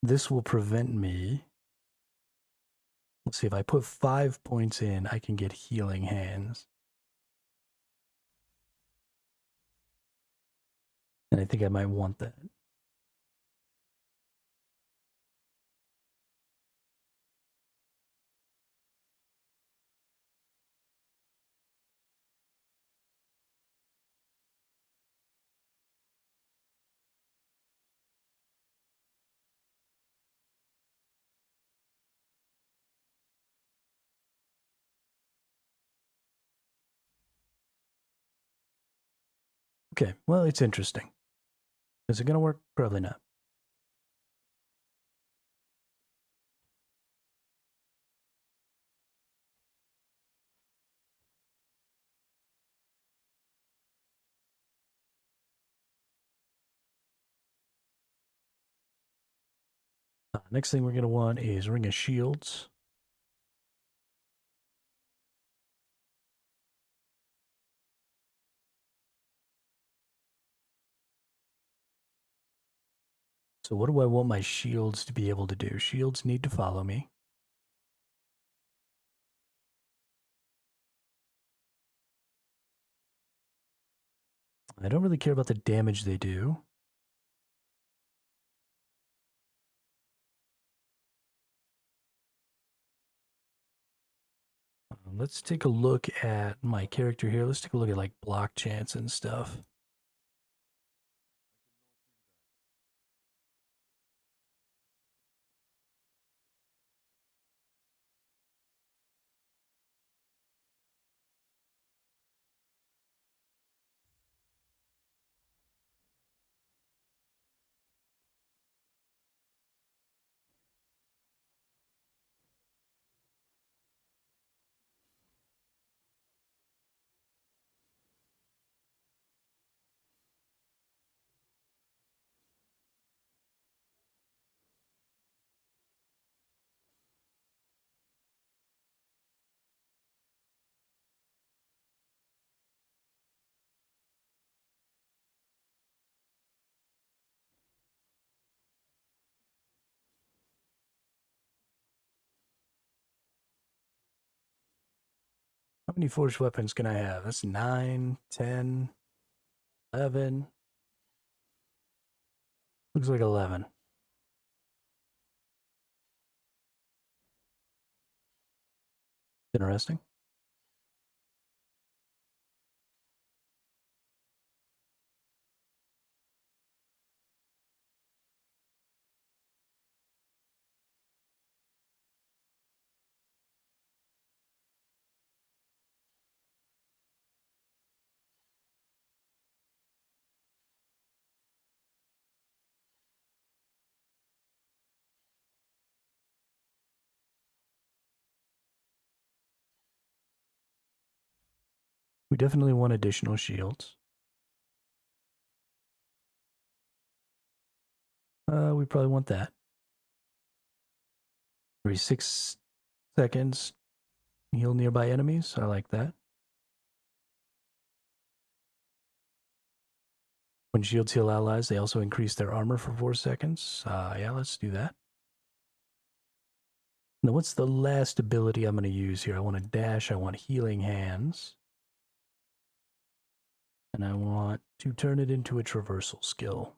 S1: This will prevent me. Let's see, if I put 5 points in, I can get healing hands. And I think I might want that. Okay, well, it's interesting. Is it going to work? Probably not. Next thing we're going to want is Ring of Shields. So what do I want my shields to be able to do? Shields need to follow me. I don't really care about the damage they do. Let's take a look at my character here. Let's take a look at like block chance and stuff. How many forged weapons can I have? That's 9, 10, 11. Looks like 11. Interesting. We definitely want additional shields. We probably want that. Every 6 seconds, heal nearby enemies. I like that. When shields heal allies, they also increase their armor for 4 seconds. Yeah, let's do that. Now, what's the last ability I'm going to use here? I want to dash. I want healing hands. And I want to turn it into a traversal skill.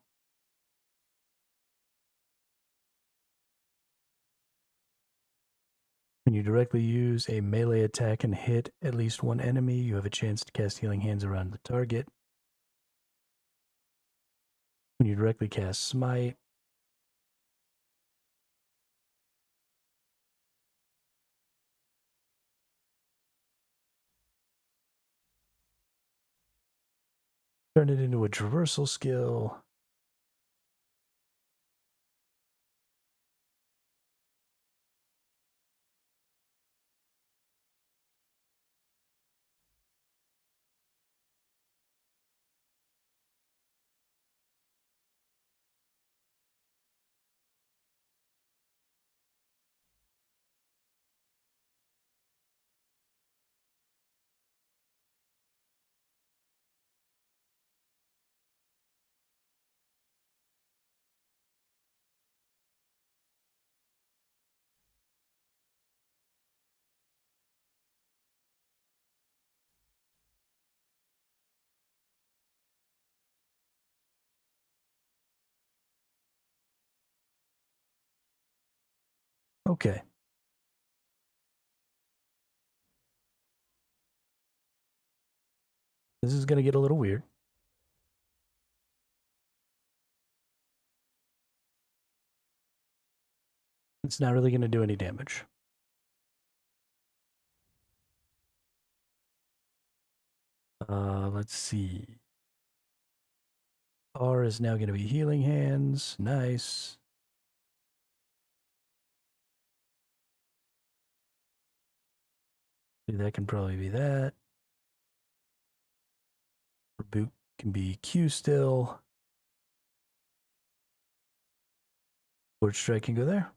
S1: When you directly use a melee attack and hit at least one enemy, you have a chance to cast healing hands around the target. When you directly cast smite, turn it into a traversal skill. Okay. This is going to get a little weird. It's not really going to do any damage. Let's see. R is now going to be healing hands. Nice. That can probably be that. Reboot can be Q still. Forward strike can go there.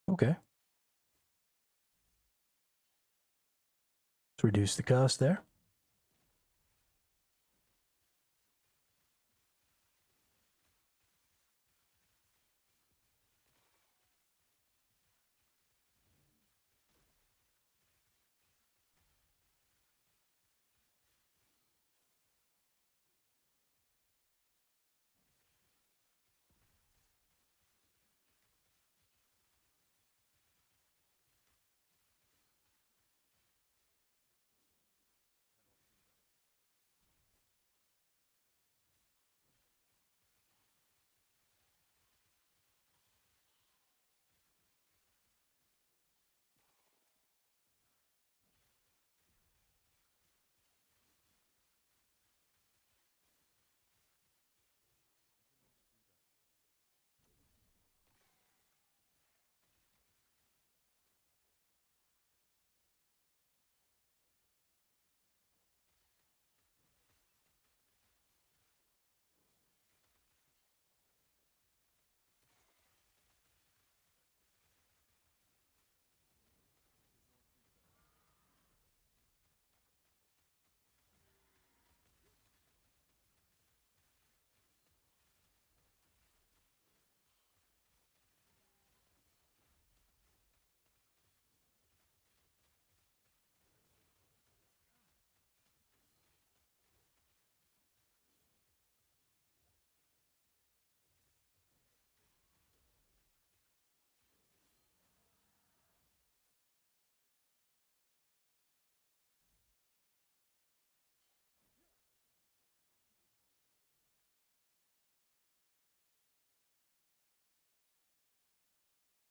S1: Okay. Let's reduce the cost there.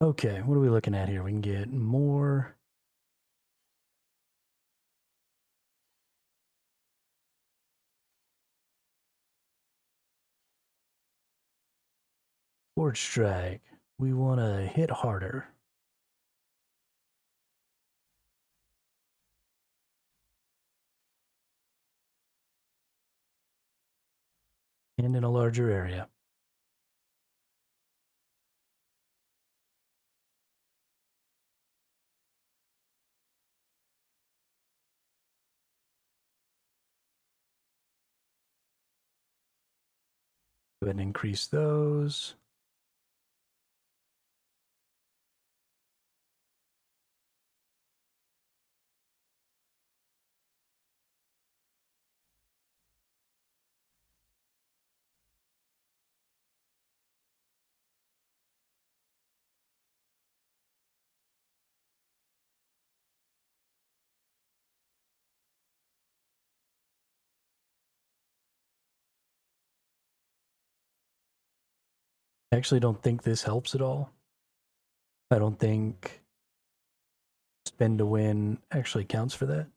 S1: Okay, what are we looking at here? We can get more. Forward strike. We want to hit harder. And in a larger area. Go ahead and increase those. I actually don't think this helps at all. I don't think spend to win actually counts for that.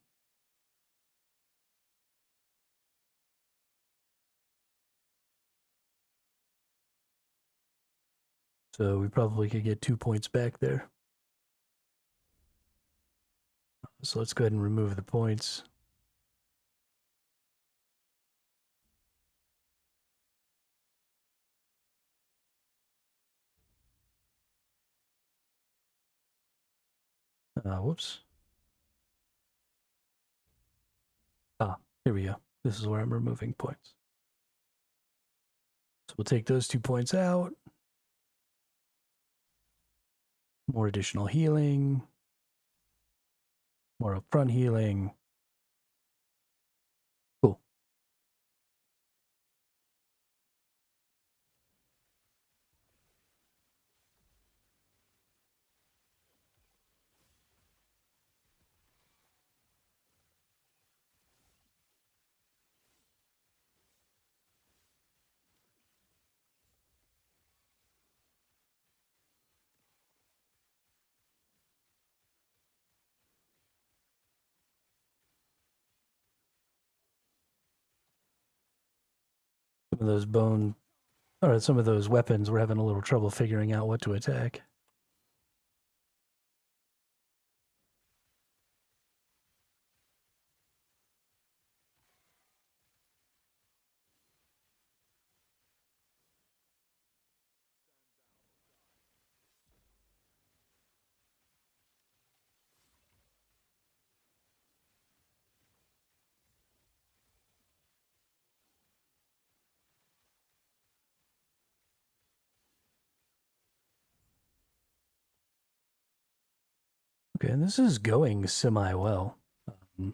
S1: So we probably could get 2 points back there. So let's go ahead and remove the points. Whoops. Ah, here we go. This is where I'm removing points. So we'll take those 2 points out. More additional healing. More upfront healing. Cool. Some of those bone, or some of those weapons, we're having a little trouble figuring out what to attack. Okay, and this is going semi well. Um,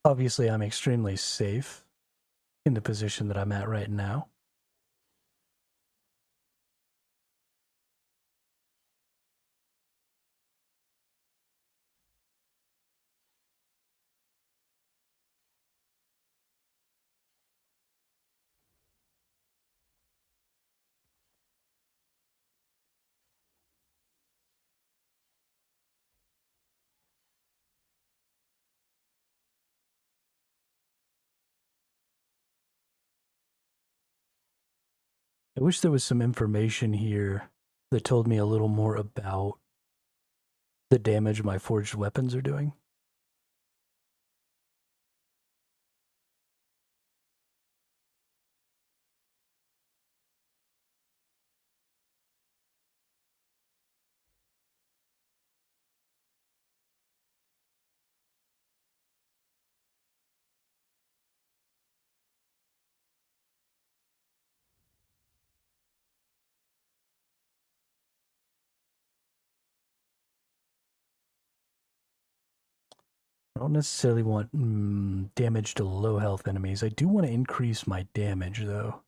S1: Obviously, I'm extremely safe in the position that I'm at right now. I wish there was some information here that told me a little more about the damage my forged weapons are doing. I don't necessarily want damage to low health enemies. I do want to increase my damage, though.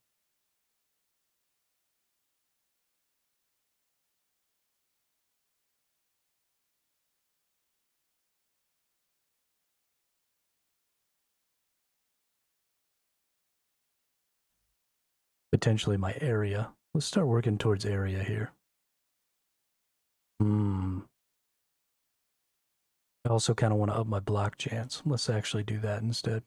S1: Potentially my area. Let's start working towards area here. I also kind of want to up my block chance. Let's actually do that instead.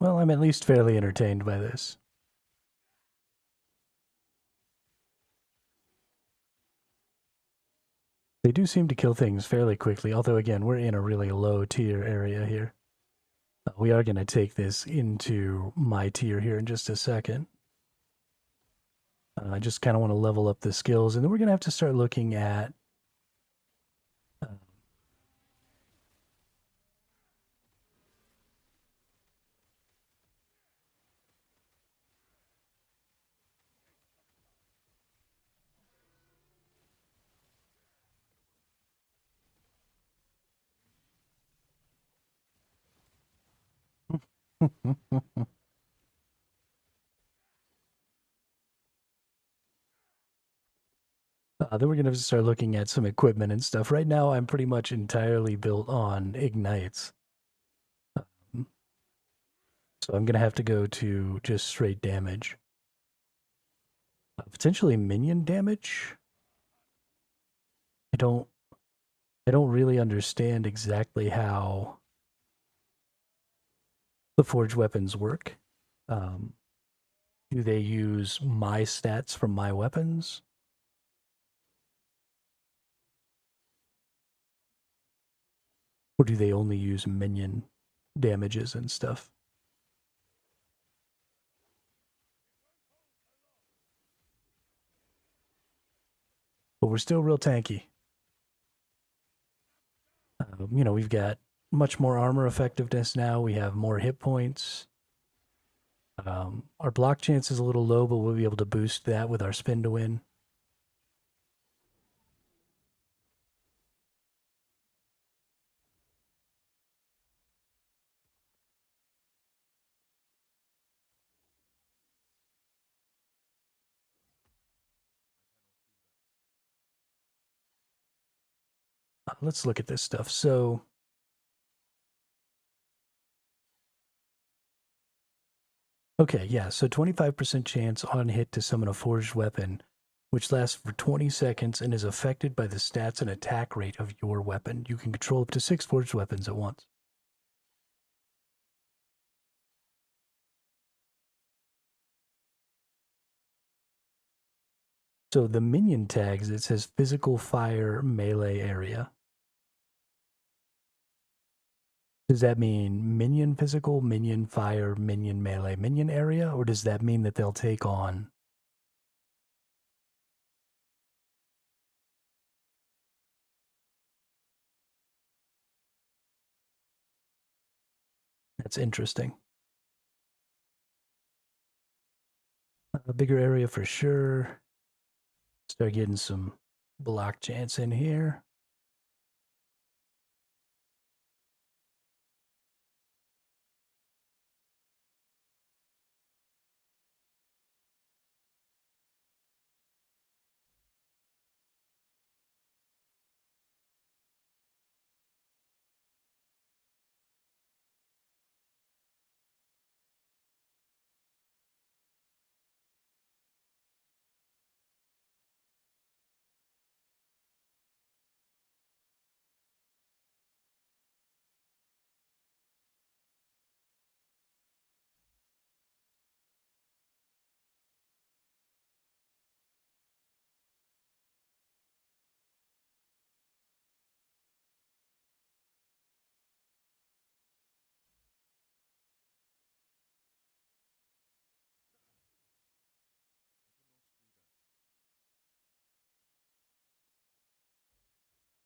S1: Well, I'm at least fairly entertained by this. They do seem to kill things fairly quickly, although, again, we're in a really low tier area here. We are going to take this into my tier here in just a second. I just kind of want to level up the skills, and then we're going to have to start looking at. Uh, then we're going to have to start looking at some equipment and stuff. Right now, I'm pretty much entirely built on ignites. Um, so I'm going to have to go to just straight damage. Potentially minion damage. I don't. I don't really understand exactly how the forged weapons work. Um, do they use my stats from my weapons? Or do they only use minion damages and stuff? But we're still real tanky. We've got much more armor effectiveness now. We have more hit points. Our block chance is a little low, but we'll be able to boost that with our spin to win. Let's look at this stuff. So, okay, yeah, so 25% chance on hit to summon a forged weapon, which lasts for 20 seconds and is affected by the stats and attack rate of your weapon. You can control up to 6 forged weapons at once. So the minion tags, it says physical fire melee area. Does that mean minion physical, minion fire, minion melee, minion area? Or does that mean that they'll take on? That's interesting. A bigger area for sure. Start getting some block chance in here.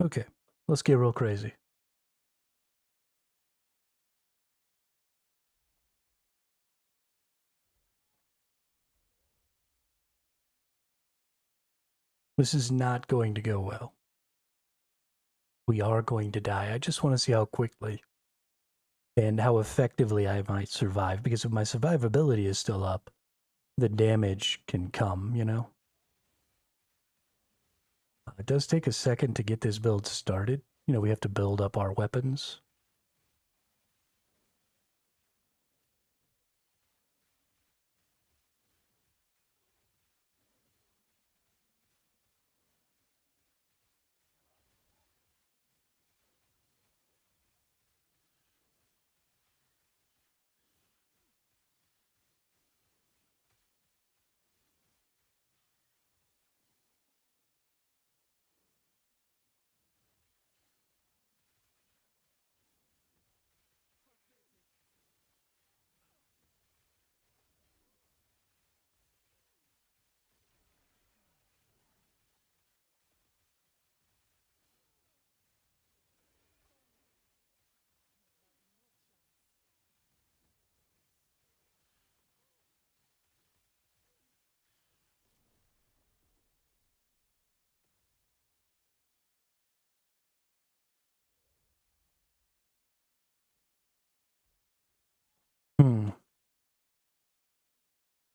S1: Okay, let's get real crazy. This is not going to go well. We are going to die. I just want to see how quickly and how effectively I might survive, because if my survivability is still up, the damage can come, you know? It does take a second to get this build started. We have to build up our weapons.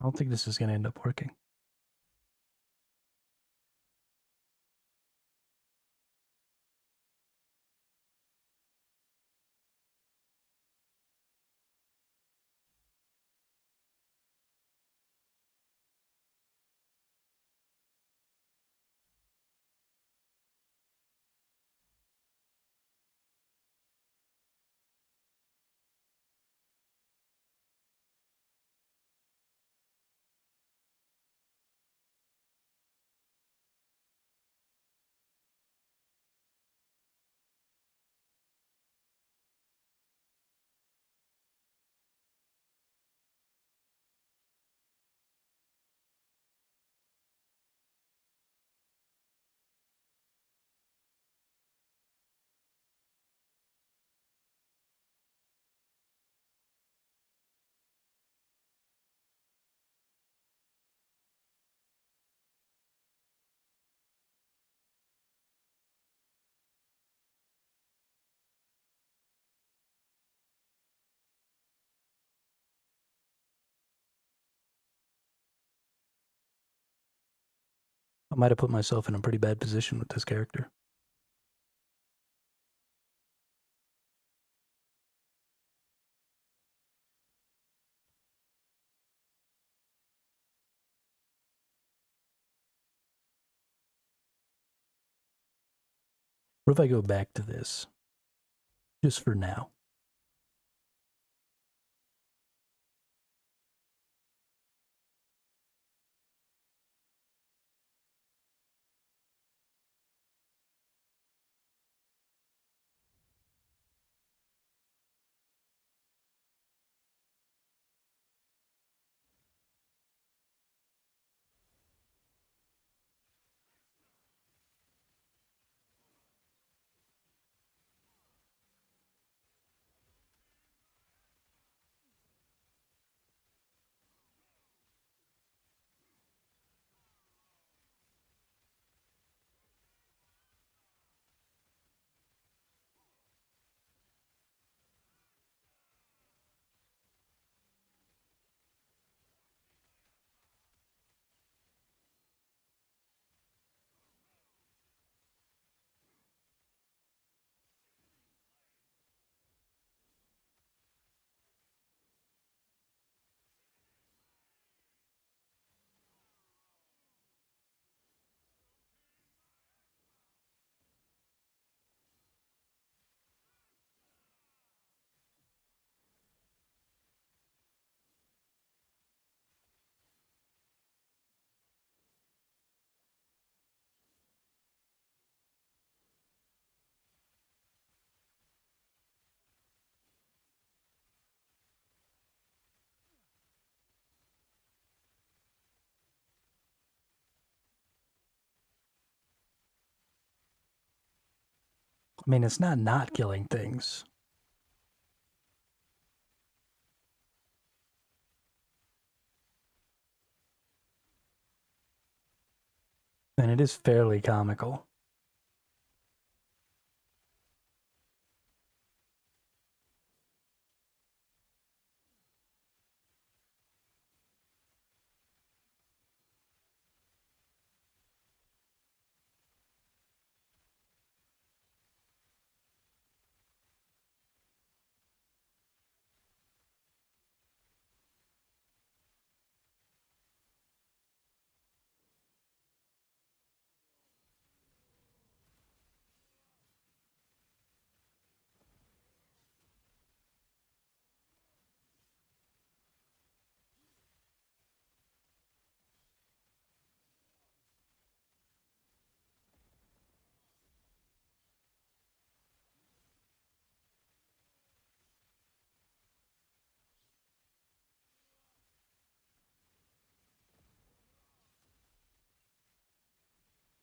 S1: I don't think this is going to end up working. I might have put myself in a pretty bad position with this character. What if I go back to this, just for now? I mean, it's not killing things. And it is fairly comical.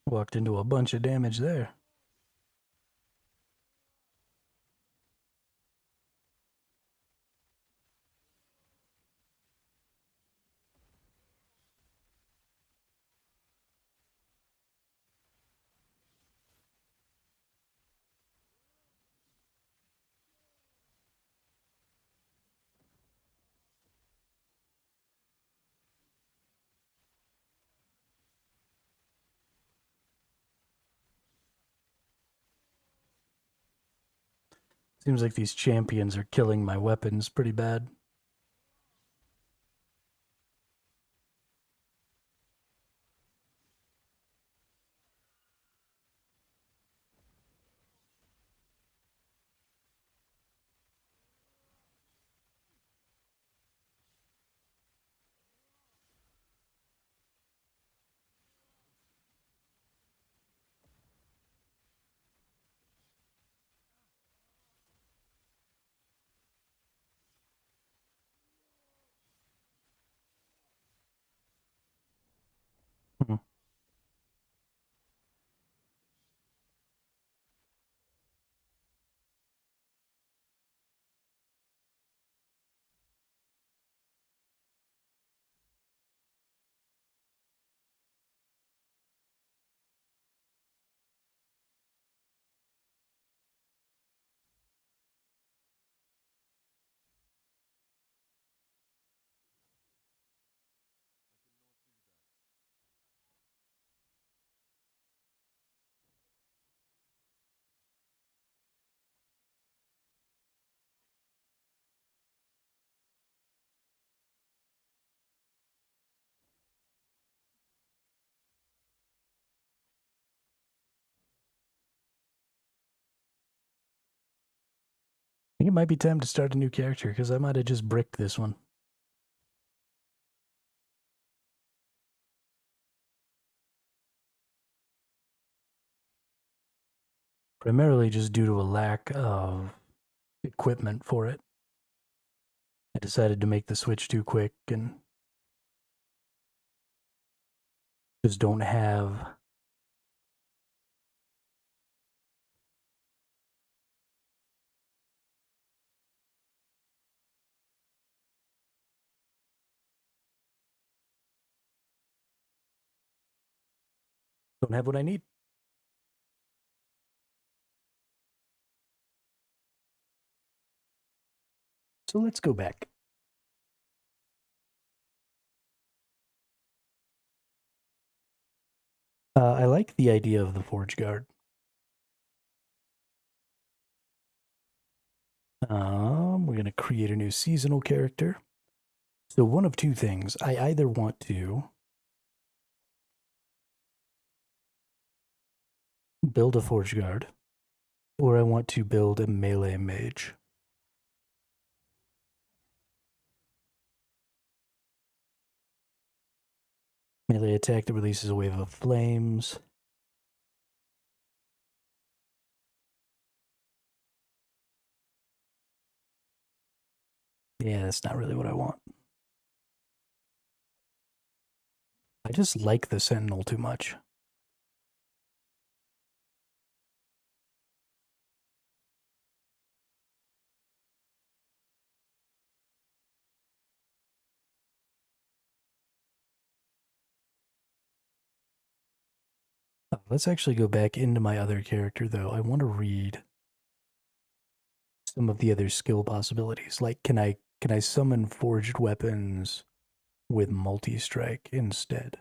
S1: Walked into a bunch of damage there. Seems like these champions are killing my weapons pretty bad. Hmm. I think it might be time to start a new character because I might have just bricked this one. Primarily just due to a lack of equipment for it. I decided to make the switch too quick and just don't have what I need. So let's go back. I like the idea of the Forge Guard. We're going to create a new seasonal character. So one of two things. I either want to build a Forge Guard, or I want to build a melee mage. Melee attack that releases a wave of flames. Yeah, that's not really what I want. I just like the Sentinel too much. Let's actually go back into my other character, though. I want to read some of the other skill possibilities. Like, can I summon forged weapons with multi-strike instead?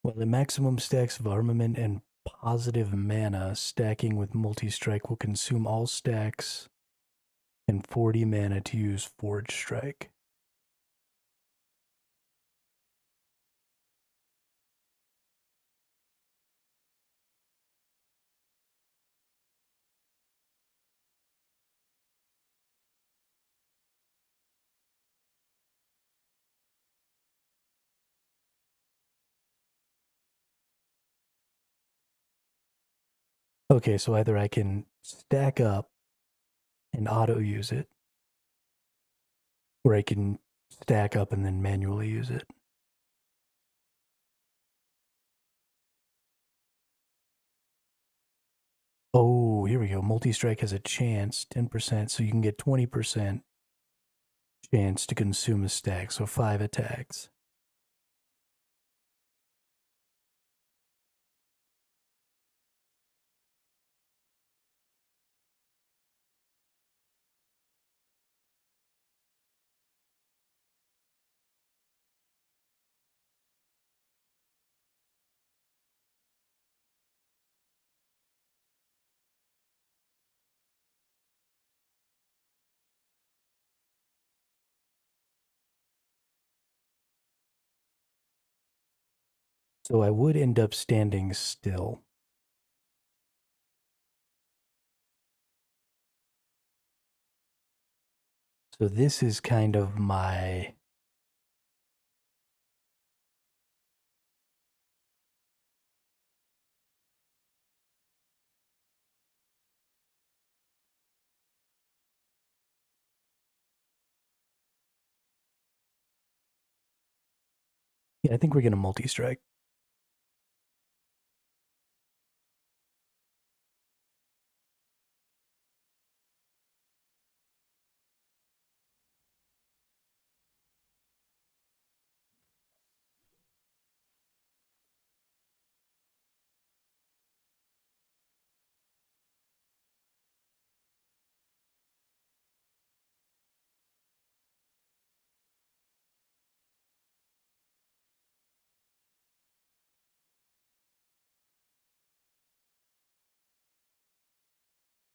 S1: Well, the maximum stacks of armament and positive mana, stacking with multi-strike will consume all stacks and 40 mana to use Forge Strike. Okay, so either I can stack up and auto use it, or I can stack up and then manually use it. Oh, here we go. Multi-strike has a chance, 10%, so you can get 20% chance to consume a stack, so 5 attacks. So I would end up standing still. So this is kind of my. Yeah, I think we're gonna multi-strike.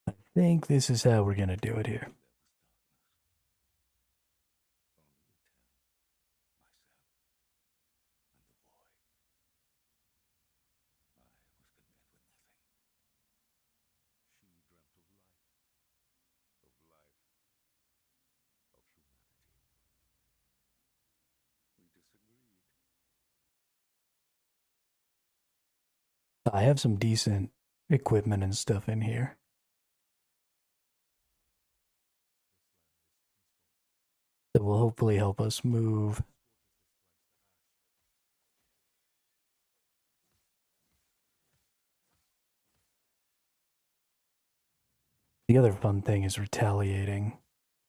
S1: I think this is how we're gonna do it here. I have some decent equipment and stuff in here that will hopefully help us move. The other fun thing is retaliating.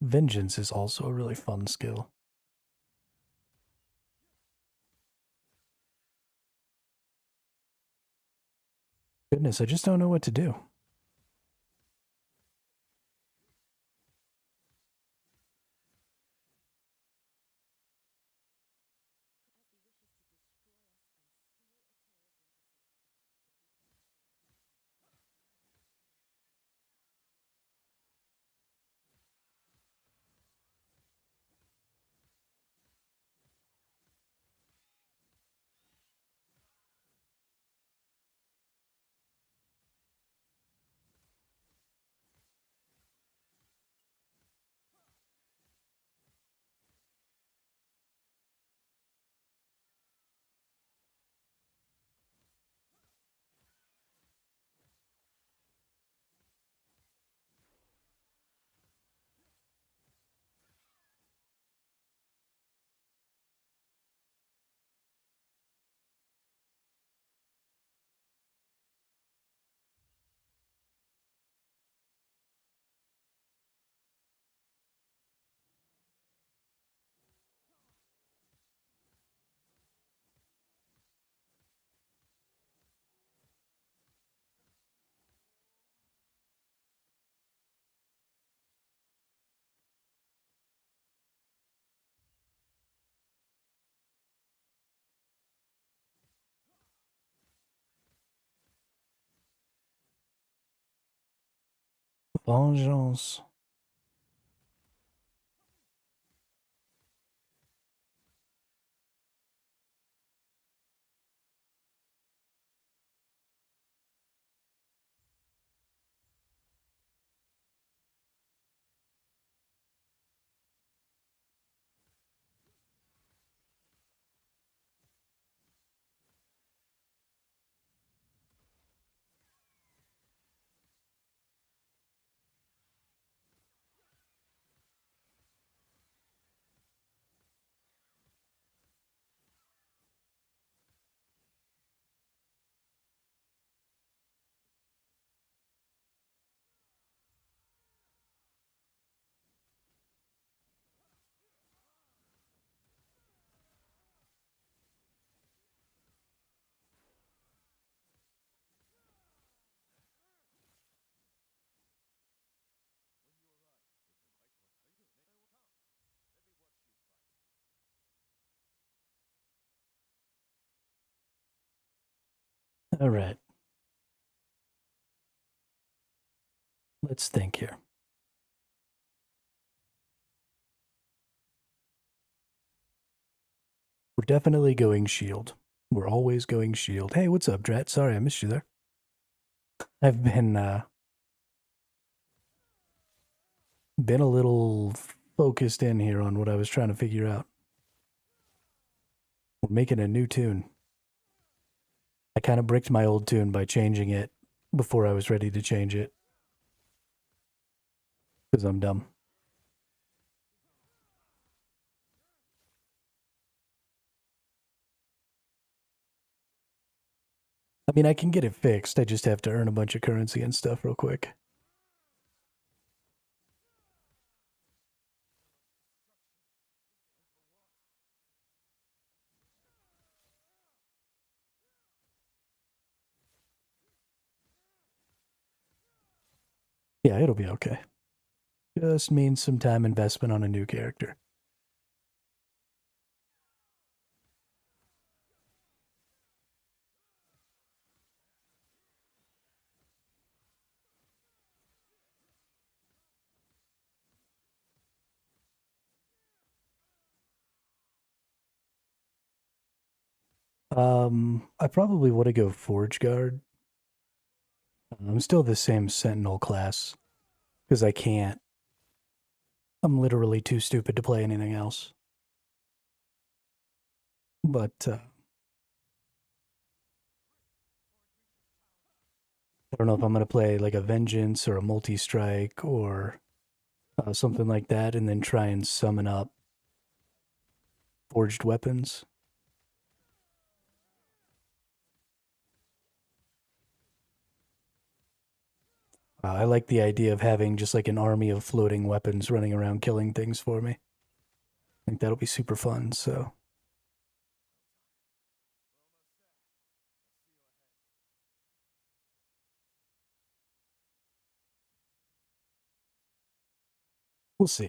S1: Vengeance is also a really fun skill. Goodness, I just don't know what to do. Vengeance. All right, let's think here. We're definitely going shield. We're always going shield. Hey, what's up, Drat? Sorry I missed you there. I've been a little focused in here on what I was trying to figure out. We're making a new tune. I kind of bricked my old tune by changing it before I was ready to change it because I'm dumb. I mean, I can get it fixed. I just have to earn a bunch of currency and stuff real quick. Yeah, it'll be okay. Just means some time investment on a new character. I probably want to go Forge Guard. I'm still the same Sentinel class because I can't. I'm literally too stupid to play anything else. But I don't know if I'm going to play like a Vengeance or a Multi Strike or something like that and then try and summon up forged weapons. I like the idea of having just like an army of floating weapons running around killing things for me. I think that'll be super fun. So we'll see.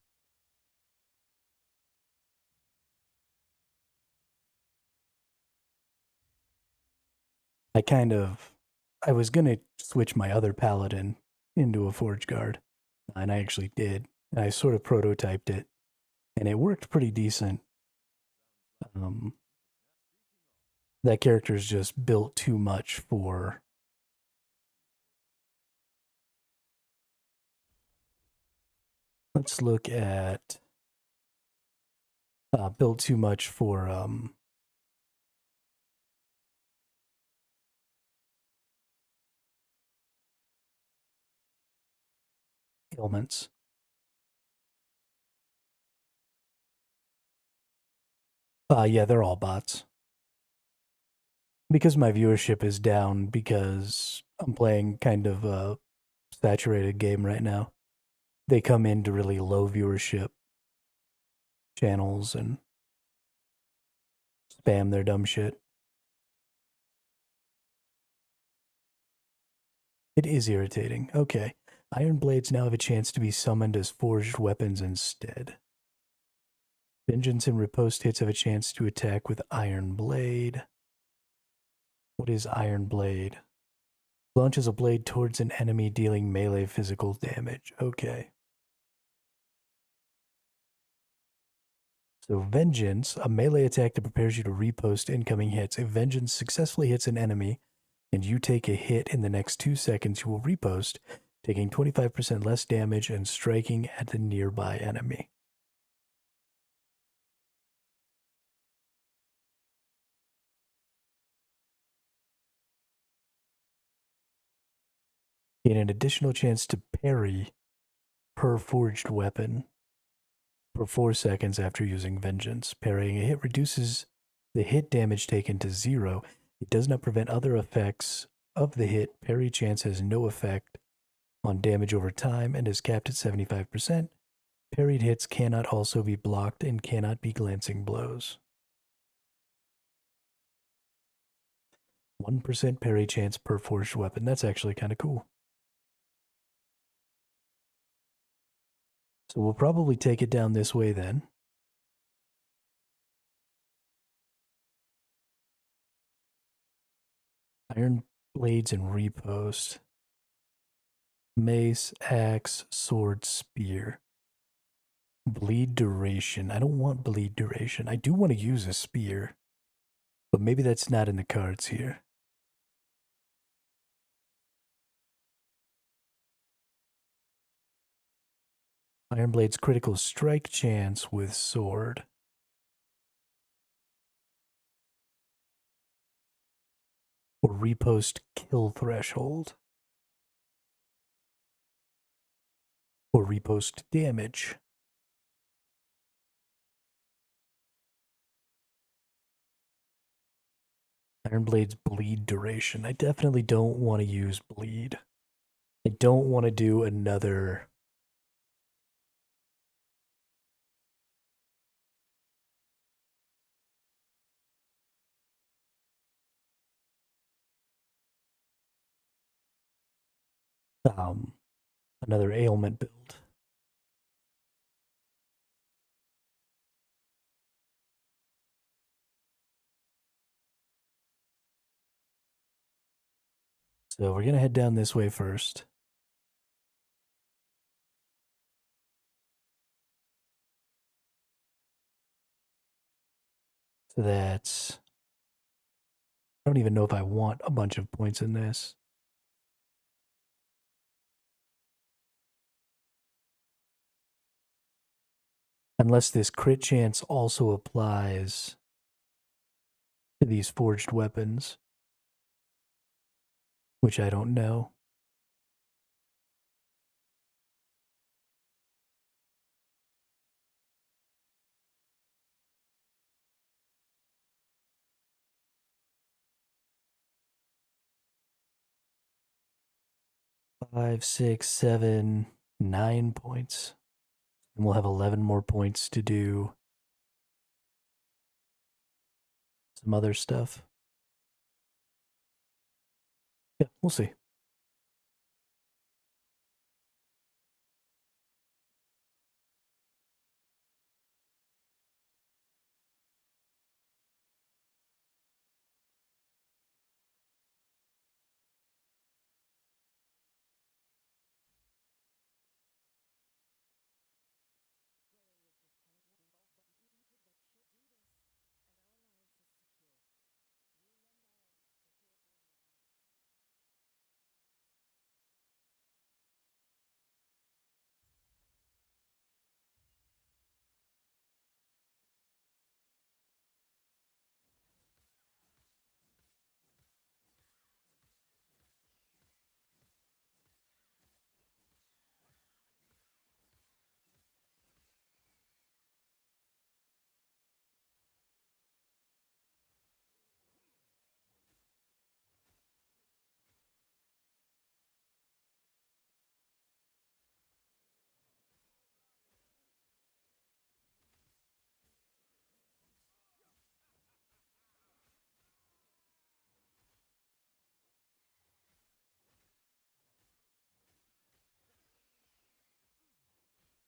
S1: I was gonna switch my other paladin into a forge guard, and I actually did. And I sort of prototyped it, and it worked pretty decent. Um, that character is just built too much for. Let's look at built too much for ailments. Yeah, they're all bots. Because my viewership is down because I'm playing kind of a saturated game right now. They come into really low viewership channels and spam their dumb shit. It is irritating. Okay. Iron blades now have a chance to be summoned as forged weapons instead. Vengeance and riposte hits have a chance to attack with Iron Blade. What is Iron Blade? Launches a blade towards an enemy, dealing melee physical damage. Okay. So Vengeance, a melee attack that prepares you to repost incoming hits. If Vengeance successfully hits an enemy and you take a hit in the next 2 seconds, you will repost, taking 25% less damage and striking at the nearby enemy. Gain an additional chance to parry per forged weapon for 4 seconds after using Vengeance. Parrying a hit reduces the hit damage taken to 0. It does not prevent other effects of the hit. Parry chance has no effect on damage over time and is capped at 75%. Parried hits cannot also be blocked and cannot be glancing blows. 1% parry chance per forged weapon. That's actually kind of cool. So we'll probably take it down this way then. Iron blades and repost. Mace, axe, sword, spear. Bleed duration. I don't want bleed duration. I do want to use a spear. But maybe that's not in the cards here. Ironblade's critical strike chance with sword. Or repost kill threshold. Or repost damage. Ironblade's bleed duration. I definitely don't want to use bleed. I don't want to do another. Um, Another ailment build. So we're gonna head down this way first. So that's. I don't even know if I want a bunch of points in this. Unless this crit chance also applies to these forged weapons, which I don't know. Five, six, seven, 9 points. And we'll have 11 more points to do some other stuff. Yeah, we'll see.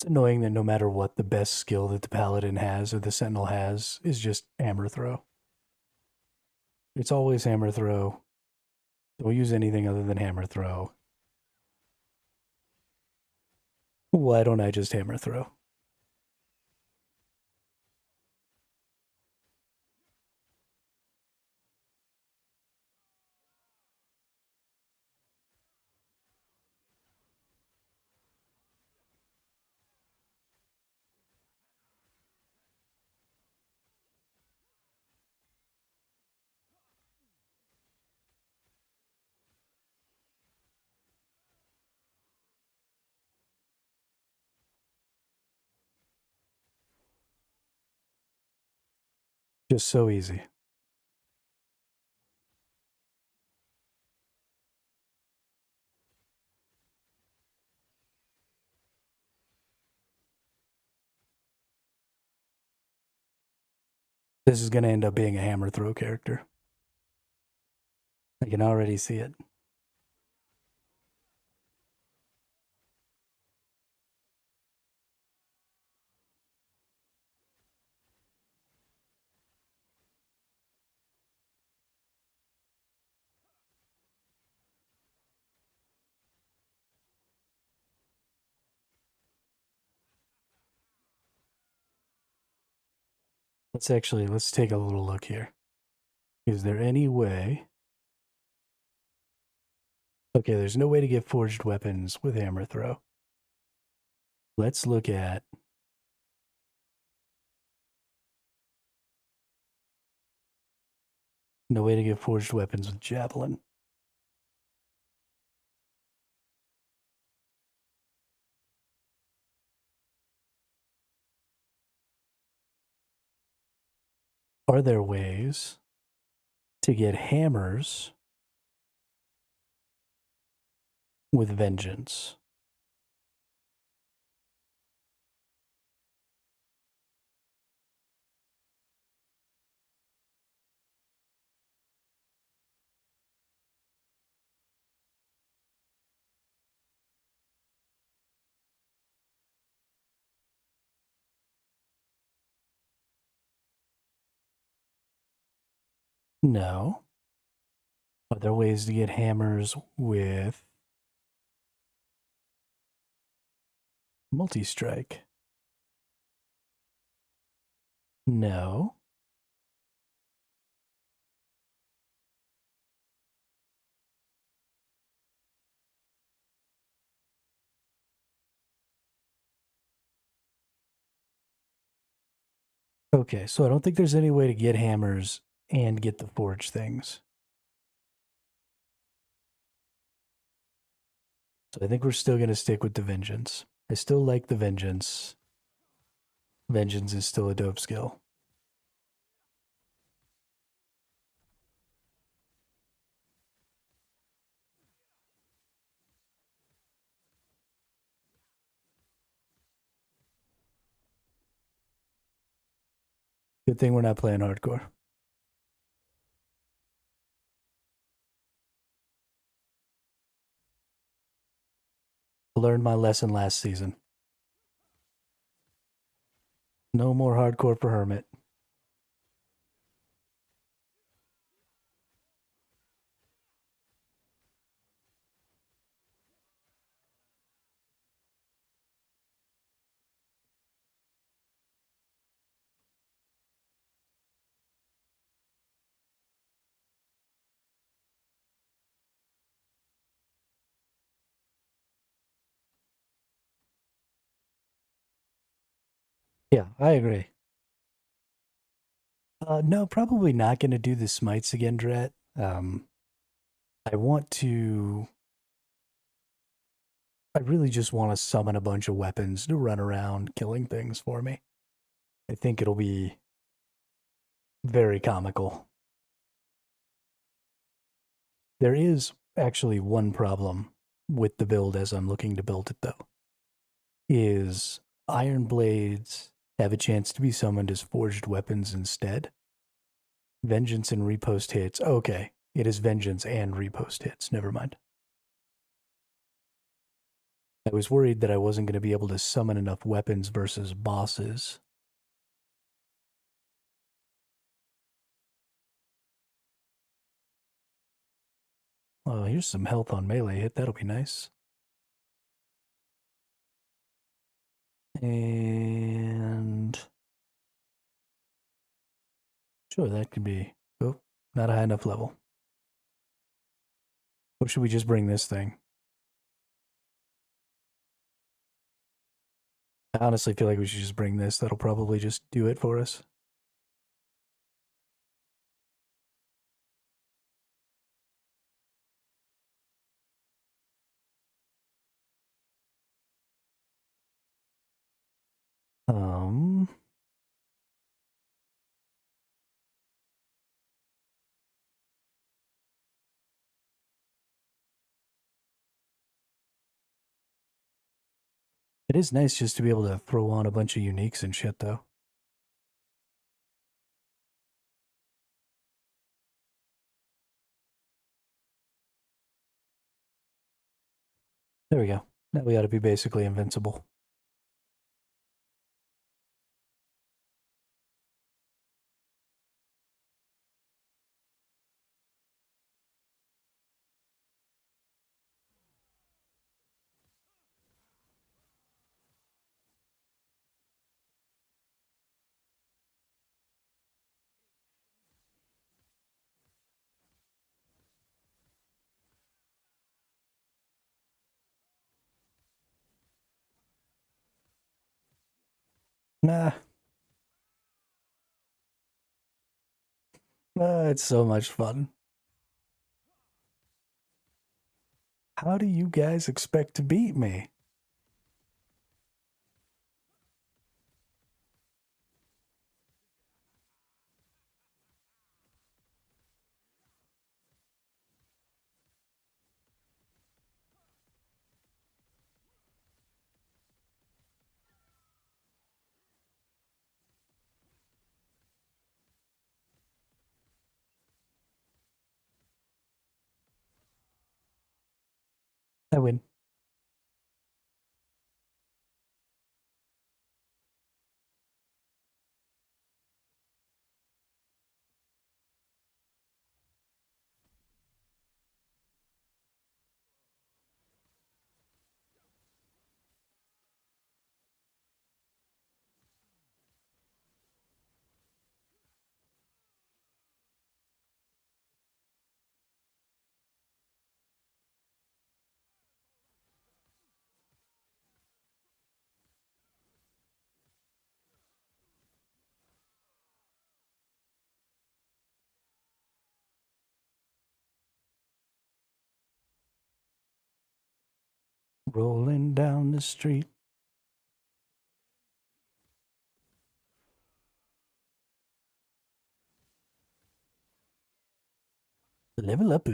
S1: It's annoying that no matter what, the best skill that the paladin has or the sentinel has is just hammer throw. It's always hammer throw. Don't use anything other than hammer throw. Why don't I just hammer throw? Just so easy. This is going to end up being a hammer throw character. I can already see it. Let's take a little look here. Is there any way? Okay, there's no way to get forged weapons with hammer throw. Let's look at no way to get forged weapons with javelin. Are there ways to get hammers with vengeance? No. Are there ways to get hammers with multi-strike? No. Okay, so I don't think there's any way to get hammers and get the forged things. So I think we're still going to stick with the vengeance. I still like the vengeance. Vengeance is still a dope skill. Good thing we're not playing hardcore. I learned my lesson last season. No more hardcore for Hermit. Yeah, I agree. No, probably not going to do the smites again, Dret. I want to. I really just want to summon a bunch of weapons to run around killing things for me. I think it'll be very comical. There is actually one problem with the build as I'm looking to build it, though, is Iron Blades have a chance to be summoned as forged weapons instead. Vengeance and repost hits. Okay, it is Vengeance and repost hits. Never mind. I was worried that I wasn't going to be able to summon enough weapons versus bosses. Oh, here's some health on melee hit. That'll be nice. And sure, that could be. Oh, not a high enough level. Or should we just bring this thing? I honestly feel like we should just bring this. That'll probably just do it for us. Um, it is nice just to be able to throw on a bunch of uniques and shit, though. There we go. Now we ought to be basically invincible. Nah, it's so much fun. How do you guys expect to beat me? I win. Rolling down the street. Level up.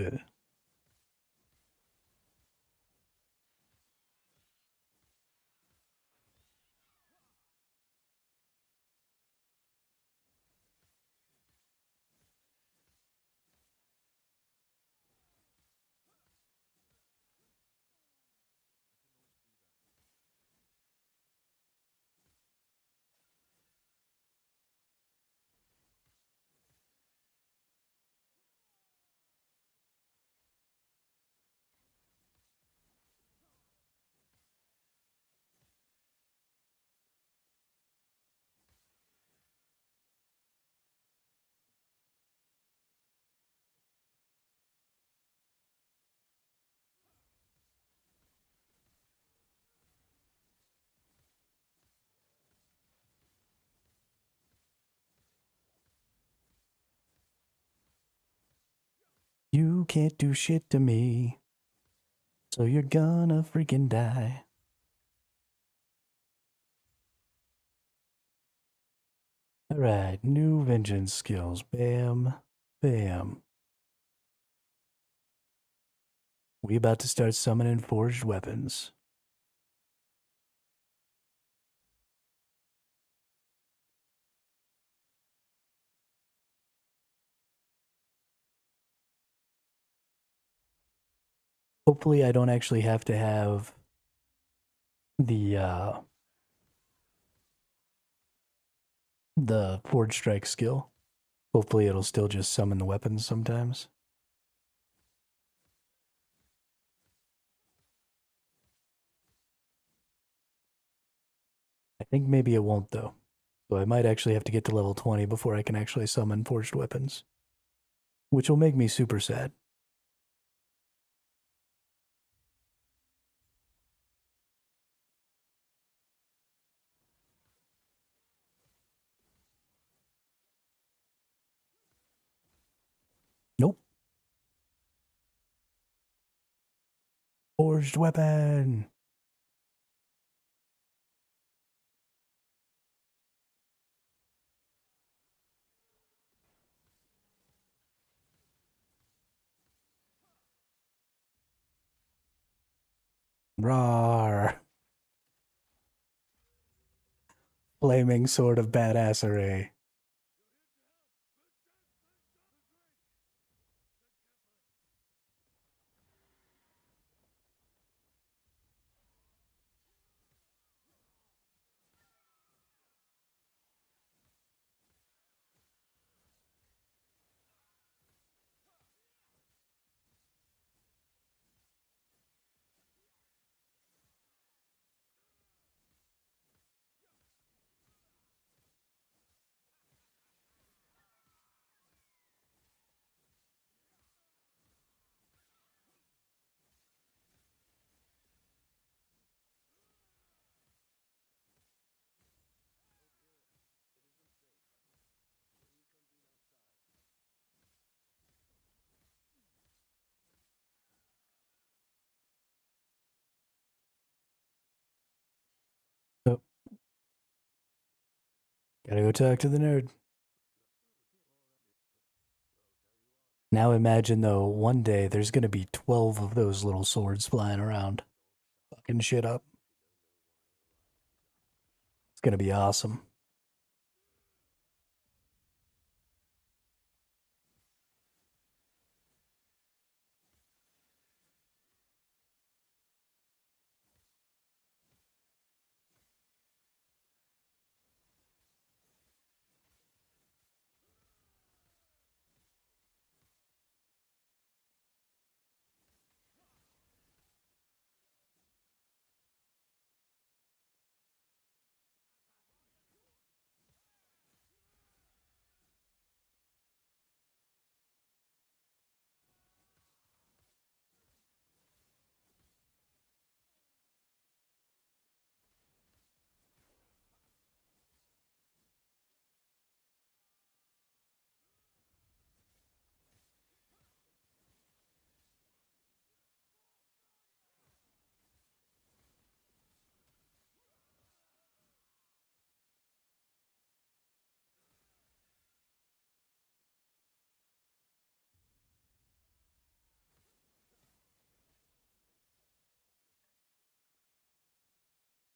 S1: You can't do shit to me, so you're gonna freaking die. Alright, new vengeance skills. Bam, bam. We about to start summoning forged weapons. Hopefully I don't actually have to have the the forge strike skill. Hopefully it'll still just summon the weapons sometimes. I think maybe it won't though. So I might actually have to get to level 20 before I can actually summon forged weapons, which will make me super sad. Nope. Forged weapon. Rawr. Flaming sword of badassery. Gotta go talk to the nerd. Now imagine though, one day there's gonna be 12 of those little swords flying around, fucking shit up. It's gonna be awesome.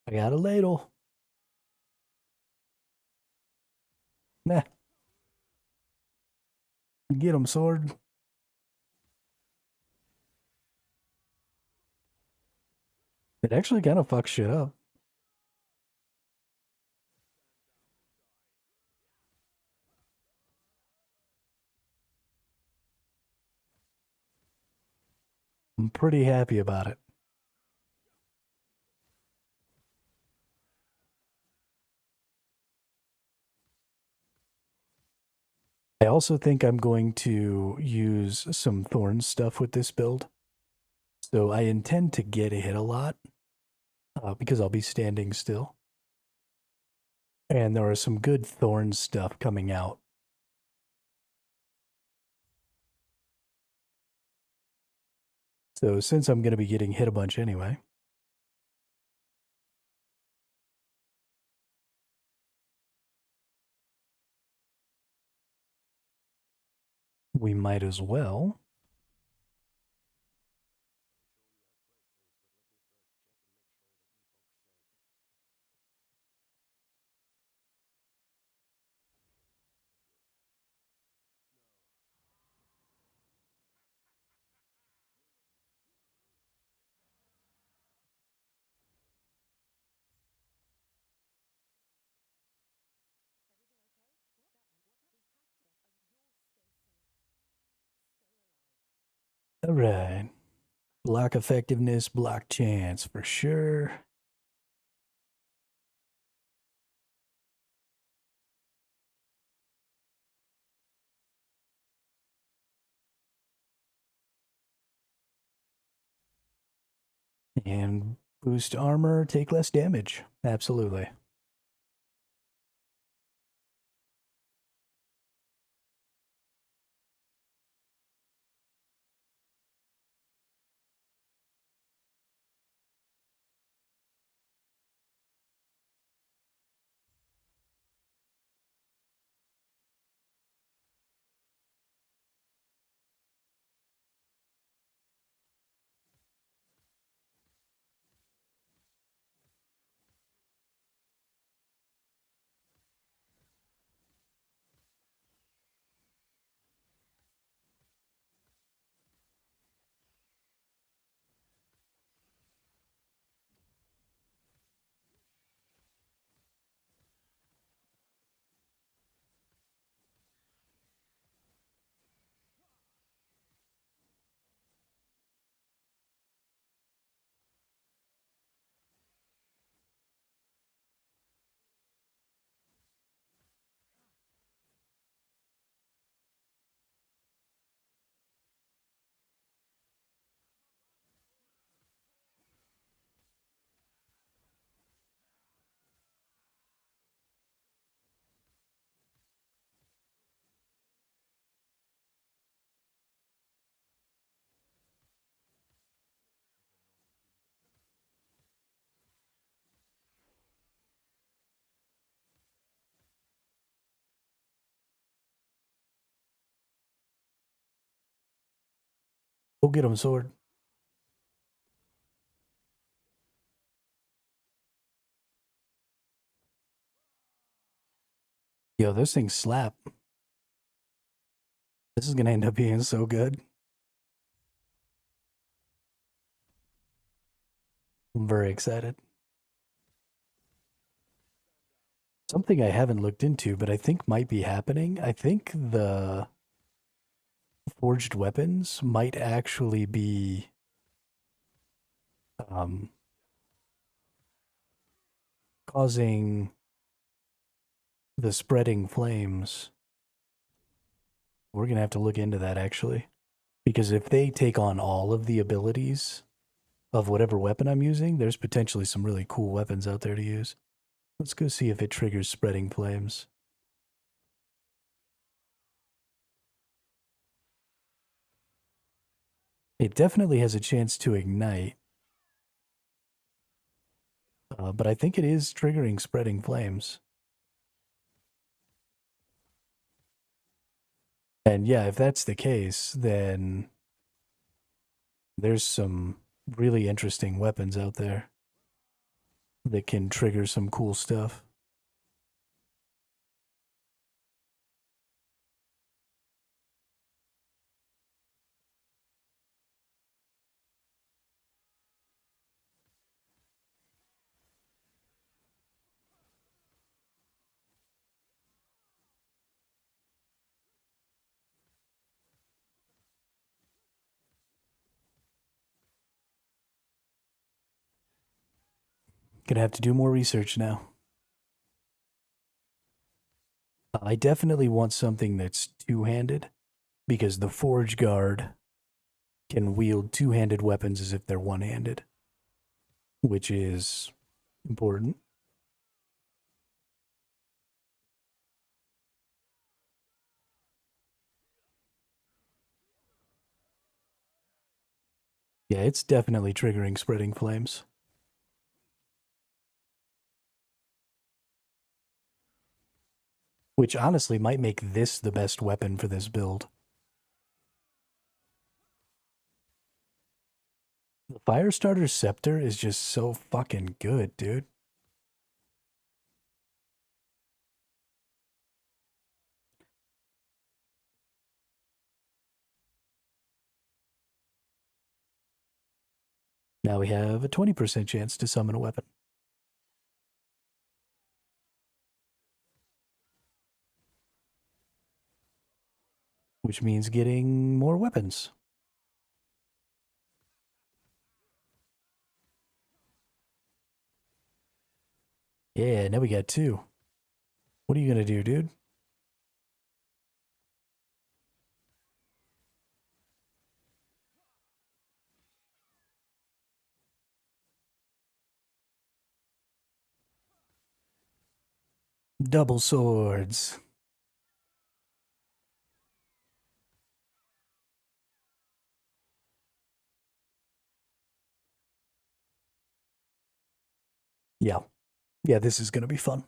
S1: I got a ladle. Nah, get him, sword. It actually kind of fucks shit up. I'm pretty happy about it. I also think I'm going to use some thorn stuff with this build. So I intend to get hit a lot because I'll be standing still. And there are some good thorn stuff coming out. So since I'm going to be getting hit a bunch anyway, we might as well. All right. Block effectiveness, block chance for sure. And boost armor, take less damage. Absolutely. get him, sword. Yo, those things slap. This is gonna end up being so good. I'm very excited. Something I haven't looked into, but I think might be happening. I think the forged weapons might actually be um, causing the spreading flames. We're gonna have to look into that actually, because if they take on all of the abilities of whatever weapon I'm using, there's potentially some really cool weapons out there to use. Let's go see if it triggers spreading flames. It definitely has a chance to ignite, but I think it is triggering spreading flames. And yeah, if that's the case, then there's some really interesting weapons out there that can trigger some cool stuff. Gonna have to do more research now. I definitely want something that's two-handed because the Forge Guard can wield two-handed weapons as if they're one-handed, which is important. Yeah, it's definitely triggering spreading flames. Which honestly might make this the best weapon for this build. The Firestarter Scepter is just so fucking good, dude. Now we have a 20% chance to summon a weapon, which means getting more weapons. Yeah, now we got two. What are you gonna do, dude? Double swords. Yeah. Yeah, this is gonna be fun.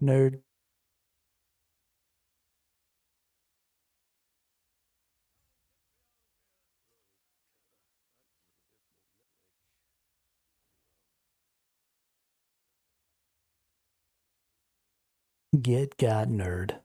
S1: Nerd. Get got, nerd.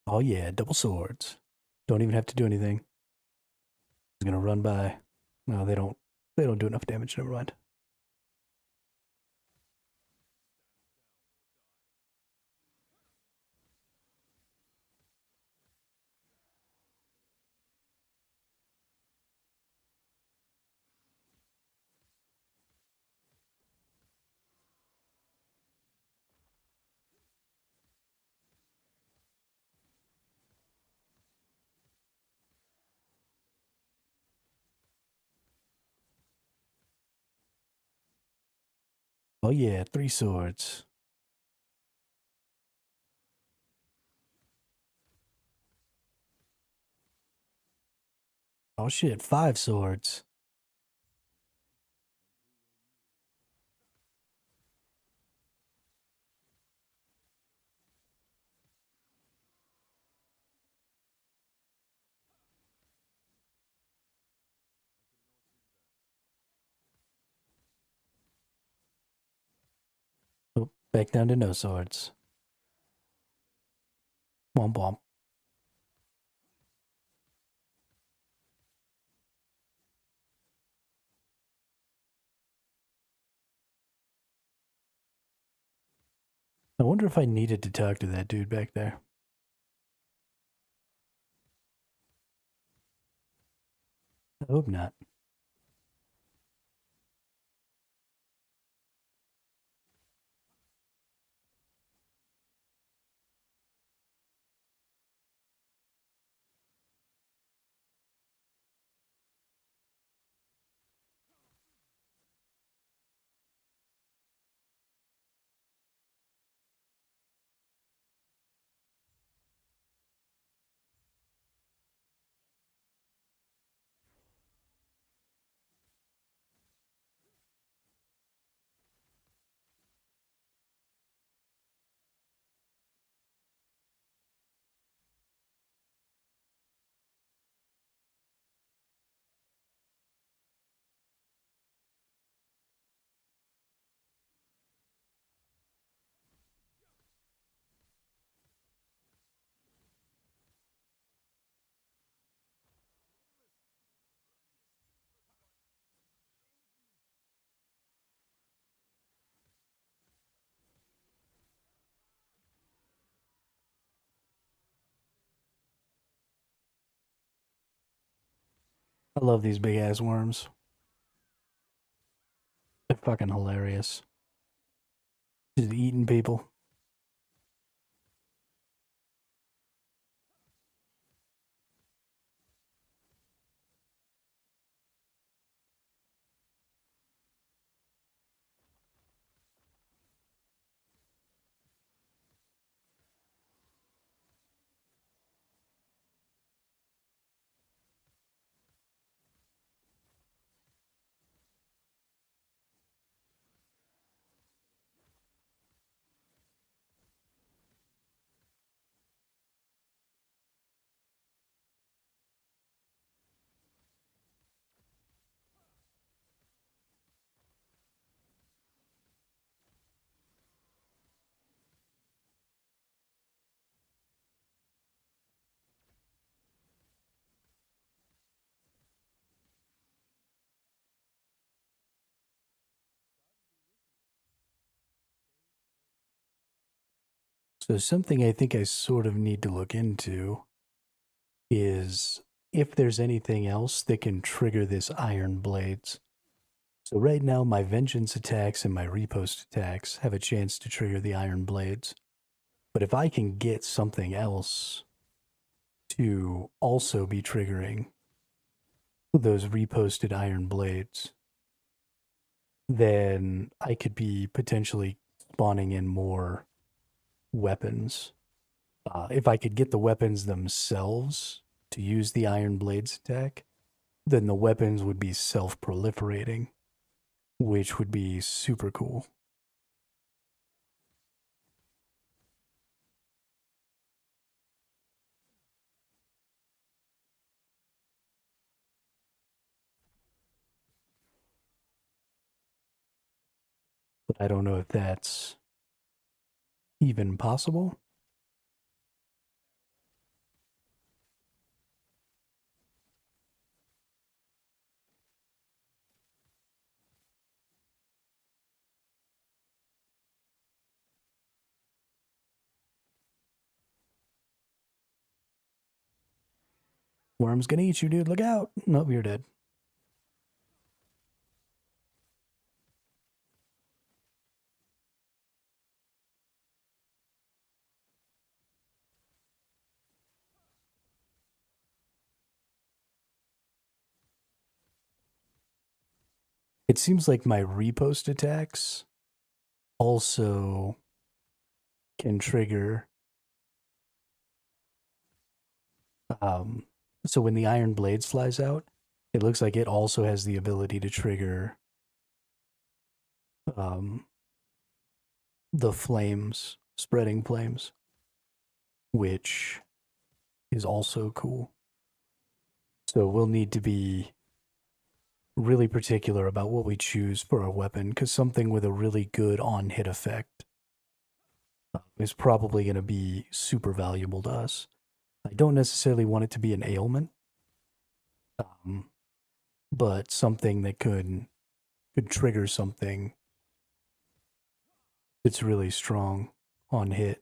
S1: Oh yeah, double swords. Don't even have to do anything. He's gonna run by. No, they don't. They don't do enough damage. Never mind. Oh yeah, three swords. Oh shit, five swords. Oh, back down to no swords. Womp womp. I wonder if I needed to talk to that dude back there. I hope not. I love these big ass worms. They're fucking hilarious. Just eating people. So something I think I sort of need to look into is if there's anything else that can trigger this iron blades. So right now my vengeance attacks and my repost attacks have a chance to trigger the iron blades. But if I can get something else to also be triggering those reposted iron blades, then I could be potentially spawning in more weapons. If I could get the weapons themselves to use the iron blades attack, then the weapons would be self proliferating, which would be super cool. But I don't know if that's even possible. Worm's gonna eat you, dude. Look out. Nope, you're dead. It seems like my repost attacks also can trigger. Um, so when the iron blades flies out, it looks like it also has the ability to trigger um, the flames, spreading flames, which is also cool. So we'll need to be really particular about what we choose for our weapon because something with a really good on hit effect is probably going to be super valuable to us. I don't necessarily want it to be an ailment, um, but something that could trigger something that's really strong on hit.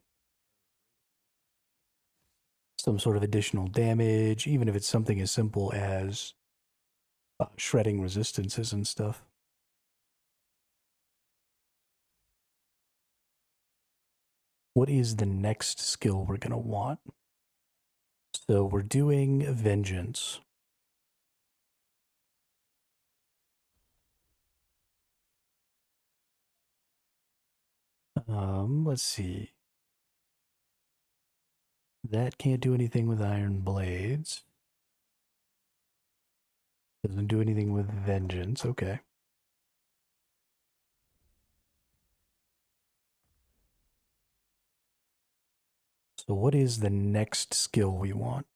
S1: Some sort of additional damage, even if it's something as simple as shredding resistances and stuff. What is the next skill we're going to want? So we're doing Vengeance. Let's see. That can't do anything with Iron Blades. Doesn't do anything with Vengeance. Okay. So what is the next skill we want?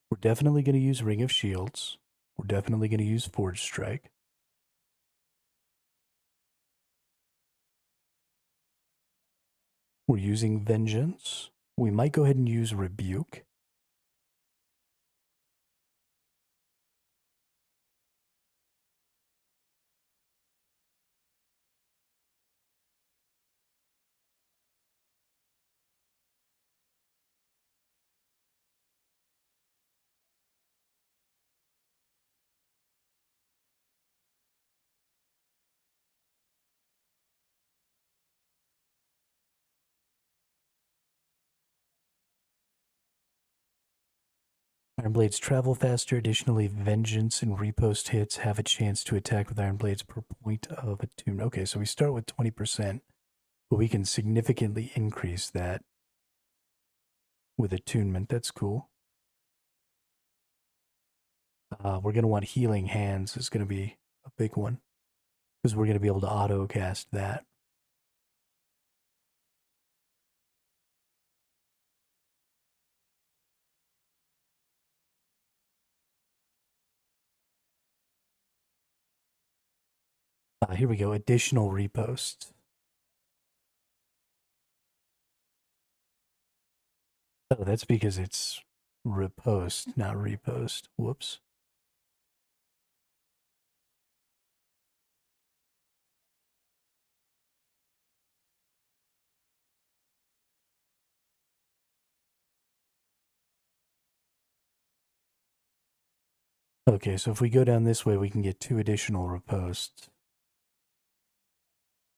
S1: We're definitely going to use Ring of Shields. We're definitely going to use Forge Strike. We're using Vengeance. We might go ahead and use Rebuke. Iron Blades travel faster. Additionally, Vengeance and Repost hits have a chance to attack with Iron Blades per point of attunement. Okay, so we start with 20%, but we can significantly increase that with attunement. That's cool. We're going to want Healing Hands is going to be a big one because we're going to be able to auto cast that. Here we go. Additional repost. Oh, that's because it's repost, not repost. Whoops. Okay, so if we go down this way, we can get 2 additional riposts,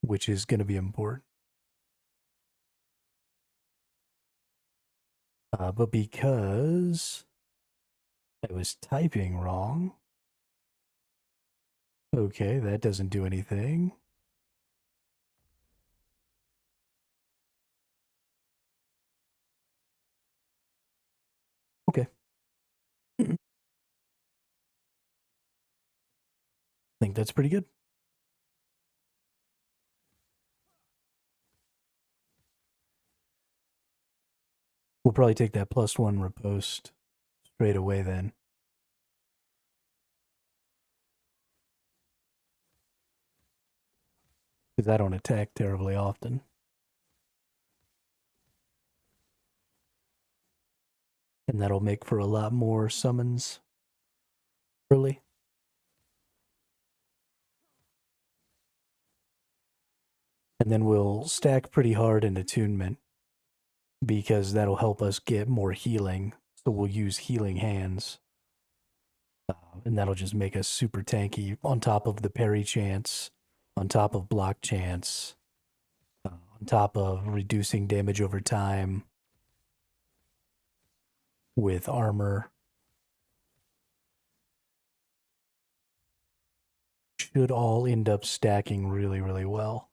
S1: which is going to be important. But because I was typing wrong, okay, that doesn't do anything. Okay. I think that's pretty good. We'll probably take that +1 riposte straight away then, because I don't attack terribly often. And that'll make for a lot more summons early. And then we'll stack pretty hard in attunement because that'll help us get more healing. So we'll use healing hands. And that'll just make us super tanky on top of the parry chance, on top of block chance, on top of reducing damage over time with armor. Should all end up stacking really, really well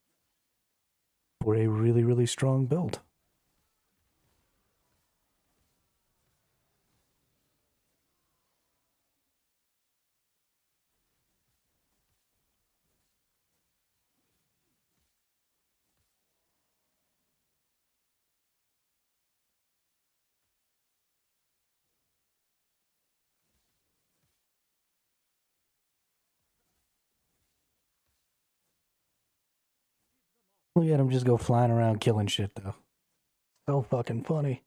S1: for a really, really strong build. Look at him just go flying around killing shit, though. So fucking funny.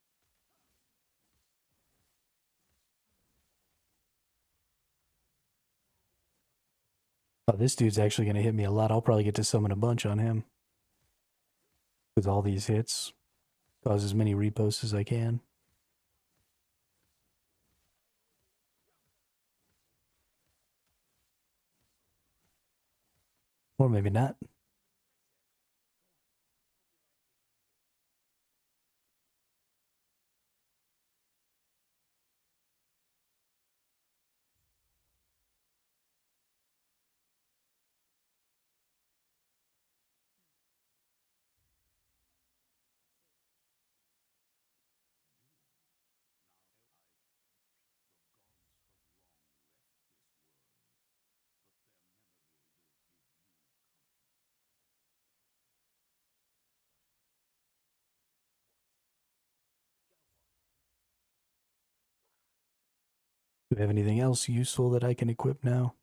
S1: Oh, this dude's actually going to hit me a lot. I'll probably get to summon a bunch on him with all these hits. Cause as many reposts as I can. Or maybe not. Do we have anything else useful that I can equip now?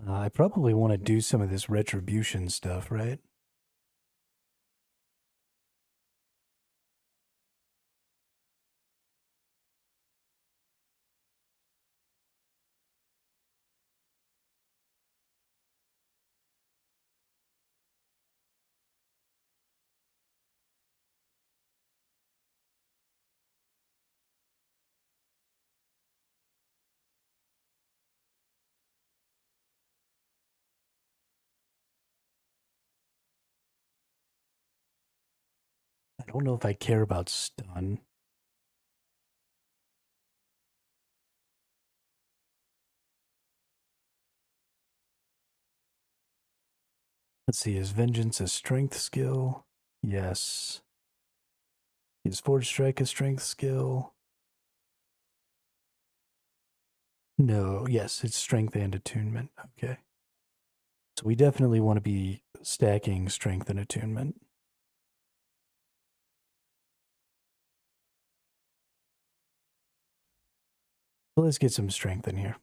S1: I probably want to do some of this retribution stuff, right? I don't know if I care about stun. Let's see, is Vengeance a strength skill? Yes. Is Forge Strike a strength skill? No, yes, it's strength and attunement. Okay. So we definitely want to be stacking strength and attunement. So let's get some strength in here.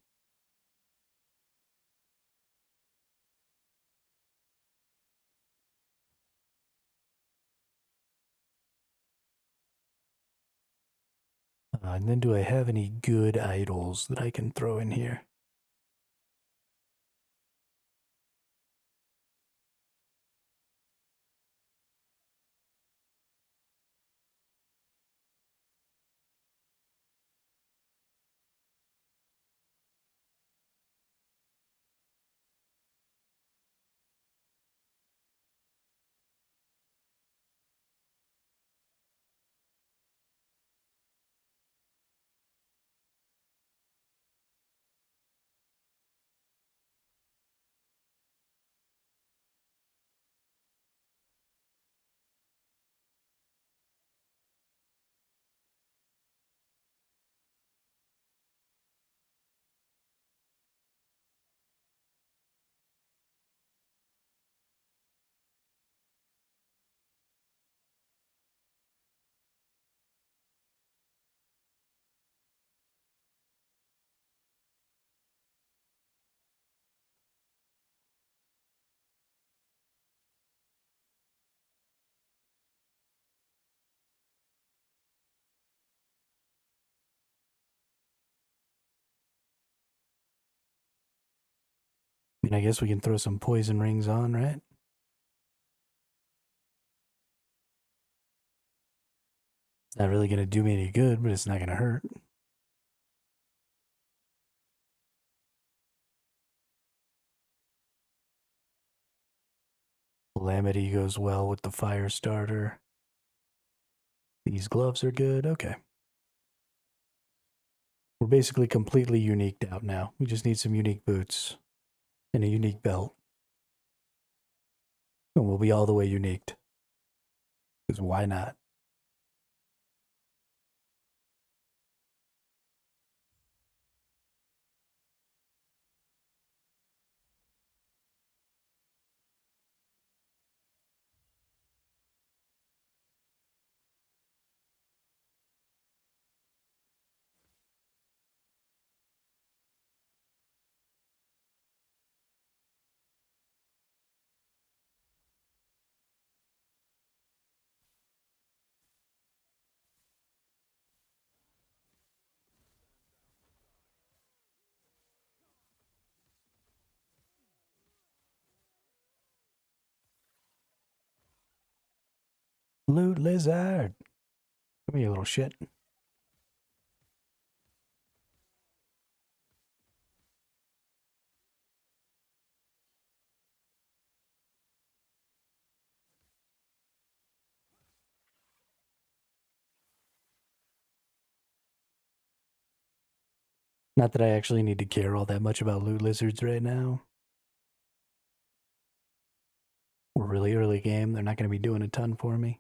S1: And then do I have any good idols that I can throw in here? I guess we can throw some poison rings on, right? Not really gonna do me any good, but it's not gonna hurt. Calamity goes well with the fire starter. These gloves are good. Okay. We're basically completely uniqued out now. We just need some unique boots and a unique belt. And we'll be all the way uniqued. Because why not? Loot lizard. Come here, little shit. Not that I actually need to care all that much about loot lizards right now. We're really early game. They're not going to be doing a ton for me.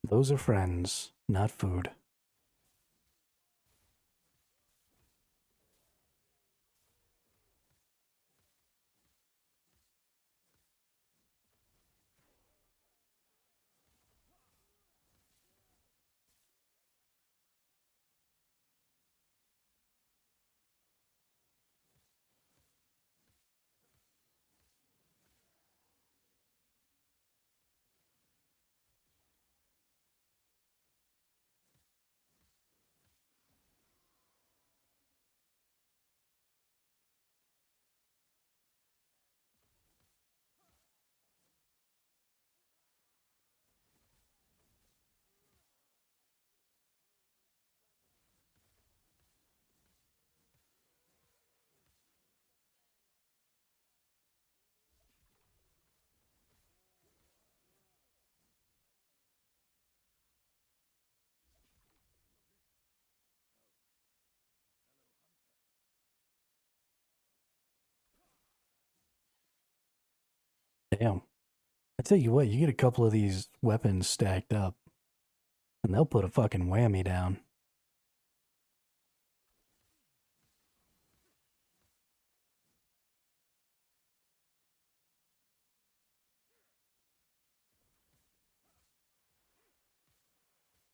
S1: Those are friends, not food. Damn. I tell you what, you get a couple of these weapons stacked up, and they'll put a fucking whammy down.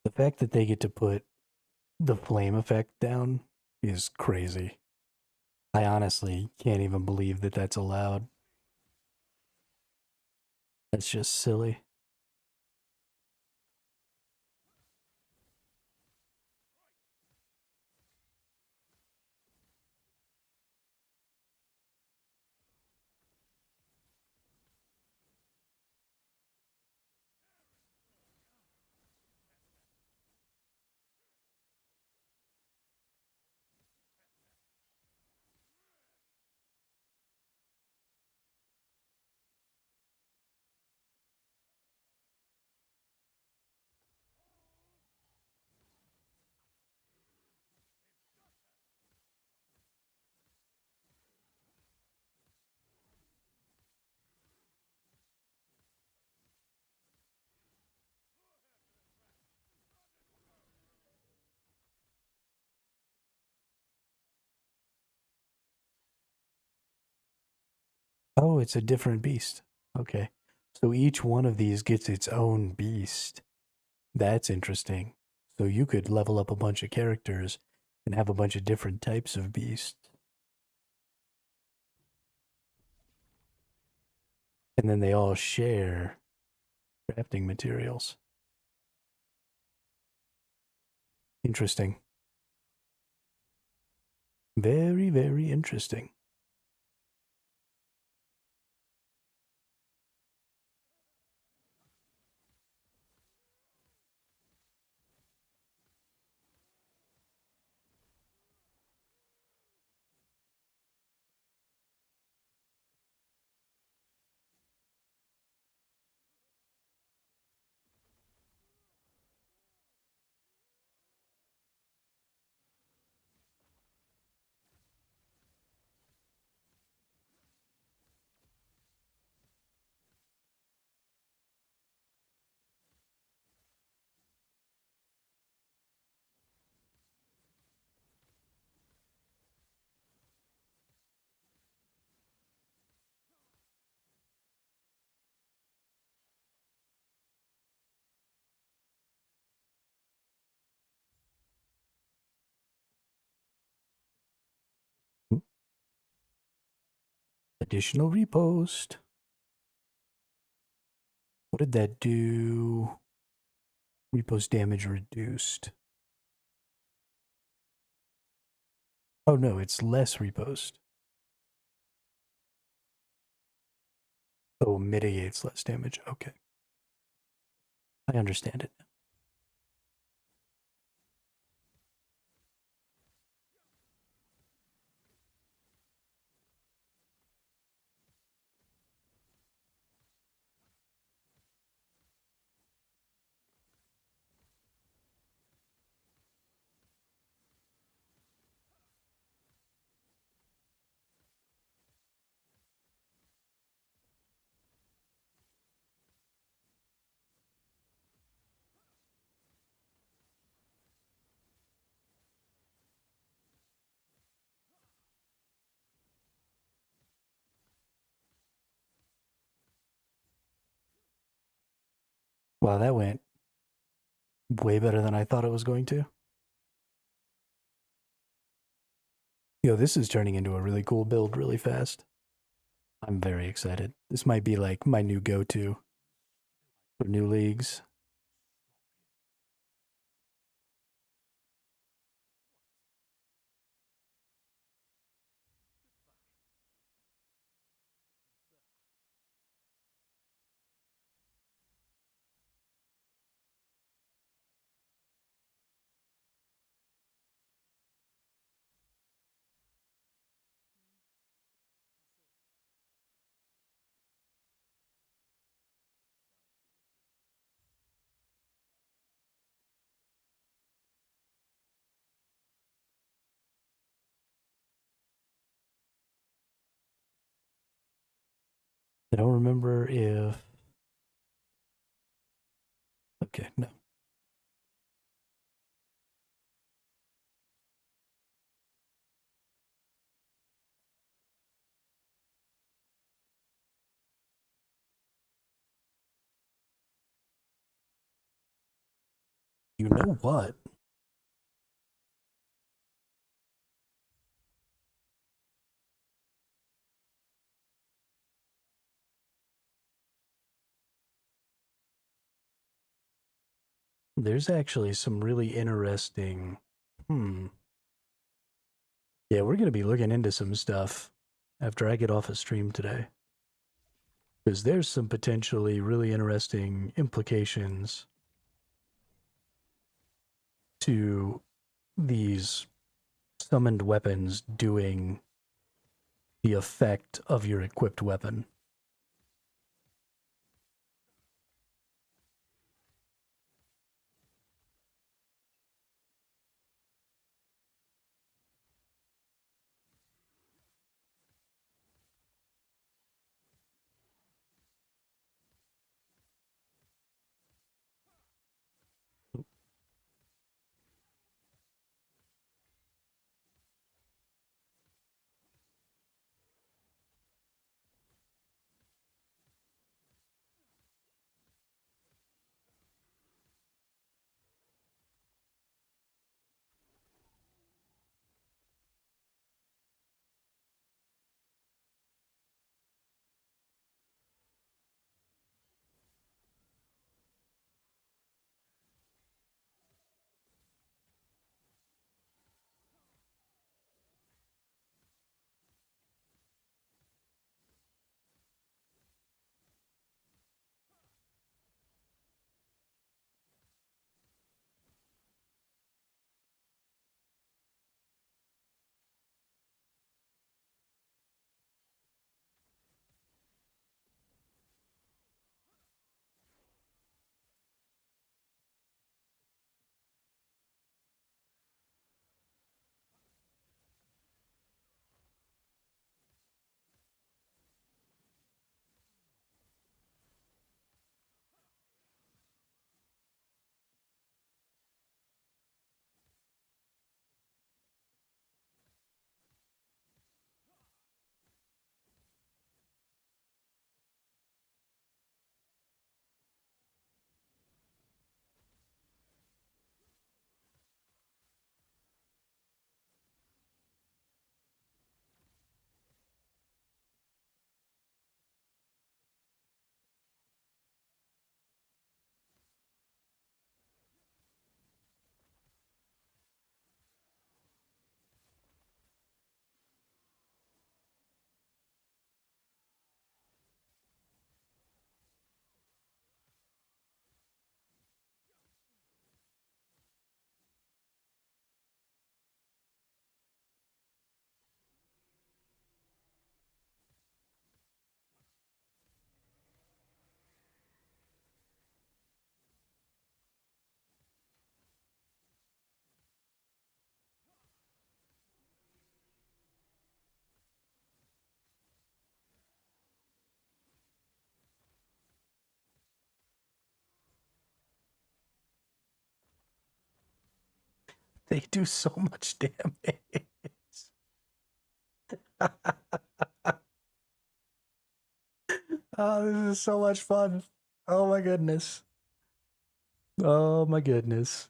S1: The fact that they get to put the flame effect down is crazy. I honestly can't even believe that that's allowed. That's just silly. Oh, it's a different beast. Okay. So each one of these gets its own beast. That's interesting. So you could level up a bunch of characters and have a bunch of different types of beasts. And then they all share crafting materials. Interesting. Very, very interesting. Additional repost. What did that do? Repost damage reduced. Oh no, it's less repost. Oh, mitigates less damage. Okay. I understand it. Wow, that went way better than I thought it was going to. Yo, this is turning into a really cool build really fast. I'm very excited. This might be like my new go-to for new leagues. I don't remember if. Okay, no. You know what? There's actually some really interesting. Hmm. Yeah, we're going to be looking into some stuff after I get off a stream today. Because there's some potentially really interesting implications to these summoned weapons doing the effect of your equipped weapon. They do so much damage. Oh, this is so much fun. Oh my goodness. Oh my goodness.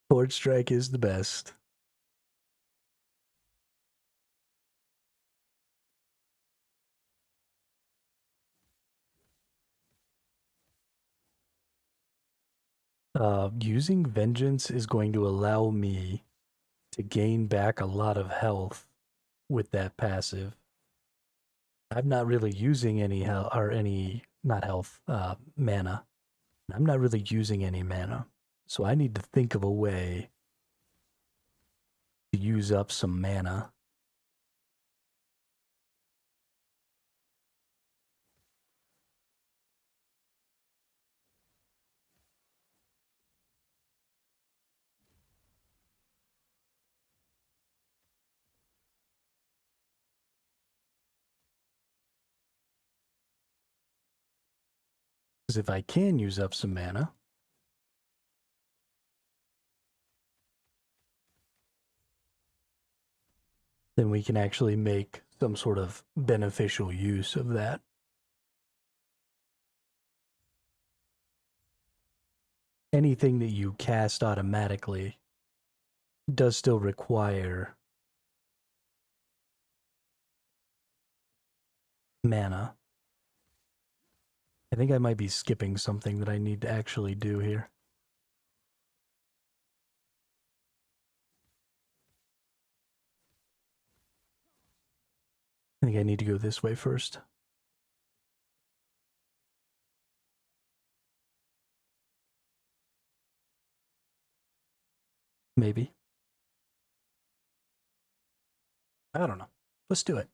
S1: Port Strike is the best. Using Vengeance is going to allow me to gain back a lot of health with that passive. I'm not really using any health or any not health, mana. I'm not really using any mana. So I need to think of a way to use up some mana. Because if I can use up some mana, then we can actually make some sort of beneficial use of that. Anything that you cast automatically does still require mana. I think I might be skipping something that I need to actually do here. I think I need to go this way first. Maybe. I don't know. Let's do it.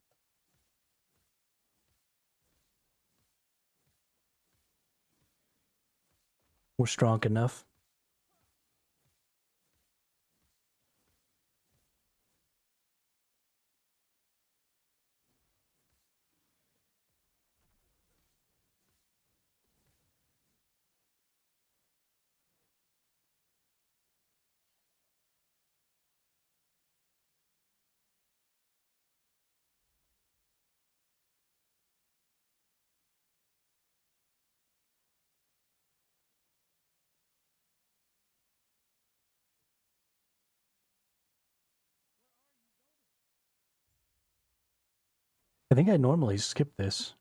S1: We're strong enough. I think I normally skip this.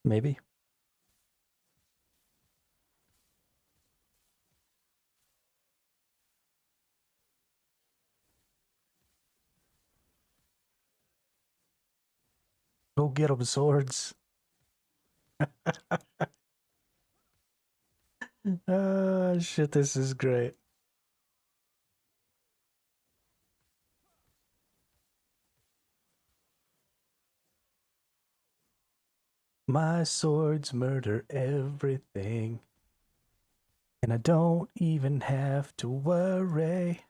S1: Maybe. Go get them, swords. Shit, this is great. My swords murder everything, and I don't even have to worry.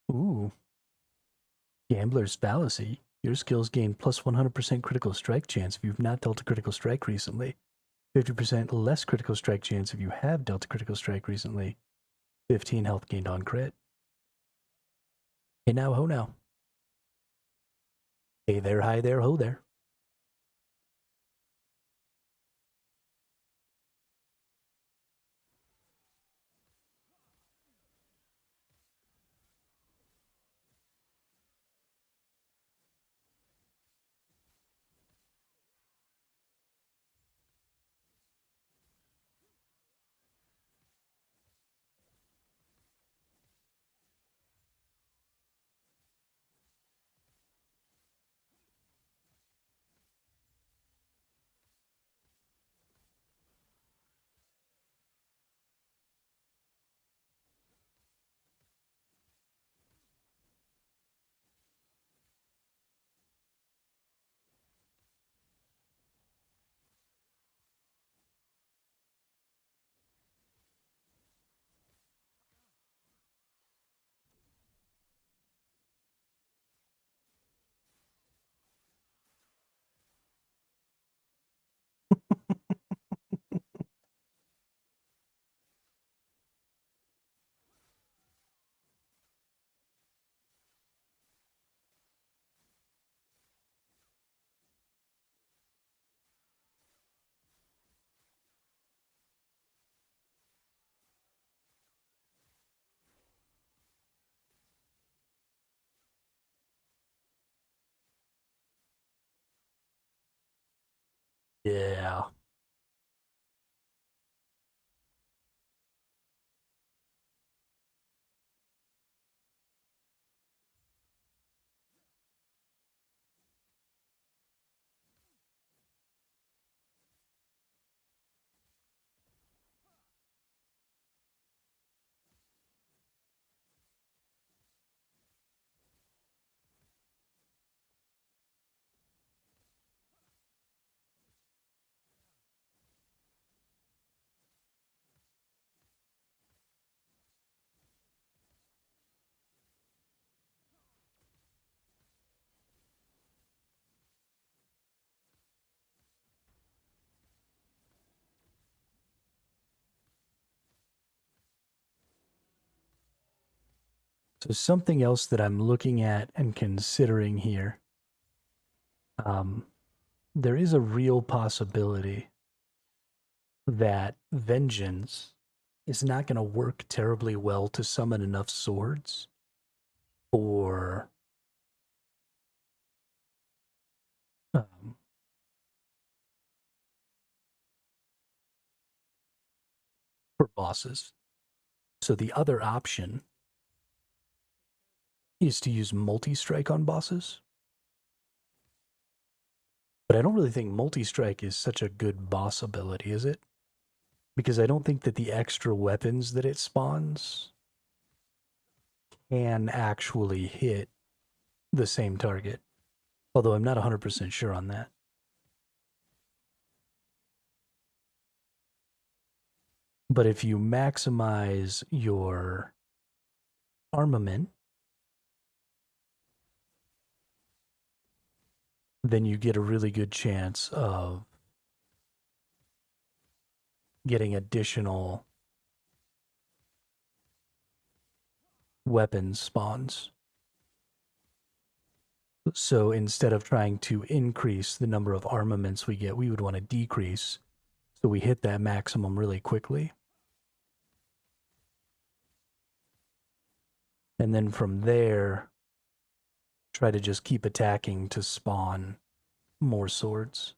S1: Ooh, Gambler's Fallacy. Your skills gain plus 100% critical strike chance if you've not dealt a critical strike recently. 50% less critical strike chance if you have dealt a critical strike recently. 15 health gained on crit. Hey now, ho now. Hey there, hi there, ho there. Yeah. So something else that I'm looking at and considering here, um, there is a real possibility that vengeance is not going to work terribly well to summon enough swords for um, for bosses. So the other option is to use multi-strike on bosses. But I don't really think multi-strike is such a good boss ability, is it? Because I don't think that the extra weapons that it spawns can actually hit the same target. Although I'm not 100% sure on that. But if you maximize your armament, then you get a really good chance of getting additional weapons spawns. So instead of trying to increase the number of armaments we get, we would want to decrease so we hit that maximum really quickly. And then from there, try to just keep attacking to spawn more swords.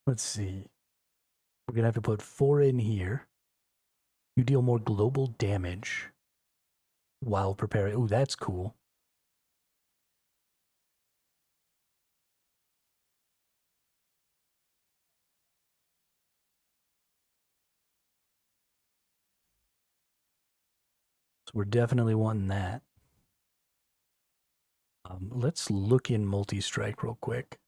S1: Let's see. We're going to have to put 4 in here. You deal more global damage while preparing. Ooh, that's cool. So we're definitely wanting that. Let's look in multi-strike real quick.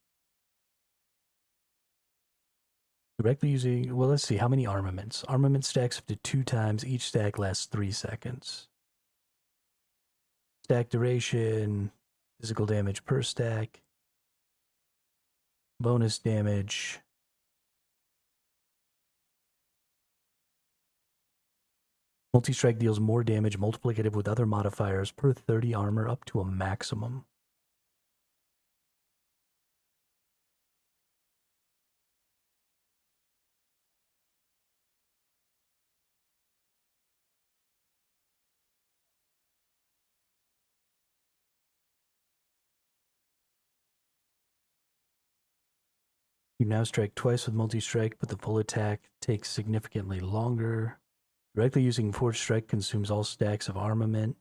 S1: Directly using, well, let's see, how many armaments? Armament stacks up to 2 times. Each stack lasts 3 seconds. Stack duration, physical damage per stack, bonus damage. Multi-strike deals more damage multiplicative with other modifiers per 30 armor up to a maximum. You now strike twice with multi-strike, but the full attack takes significantly longer. Directly using Forged Strike consumes all stacks of armament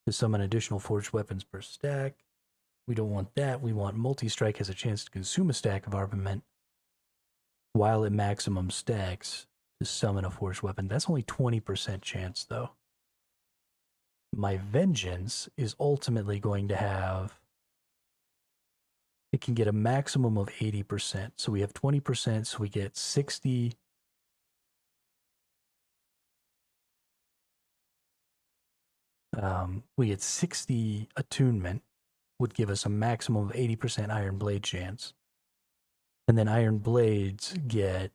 S1: to summon additional forged weapons per stack. We don't want that. We want multi-strike has a chance to consume a stack of armament while at maximum stacks to summon a forged weapon. That's only 20% chance, though. My Vengeance is ultimately going to have... It can get a maximum of 80%. So we have 20%, so we get 60... We get 60 attunement, would give us a maximum of 80% iron blade chance. And then iron blades get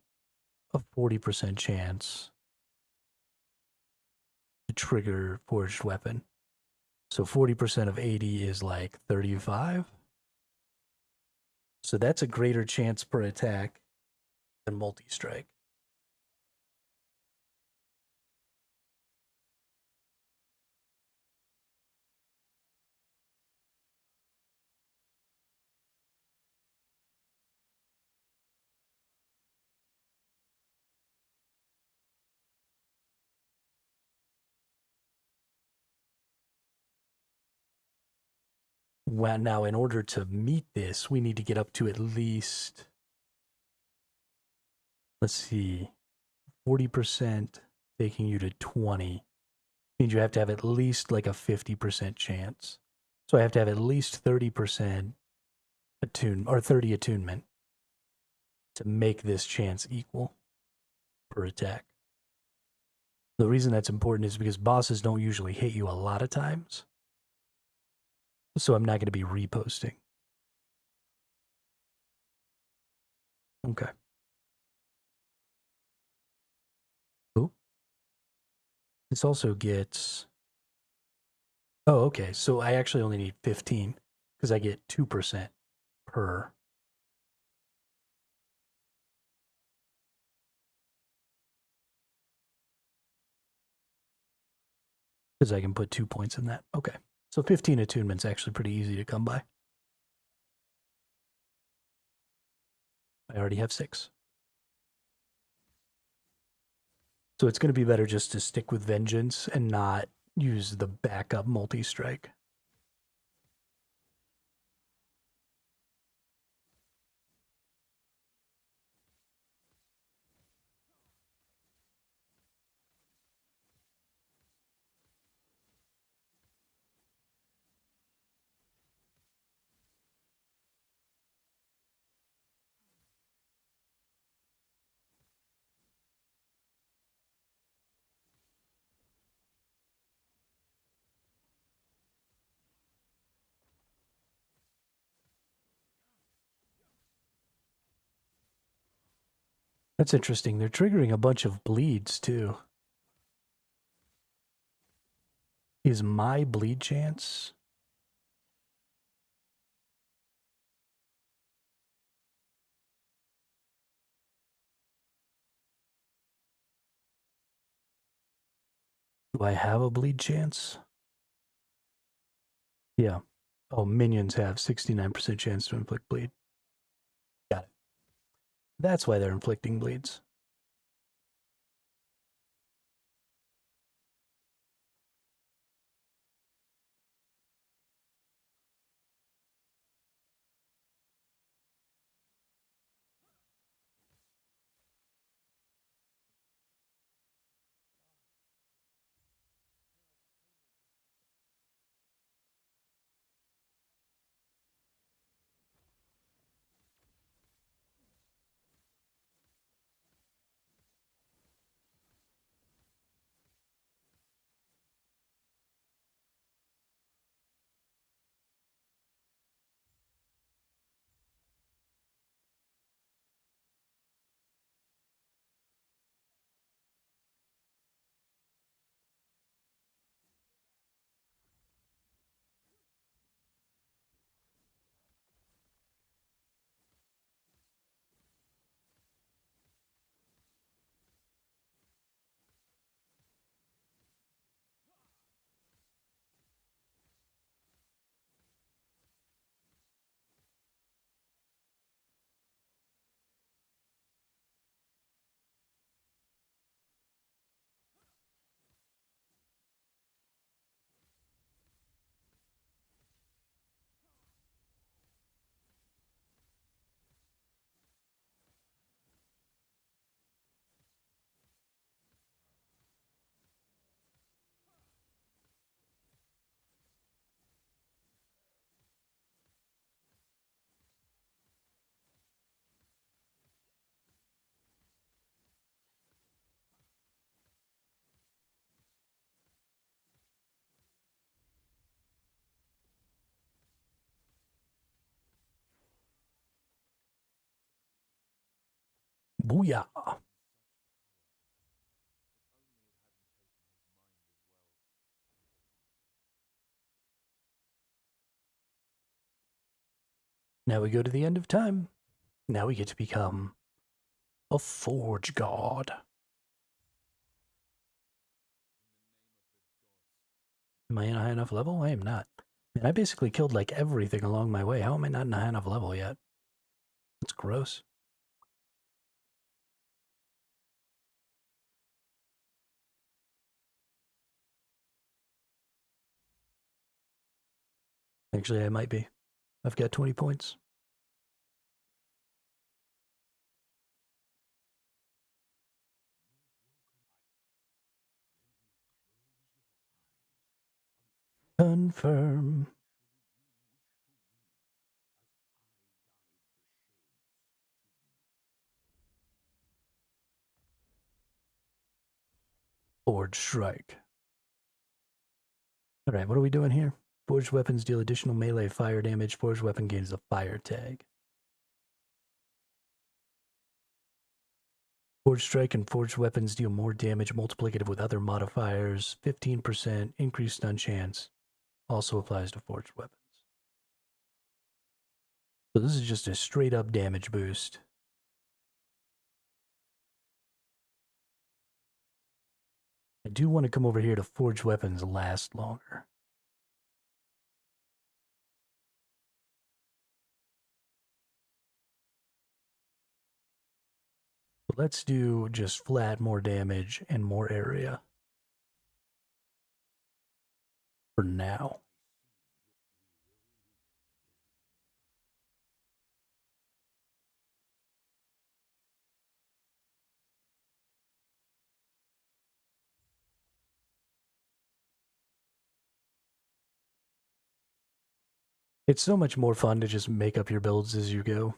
S1: a 40% chance to trigger forged weapon. So 40% of 80 is like 35. So that's a greater chance per attack than multi-strike. Well, now, in order to meet this, we need to get up to at least, let's see, 40% taking you to 20 means you have to have at least like a 50% chance. So I have to have at least 30% or 30 attunement to make this chance equal per attack. The reason that's important is because bosses don't usually hit you a lot of times. So I'm not going to be reposting. Okay. Oh, this also gets. Oh, okay. So I actually only need 15 because I get 2% per. Because I can put 2 points in that. Okay. So 15 attunement's actually pretty easy to come by. I already have 6. So it's going to be better just to stick with Vengeance and not use the backup multi-strike. That's interesting. They're triggering a bunch of bleeds too. Is my bleed chance? Do I have a bleed chance? Yeah. Oh, minions have 69% chance to inflict bleed. Got it. That's why they're inflicting bleeds. Booyah. Now we go to the end of time. Now we get to become a forge god. Am I in a high enough level? I am not. Man, I basically killed like everything along my way. How am I not in a high enough level yet? That's gross. Actually, I might be. I've got 20 points. Confirm. Forge strike. All right, what are we doing here? Forged weapons deal additional melee fire damage. Forged weapon gains a fire tag. Forged strike and forged weapons deal more damage multiplicative with other modifiers. 15% increased stun chance. Also applies to forged weapons. So this is just a straight up damage boost. I do want to come over here to forged weapons last longer. But let's do just flat more damage and more area for now. It's so much more fun to just make up your builds as you go.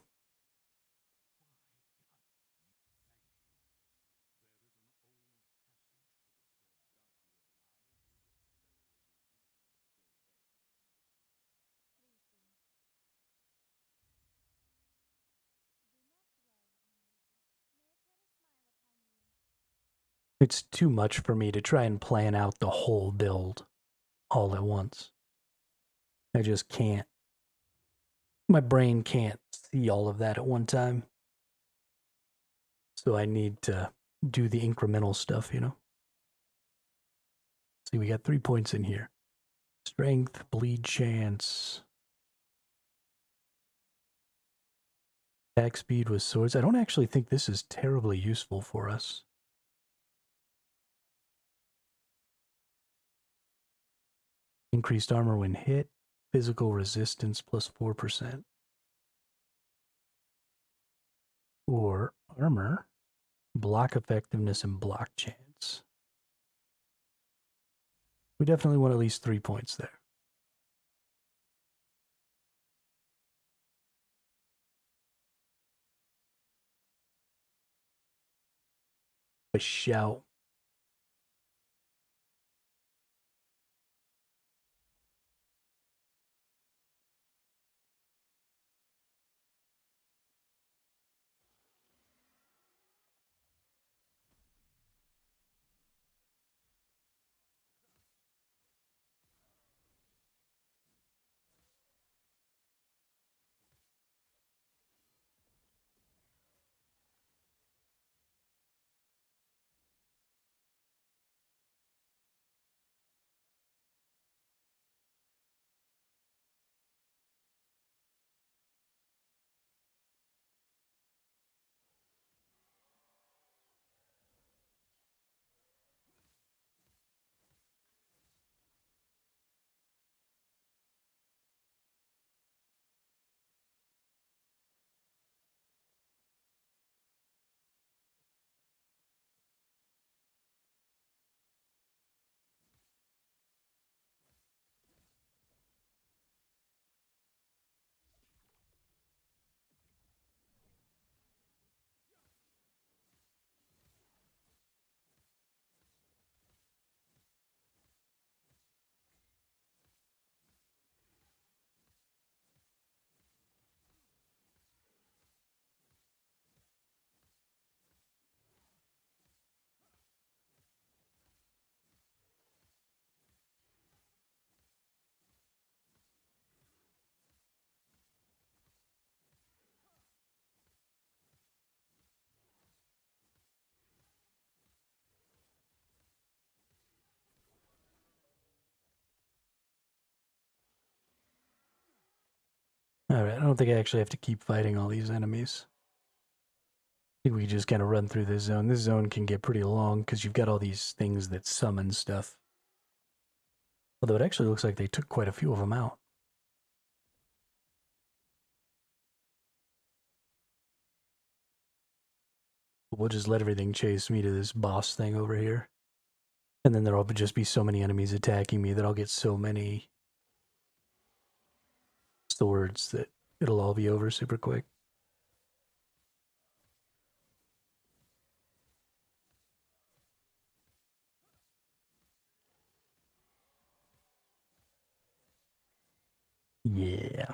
S1: It's too much for me to try and plan out the whole build all at once. I just can't. My brain can't see all of that at one time. So I need to do the incremental stuff, you know? See, we got 3 points in here. Strength, bleed chance, attack speed with swords. I don't actually think this is terribly useful for us. Increased armor when hit, physical resistance plus 4%. Or armor, block effectiveness, and block chance. We definitely want at least 3 points there. A shout. Alright, I don't think I actually have to keep fighting all these enemies. I think we just kind of run through this zone. This zone can get pretty long because you've got all these things that summon stuff. Although it actually looks like they took quite a few of them out. But we'll just let everything chase me to this boss thing over here. And then there'll just be so many enemies attacking me that I'll get so many swords that it'll all be over super quick. Yeah.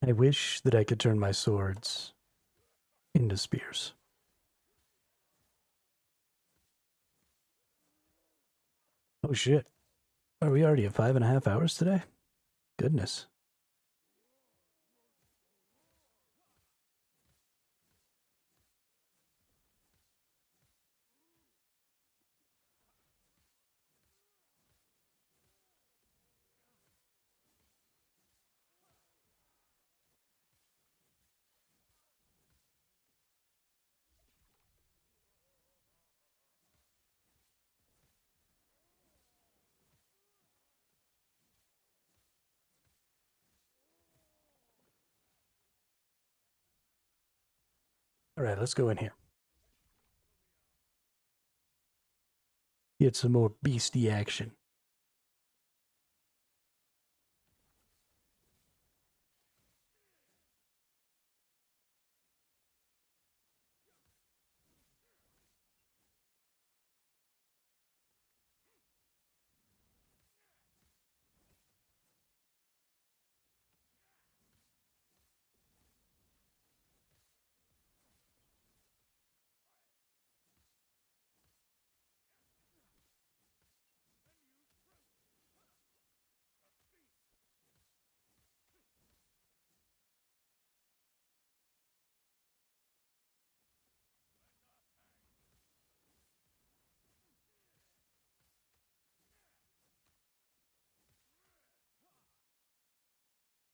S1: I wish that I could turn my swords into spears. Oh shit. Are we already at 5.5 hours today? Goodness. All right, let's go in here. Get some more beastie action.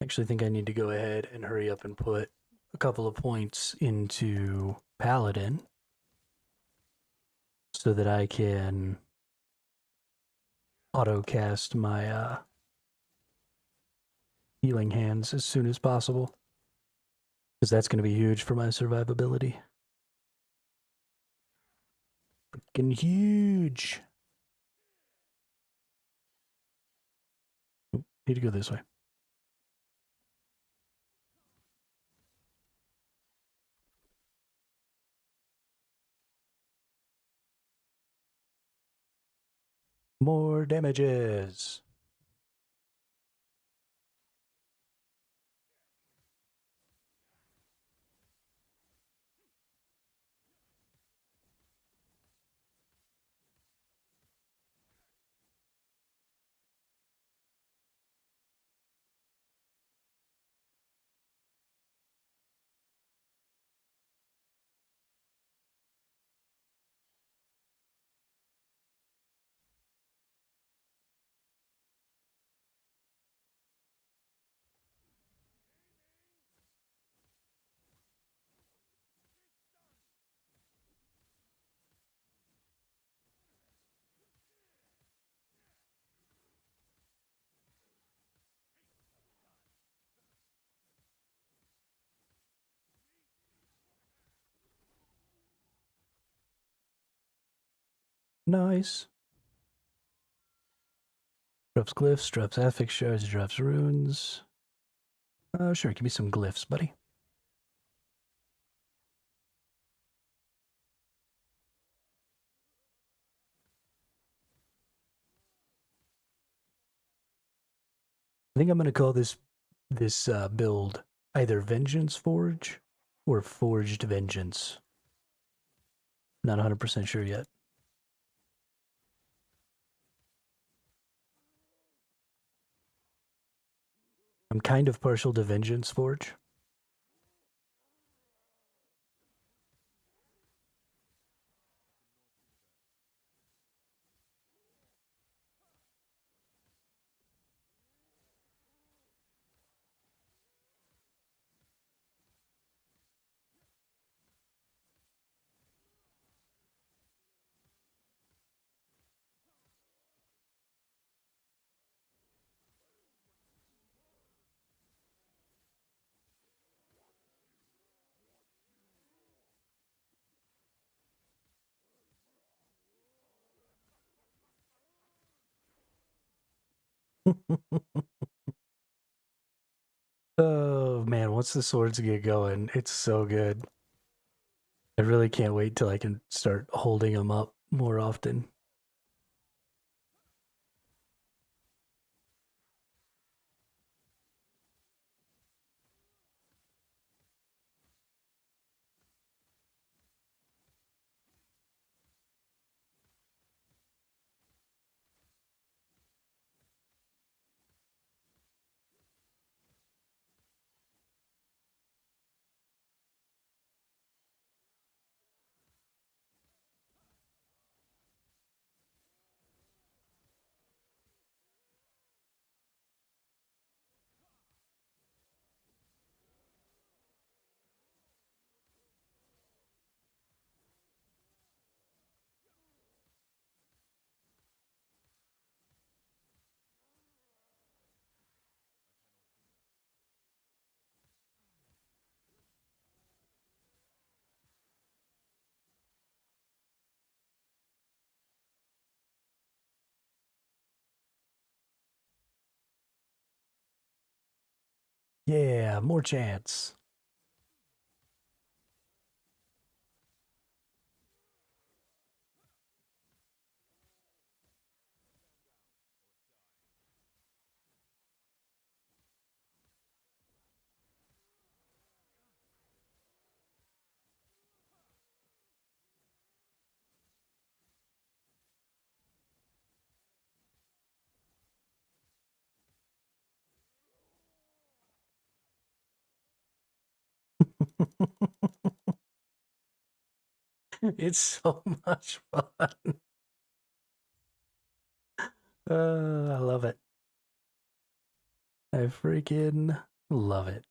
S1: I actually think I need to go ahead and hurry up and put a couple of points into Paladin so that I can auto cast my healing hands as soon as possible, because that's going to be huge for my survivability. Freaking huge. Oop, need to go this way. More damages. Nice. Drops glyphs, drops affix shards, drops runes. Sure, give me some glyphs, buddy. I think I'm gonna call this build either Vengeance Forge or Forged Vengeance. Not 100% sure yet. I'm kind of partial to Vengeance Forge. Oh man, once the swords get going, it's so good. I really can't wait till I can start holding them up more often. Yeah, more chance. It's so much fun. I love it. I freaking love it.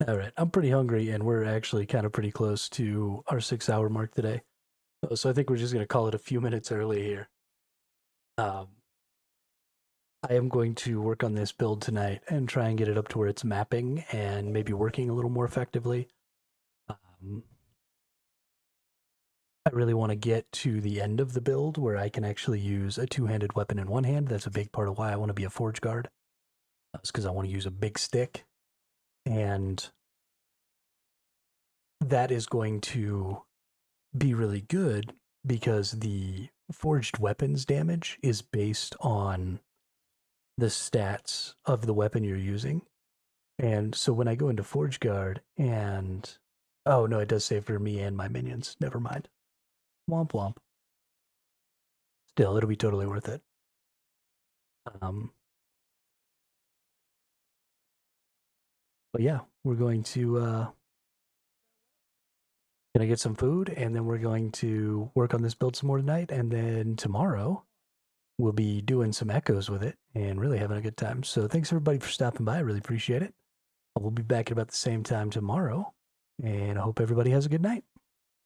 S1: All right, I'm pretty hungry, and we're actually kind of pretty close to our 6 hour mark today. So I think we're just gonna call it a few minutes early here. Um, I am going to work on this build tonight and try and get it up to where it's mapping and maybe working a little more effectively. Um, I really want to get to the end of the build where I can actually use a two-handed weapon in one hand. That's a big part of why I want to be a forge guard. That's because I want to use a big stick, and that is going to be really good because the forged weapons damage is based on the stats of the weapon you're using. And so when I go into Forge Guard and oh no, it does say for me and my minions. Never mind. Womp womp. Still, it'll be totally worth it. Um, but yeah, we're going to gonna get some food, and then we're going to work on this build some more tonight, and then tomorrow we'll be doing some echoes with it and really having a good time. So thanks everybody for stopping by. I really appreciate it. We'll be back at about the same time tomorrow, and I hope everybody has a good night.